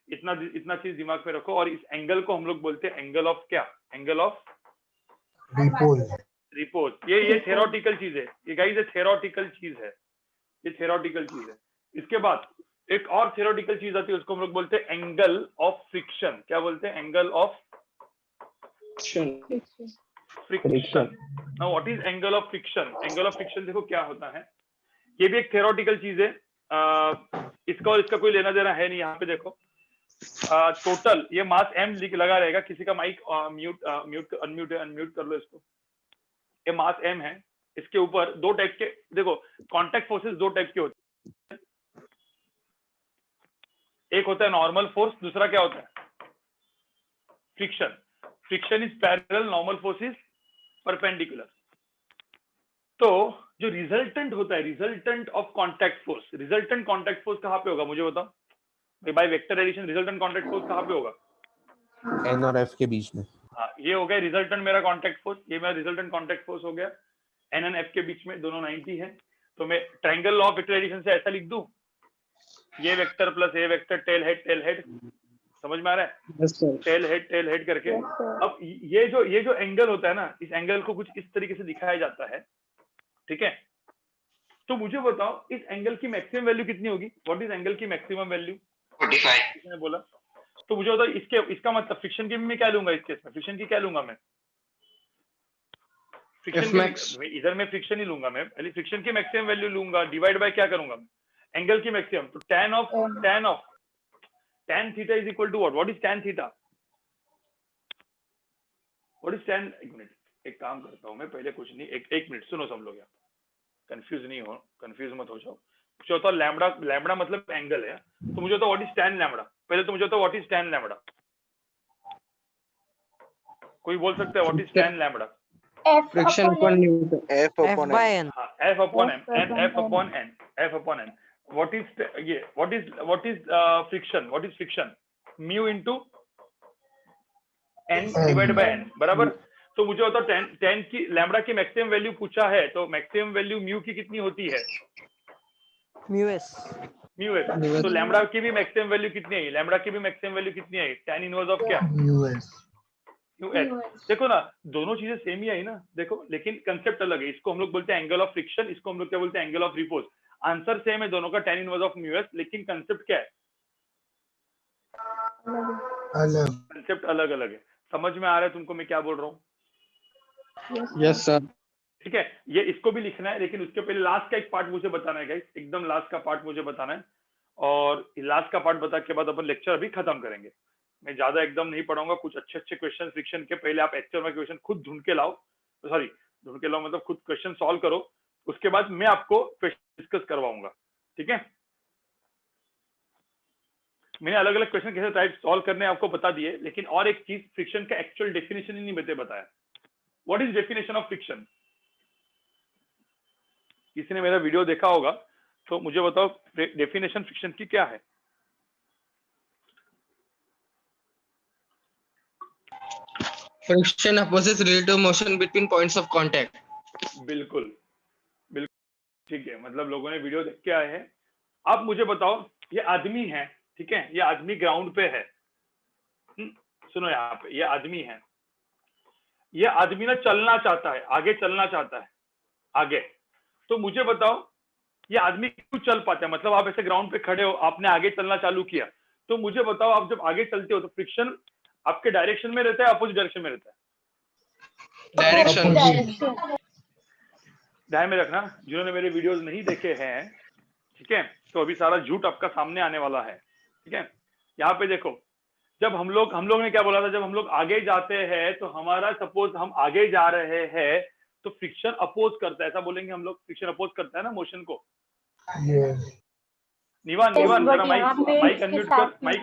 Speaker 1: इतना चीज दिमाग में रखो। और इस एंगल को हम लोग बोलते हैं एंगल ऑफ क्या, एंगल ऑफ रिपोज। ये थेरोटिकल चीज है, ये गाइस ये थेरोटिकल चीज है, ये थेरोटिकल चीज है। इसके बाद एक और थेरोटिकल चीज आती है, उसको हम लोग बोलते हैं एंगल ऑफ फ्रिक्शन। क्या बोलते हैं, angle of friction. Now what is angle of friction? Angle of friction देखो क्या होता है, ये भी एक थेरोटिकल चीज है, इसका और इसका कोई लेना देना है नहीं। यहाँ पे देखो टोटल ये मास m लगा रहेगा, किसी का माइक अनम्यूट कर लो इसको। ये मास m है, इसके ऊपर दो टाइप के, देखो कांटेक्ट फोर्सेस दो टाइप के होते हैं, एक होता है नॉर्मल फोर्स, दूसरा क्या होता है, friction. Friction is parallel, normal force is perpendicular. तो जो रिजल्टेंट होता है, resultant of contact force, resultant contact force कहाँ पे होगा मुझे बताओ, by vector addition resultant contact force कहाँ पे होगा,
Speaker 5: n और f के बीच में।
Speaker 1: हाँ, ये हो गया रिजल्टेंट मेरा कांटेक्ट फोर्स, ये मेरा रिजल्टेंट कांटेक्ट फोर्स हो गया, n और f के बीच में, दोनों 90 है। तो मैं triangle law of vector addition से ऐसा लिख दूं, ये वेक्टर प्लस ये वेक्टर, टेल हेड, समझ में आ रहा है, टेल हेड करके। अब ये जो एंगल होता है ना, इस एंगल को कुछ इस तरीके से दिखाया जाता है, ठीक है। तो मुझे बताओ इस एंगल की मैक्सिमम वैल्यू कितनी होगी, व्हाट इज एंगल की मैक्सिमम वैल्यू, 45 मैंने बोला। तो मुझे बताओ इसका मतलब फ्रिक्शन की मैं क्या लूंगा, इस केस में फ्रिक्शन की क्या लूंगा मैं, फ्रिक्शन इधर मैं फ्रिक्शन ही लूंगा, मैं पहले फ्रिक्शन की मैक्सिमम वैल्यू लूंगा, डिवाइड बाय क्या करूंगा मैं, एंगल की मैक्सिमम। तो tan theta is equal to what is tan theta, what is tan, एक मिनट, एक काम करता हूं मैं, पहले कुछ नहीं, एक मिनट सुनो सब लोग, कंफ्यूज मत हो जाओ। मुझे होता लैम्बडा मतलब एंगल है, तो मुझे होता व्हाट इज tan लैम्बडा, पहले तो मुझे होता व्हाट इज tan लैम्बडा, कोई बोल सकता है what is tan lambda,
Speaker 14: friction upon Newton,
Speaker 8: F upon n,
Speaker 1: F upon n। What is friction? What is friction? Mu into n divided by n, बराबर। तो मुझे होता tan की लैम्बडा की मैक्सिमम वैल्यू पूछा है, तो मैक्सिमम वैल्यू म्यू की कितनी होती है, म्यू एस। तो लैम्बडा की भी मैक्सिमम वैल्यू कितनी है, लैम्बडा की भी मैक्सिमम वैल्यू कितनी है, tan इनवर्स ऑफ क्या, म्यू एस। देखो ना, दोनों चीजें सेम ही आई ना, देखो, लेकिन कंसेप्ट अलग है। इसको हम लोग बोलते हैं एंगल ऑफ फ्रिक्शन, इसको हम लोग क्या बोलते हैं, angle of repose. Answer same है दोनों का, tan inverse of mu S, लेकिन कंसेप्ट क्या है, कंसेप्ट अलग अलग है। समझ में आ रहा है तुमको मैं क्या बोल रहा हूँ?
Speaker 14: Yes sir.
Speaker 1: ठीक है, ये इसको भी लिखना है, लेकिन उसके पहले लास्ट का एक पार्ट मुझे बताना है गाइस, एकदम लास्ट का पार्ट मुझे बताना है, और लास्ट का पार्ट बता के बाद अपन लेक्चर अभी खत्म करेंगे। मैं ज्यादा एकदम नहीं पढ़ाऊंगा, कुछ अच्छे अच्छे क्वेश्चन फ्रिक्शन के पहले आप एक्चुअल में क्वेश्चन खुद ढूंढ के लाओ, सॉरी ढूंढ के लाओ मतलब खुद क्वेश्चन सॉल्व करो, उसके बाद मैं आपको क्वेश्चन डिस्कस करवाऊंगा। ठीक है, मैंने अलग अलग क्वेश्चन कैसे टाइप सॉल्व करने आपको बता दिए, लेकिन और एक चीज फ्रिक्शन का एक्चुअल डेफिनेशन ही नहीं बताया। What is definition of friction? किसी ने मेरा वीडियो देखा होगा तो मुझे बताओ डेफिनेशन फ्रिक्शन की क्या है?
Speaker 14: Friction opposes relative motion between points of contact.
Speaker 1: बिल्कुल बिल्कुल ठीक है, मतलब लोगों ने वीडियो देख के आए हैं। आप मुझे बताओ, ये आदमी है, ठीक है, ये आदमी ग्राउंड पे है, सुनो यहाँ पे, ये आदमी है, ये आदमी ना चलना चाहता है, आगे चलना चाहता है आगे, तो मुझे बताओ ये आदमी क्यों चल पाता है? मतलब आप ऐसे ग्राउंड पे खड़े हो, आपने आगे चलना चालू किया, तो मुझे बताओ आप जब आगे चलते हो तो फ्रिक्शन आपके डायरेक्शन में रहता है, अपोजिट डायरेक्शन में रहता है?
Speaker 14: Direction.
Speaker 1: ध्यान में रखना, जिन्होंने मेरे वीडियोस नहीं देखे हैं, ठीक है, तो अभी सारा झूठ आपका सामने आने वाला है। ठीक है, यहाँ पे देखो, जब हम लोग ने क्या बोला था, जब हम लोग आगे जाते हैं तो हमारा, सपोज हम आगे जा रहे हैं तो फ्रिक्शन अपोज करता है, ऐसा बोलेंगे हम लोग, फ्रिक्शन अपोज करता है ना मोशन को। निवान जरा माइक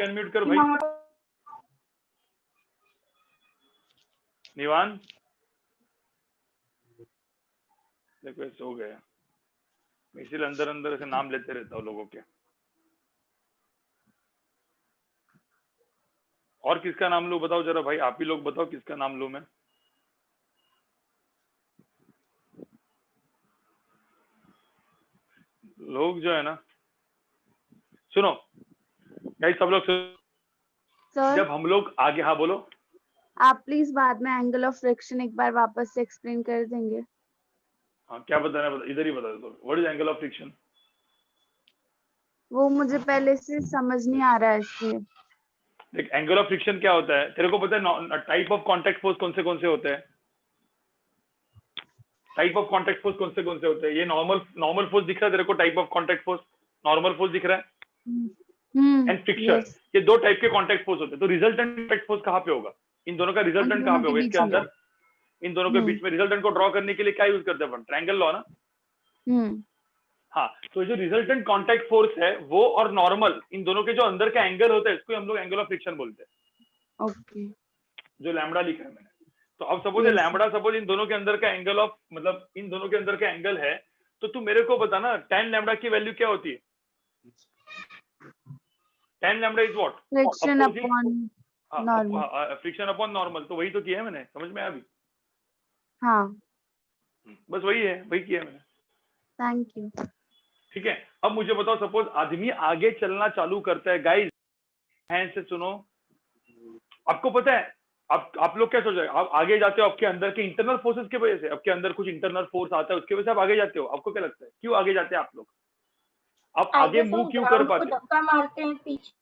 Speaker 1: अनम्यूट कर भाई। निवान देखो ऐसे हो गया, मैं इसीलिए अंदर अंदर ऐसे नाम लेते रहता हूँ लोगों के। और किसका नाम लूं बताओ जरा भाई, आप ही लोग बताओ किसका नाम लूं मैं? लोग जो है ना, सुनो गाइस, सब लोग
Speaker 9: सर
Speaker 1: जब हम लोग आगे, हाँ बोलो।
Speaker 9: आप प्लीज बाद में एंगल ऑफ फ्रिक्शन एक बार वापस से एक्सप्लेन कर देंगे?
Speaker 1: हाँ क्या बताना है, इधर ही बता दो, what is angle of friction?
Speaker 9: वो मुझे पहले से समझ नहीं आ रहा है इसलिए।
Speaker 1: देख, एंगल ऑफ फ्रिक्शन क्या होता है, तेरे को पता है टाइप ऑफ कांटेक्ट फोर्स कौन से होते हैं? टाइप ऑफ कांटेक्ट फोर्स कौन से होते हैं? ये नॉर्मल फोर्स दिख रहा है तेरे को, type of contact force, normal force दिख रहा है, एंड फ्रिक्शन, ये दो टाइप के कांटेक्ट फोर्स होते हैं। तो रिजल्टेंट कांटेक्ट फोर्स कहाँ पे होगा? इन दोनों का रिजल्टेंट कहाँ पे होगा? इसके अंदर, इन दोनों के बीच में रिजल्टेंट को ड्रॉ करने के लिए क्या यूज करते हैं अपन? ट्रायंगल लॉ ना। हाँ, तो जो रिजल्टेंट कांटेक्ट फोर्स है वो और नॉर्मल, इन दोनों के जो अंदर का एंगल होता है, इसको हम लोग एंगल ऑफ फ्रिक्शन बोलते हैं।
Speaker 9: ओके,
Speaker 1: जो लैम्बडा लिखा है मैंने, तो अब सपोज लैम्बडा, सपोज इन दोनों के अंदर का एंगल ऑफ, मतलब इन दोनों के अंदर का एंगल है, तो तू मेरे को बता ना, tan लैम्बडा की वैल्यू क्या होती है? tan lambda is what?
Speaker 9: Friction upon normal.
Speaker 1: Friction upon normal, तो वही तो किया है मैंने, समझ में आया अभी?
Speaker 9: हाँ,
Speaker 1: बस वही है, वही किया मैंने।
Speaker 9: Thank you.
Speaker 1: ठीक है, अब मुझे बताओ, सपोज आदमी आगे चलना चालू करता है, गाइस ध्यान से सुनो, आपको पता है आप लोग क्या सोच रहे हैं? आप आगे जाते हो आपके अंदर के इंटरनल फोर्सेस की वजह से, आपके अंदर कुछ इंटरनल फोर्स आता है, उसकी वजह से आप आगे जाते हो। आपको क्या लगता है क्यों आगे जाते हैं आप लोग? आप आगे मूव क्यों कर पाते?
Speaker 4: धक्का मारते हैं पीछे।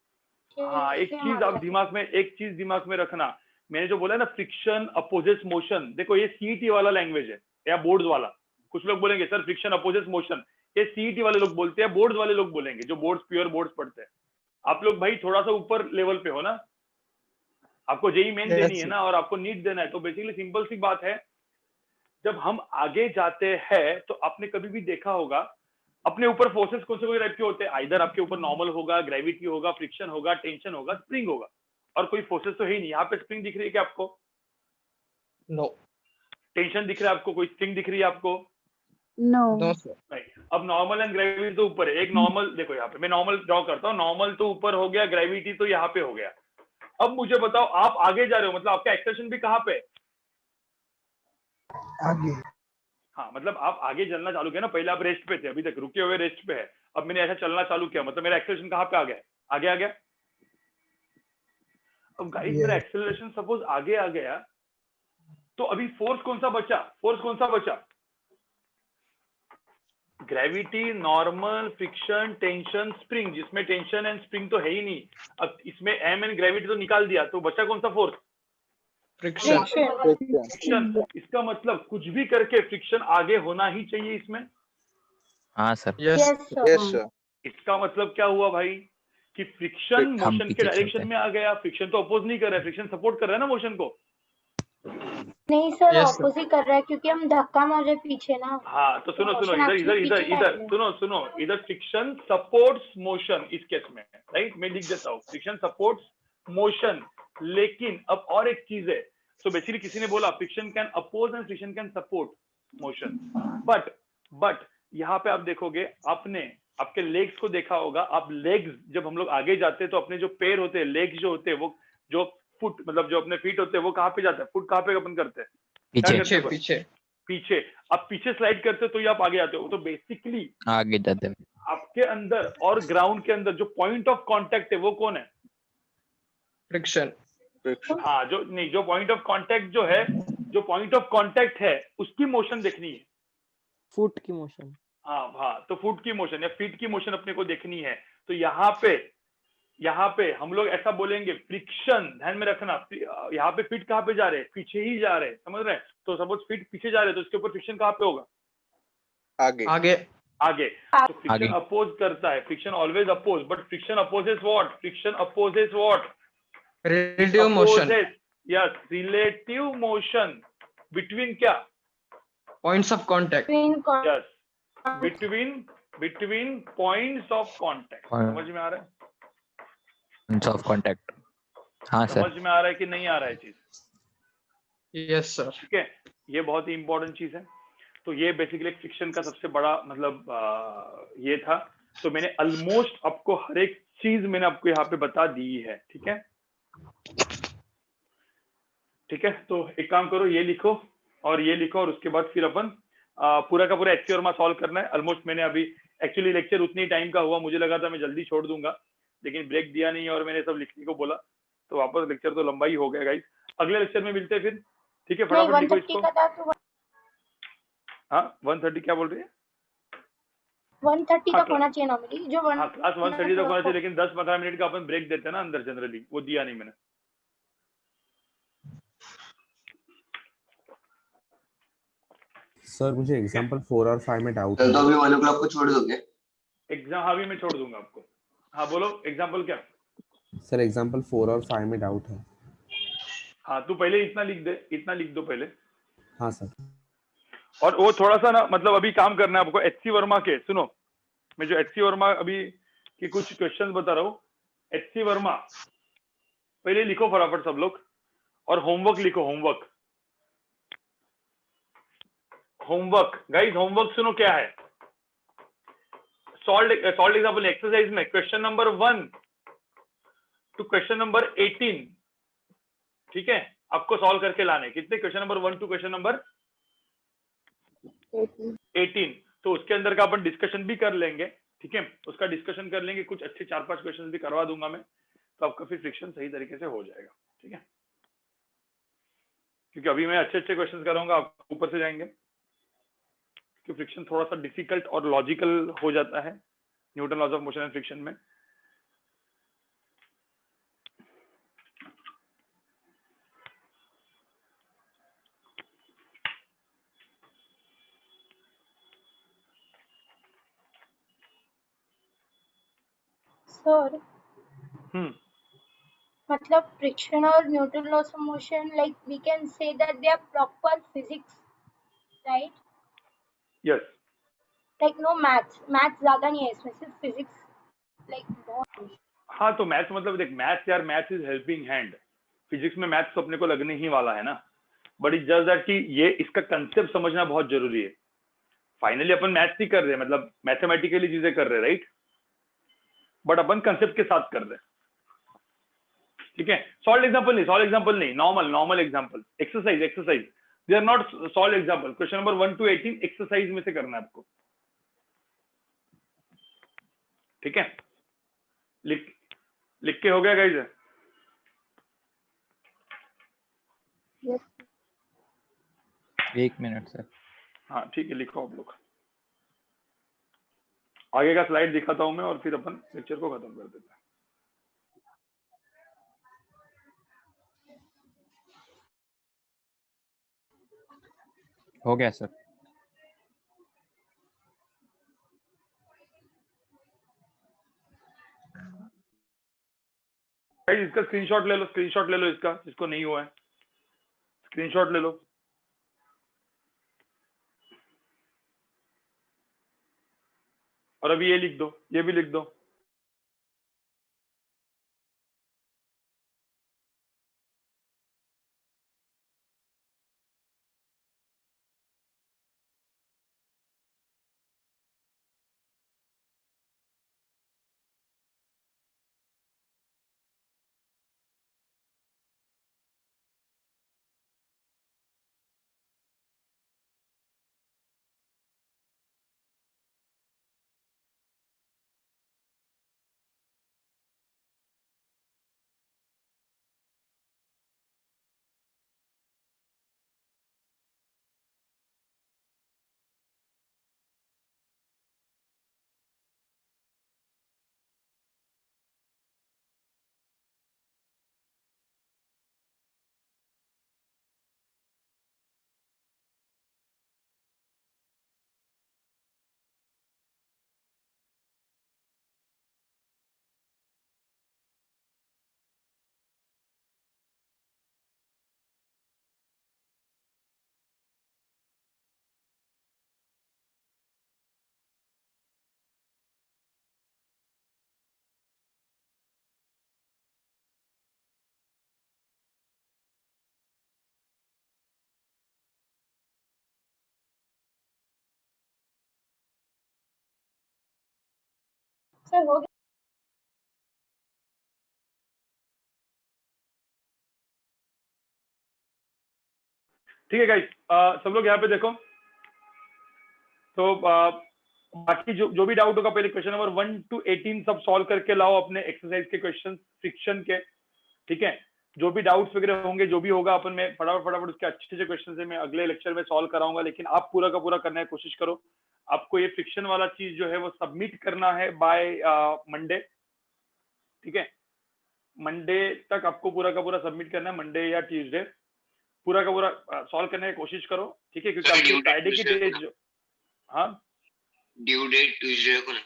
Speaker 1: हाँ, एक चीज दिमाग में रखना, मैंने जो बोला ना, फ्रिक्शन अपोजेस मोशन, देखो ये सीईटी वाला लैंग्वेज है या बोर्ड्स वाला। कुछ लोग बोलेंगे सर फ्रिक्शन अपोजेस मोशन, ये सीईटी वाले लोग बोलते हैं, बोर्ड्स वाले लोग बोलेंगे जो बोर्ड्स, प्योर बोर्ड्स पढ़ते हैं। आप लोग भाई थोड़ा सा ऊपर लेवल पे हो ना, आपको जेई मेन देनी है ना, और आपको नीट देना है, तो बेसिकली सिंपल सी बात है, जब हम आगे जाते हैं तो आपने कभी भी देखा होगा अपने ऊपर फोर्सेस कौन से टाइप के होते हैं? आइदर आपके ऊपर नॉर्मल होगा, ग्रेविटी होगा, फ्रिक्शन होगा, टेंशन होगा, स्प्रिंग होगा, और कोई फोर्सेस तो है ही नहीं। यहाँ पे स्प्रिंग दिख रही है क्या आपको?
Speaker 14: नो।
Speaker 1: टेंशन दिख रहा है आपको? कोई स्प्रिंग दिख रही है आपको?
Speaker 9: नो।
Speaker 1: नहीं। अब नॉर्मल एंड ग्रेविटी तो ऊपर है, एक नॉर्मल देखो, यहाँ पे मैं नॉर्मल ड्रॉ करता हूँ, नॉर्मल तो ऊपर हो गया, ग्रेविटी तो यहाँ पे हो गया। अब मुझे बताओ, आप आगे जा रहे हो, मतलब आपका एक्सेलरेशन भी कहाँ पे?
Speaker 6: आगे।
Speaker 1: हाँ, मतलब आप आगे चलना चालू किया ना, पहले आप रेस्ट पे थे, अभी तक रुके हुए रेस्ट पे है, अब मैंने ऐसा चलना चालू किया, मतलब मेरा एक्सेलरेशन कहाँ पे आ गया? आगे आ गया। अब गाइस मेरा एक्सेलरेशन सपोज आगे आ गया, तो अभी फोर्स कौन सा बचा? Gravity, normal, friction, tension, spring, जिसमें टेंशन एंड स्प्रिंग तो है ही नहीं। अब इसमें एम एंड ग्रेविटी तो निकाल दिया, तो बचा कौन सा फोर्स?
Speaker 14: फ्रिक्शन
Speaker 1: फ्रिक्शन, इसका मतलब कुछ भी करके फ्रिक्शन आगे होना ही चाहिए इसमें।
Speaker 2: हाँ सर।
Speaker 14: Yes
Speaker 8: sir.
Speaker 1: इसका मतलब क्या हुआ भाई कि फ्रिक्शन
Speaker 2: हम
Speaker 1: मोशन के
Speaker 2: पीछे चलते
Speaker 1: डायरेक्शन
Speaker 2: हैं।
Speaker 1: में आ गया। फ्रिक्शन तो अपोज नहीं कर रहा है, फ्रिक्शन सपोर्ट कर रहा है ना मोशन को।
Speaker 4: नहीं सर,
Speaker 14: Yes, sir.
Speaker 4: ऑपोजिट कर रहा है क्योंकि हम धक्का मार रहे पीछे ना।
Speaker 1: हाँ तो सुनो सुनो,
Speaker 4: मोशन
Speaker 1: इधर
Speaker 4: एक्चुअली
Speaker 1: इधर इधर
Speaker 4: पीछे
Speaker 1: इधर
Speaker 4: जाएगा।
Speaker 1: सुनो इधर फ्रिक्शन सपोर्ट्स मोशन इस केस में, राइट। मैं लिख देता हूँ फ्रिक्शन सपोर्ट्स मोशन। लेकिन अब और एक चीज है, तो बेसिकली किसी ने बोला friction can oppose and friction can support motion, but यहाँ पे आप देखोगे, आपने आपके लेग्स को देखा होगा। आप लेग्स जब हम लोग आगे जाते हैं तो अपने जो पैर होते हैं, लेग्स जो होते हैं, वो जो फुट मतलब जो अपने फीट होते हैं वो कहाँ पे जाता है, फुट कहाँ पे अपन करते हैं, क्या
Speaker 2: पीछे
Speaker 1: करते हैं
Speaker 14: पीछे
Speaker 1: अपन?
Speaker 14: पीछे
Speaker 1: पीछे। आप पीछे स्लाइड करते हो तो ये आप आगे आते हो। तो बेसिकली
Speaker 2: आगे जाते हैं।
Speaker 1: आपके अंदर और ग्राउंड के अंदर जो पॉइंट ऑफ कांटेक्ट है वो कौन है?
Speaker 14: फ्रिक्शन
Speaker 1: हाँ, जो नहीं, जो पॉइंट ऑफ कांटेक्ट जो है, जो पॉइंट ऑफ कांटेक्ट है उसकी मोशन देखनी है।
Speaker 18: फुट की मोशन।
Speaker 1: हाँ, तो फुट की मोशन या फीट की मोशन अपने को देखनी है। तो यहाँ पे हम लोग ऐसा बोलेंगे फ्रिक्शन, ध्यान में रखना। यहाँ पे फीट कहाँ पे जा रहे हैं? पीछे ही जा रहे हैं, समझ रहे हैं? तो सपोज फीट पीछे जा रहे हैं तो इसके ऊपर फ्रिक्शन कहाँ पे होगा?
Speaker 8: आगे
Speaker 14: आगे
Speaker 1: आगे। तो फ्रिक्शन अपोज करता है, friction always oppose, but friction opposes what? Friction opposes what?
Speaker 14: Relative motion
Speaker 1: yes, relative motion between क्या?
Speaker 14: Points of contact
Speaker 1: yes, between points of contact. समझ में आ रहा है?
Speaker 2: Points of contact. हाँ सर।
Speaker 1: समझ में आ रहा है कि नहीं आ रहा है चीज?
Speaker 14: Yes sir.
Speaker 1: ठीक है, ये बहुत ही इंपॉर्टेंट चीज है। तो ये बेसिकली फ्रिक्शन का सबसे बड़ा मतलब ये था। तो मैंने ऑलमोस्ट आपको हर एक चीज मैंने आपको यहाँ पे बता दी है। ठीक है, ठीक है। तो एक काम करो, ये लिखो और ये लिखो, और उसके बाद फिर अपन पूरा का पूरा एचसी वर्मा सॉल्व करना है। ऑलमोस्ट मैंने अभी एक्चुअली लेक्चर उतनी टाइम का हुआ, मुझे लगा था मैं जल्दी छोड़ दूंगा, लेकिन ब्रेक दिया नहीं और मैंने सब लिखने को बोला, तो वापस लेक्चर तो लंबा ही हो गया गाइस। अगले लेक्चर में मिलते हैं फिर। ठीक है, फटाफट लिखो इसको। हाँ, 130 क्या बोल रही है?
Speaker 4: 130 तक होना चाहिए नॉर्मली, जो
Speaker 1: हाँ, क्लास 130 तक होना चाहिए, लेकिन 10-15 मिनट का अपन ब्रेक देते हैं ना अंदर जनरली, वो दिया नहीं मैंने।
Speaker 5: सर मुझे एग्जांपल 4 और 5 में डाउट
Speaker 12: तो
Speaker 5: है।
Speaker 12: अभी 1 o'clock को छोड़ दोगे?
Speaker 1: एग्जाम हाँ, अभी मैं छोड़ दूंगा आपको। हाँ बोलो, एग्जांपल क्या?
Speaker 5: सर एग्जांपल 4 और 5 में डाउट है।
Speaker 1: हाँ, तू पहले इतना लिख दे, इतना लिख दो पहले।
Speaker 5: हाँ सर।
Speaker 1: और वो थोड़ा सा ना, मतलब अभी काम करना है आपको एचसी वर्मा के। सुनो, मैं जो एचसी वर्मा अभी की कुछ क्वेश्चंस बता रहा हूँ। एचसी वर्मा पहले लिखो फटाफट सब लोग, और होमवर्क लिखो। होमवर्क गाइस, होमवर्क सुनो क्या है। सॉल्व एग्जांपल एक्सरसाइज में question number 1 to question number 18, ठीक है, आपको सॉल्व करके लाने। कितने? Question number 1 to question number 18। तो उसके अंदर का अपन डिस्कशन भी कर लेंगे। ठीक है, उसका डिस्कशन कर लेंगे, कुछ अच्छे 4-5 क्वेश्चन भी करवा दूंगा मैं, तो आपका फिर फ्रिक्शन सही तरीके से हो जाएगा। ठीक है, क्योंकि अभी मैं अच्छे क्वेश्चन कराऊंगा, आप ऊपर से जाएंगे, कि फ्रिक्शन थोड़ा सा डिफिकल्ट और लॉजिकल हो जाता है Newton laws of motion and friction में।
Speaker 4: सर मतलब फ्रिक्शन और Newton laws of motion, like we can say that they are proper physics, right?
Speaker 1: Yes,
Speaker 4: like no maths ज्यादा नहीं है इसमें, सिर्फ फिजिक्स लाइक बहुत।
Speaker 1: हाँ, तो मैथ्स मतलब देख, मैथ्स यार, maths is helping hand. Physics में मैथ्स तो अपने को लगने ही वाला है ना, बट इट जस्ट दैट कि ये इसका कंसेप्ट समझना बहुत जरूरी है। फाइनली अपन मैथ्स ही कर रहे हैं, मतलब मैथमेटिकली चीजें कर रहे हैं, राइट, बट अपन कंसेप्ट के साथ कर रहे हैं। ठीक है, सॉल्व एग्जांपल नहीं, normal example, exercise, they are not solve example. Question number 1 to 18 exercise में से करना है आपको। ठीक है, लिख के हो गया गाइस?
Speaker 2: एक मिनट सर।
Speaker 1: हाँ ठीक है, लिखो आप लोग। आगे का स्लाइड दिखाता हूं मैं, और फिर अपन लेक्चर को खत्म कर देते हैं।
Speaker 2: हो गया सर।
Speaker 1: गाइस इसका स्क्रीनशॉट ले लो, स्क्रीनशॉट ले लो इसका, जिसको नहीं हुआ है स्क्रीनशॉट ले लो। और अभी ये लिख दो, ये भी लिख दो।
Speaker 4: सर हो गया।
Speaker 1: ठीक है गाइस, सब लोग यहाँ पे देखो। तो बाकी जो भी डाउट होगा पहले क्वेश्चन नंबर 1 to 18 सब सॉल्व करके लाओ अपने एक्सरसाइज के क्वेश्चन फ्रिक्शन के। ठीक है, जो भी डाउट्स वगैरह होंगे, जो भी होगा अपन में फटाफट उसके अच्छे से क्वेश्चन से मैं अगले लेक्चर में सॉल्व कराऊंगा। लेकिन आप पूरा का पूरा करने की कोशिश करो। आपको ये फ्रिक्शन वाला चीज जो है वो सबमिट करना है बाय मंडे। ठीक है, मंडे तक आपको पूरा का पूरा सबमिट करना है, मंडे या ट्यूसडे पूरा का पूरा सॉल्व करने की कोशिश करो। ठीक है, क्योंकि आपकी फ्राइडे की डेट जो, हाँ
Speaker 12: ड्यू डेट ट्यूसडे को ना?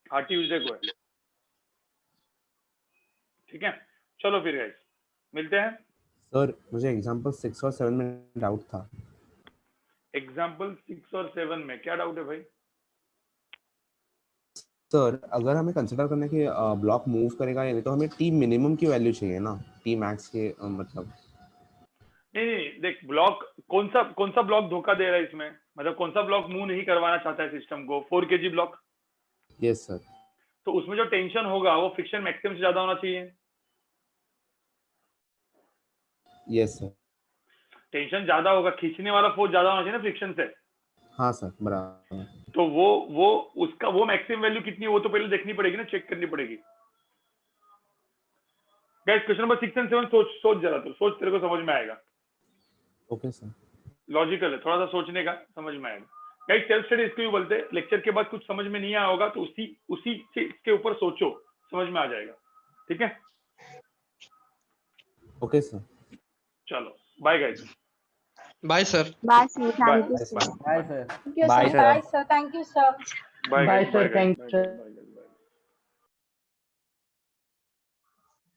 Speaker 1: हाँ ट्यूसडे को है। ठीक है, चलो फिर गाइस मिलते हैं।
Speaker 5: सर मुझे एग्जांपल 6 और 7 में डाउट था।
Speaker 1: एग्जाम्पल 6 और 7 में क्या डाउट है भाई?
Speaker 5: सर अगर हमें कंसिडर करने के ब्लॉक मूव करेगा या नहीं, तो हमें टी मिनिमम की वैल्यू चाहिए ना, टी मैक्स के मतलब।
Speaker 1: नहीं देख, ब्लॉक कौन सा ब्लॉक धोखा दे रहा है इसमें, मतलब कौन सा ब्लॉक मूव नहीं करवाना चाहता है सिस्टम को? 4 kg ब्लॉक।
Speaker 5: Yes sir.
Speaker 1: तो उसमें जो टेंशन होगा वो फ्रिक्शन मैक्सिमम से ज्यादा होना चाहिए।
Speaker 5: Yes sir.
Speaker 1: टेंशन ज्यादा होगा, खींचने वाला फोर्स ज्यादा होना चाहिए ना फ्रिक्शन से।
Speaker 5: हाँ सर बराबर।
Speaker 1: तो वो उसका वो मैक्सिमम वैल्यू कितनी है वो तो पहले देखनी पड़ेगी ना, चेक करनी पड़ेगी। गाइस क्वेश्चन नंबर 6 और 7 सोच जरा, तो सोच, तेरे को समझ में आएगा।
Speaker 5: Okay sir.
Speaker 1: लॉजिकल है, थोड़ा सा सोचने का, समझ में आएगा। गाइस सेल्फ स्टडी इसको भी बोलते हैं। लेक्चर के बाद कुछ समझ में नहीं आया होगा तो उसी के ऊपर सोचो, समझ में आ जाएगा। ठीक है,
Speaker 5: ओके सर।
Speaker 1: चलो bye guys.
Speaker 14: Bye sir.
Speaker 9: Bye sir, thank you sir.
Speaker 17: Bye sir.
Speaker 4: Thank you
Speaker 2: Bye,
Speaker 4: sir.
Speaker 2: sir.
Speaker 4: Bye sir, thank you sir.
Speaker 1: Bye
Speaker 6: bye
Speaker 1: guys,
Speaker 6: sir, thank you sir.
Speaker 1: Bye.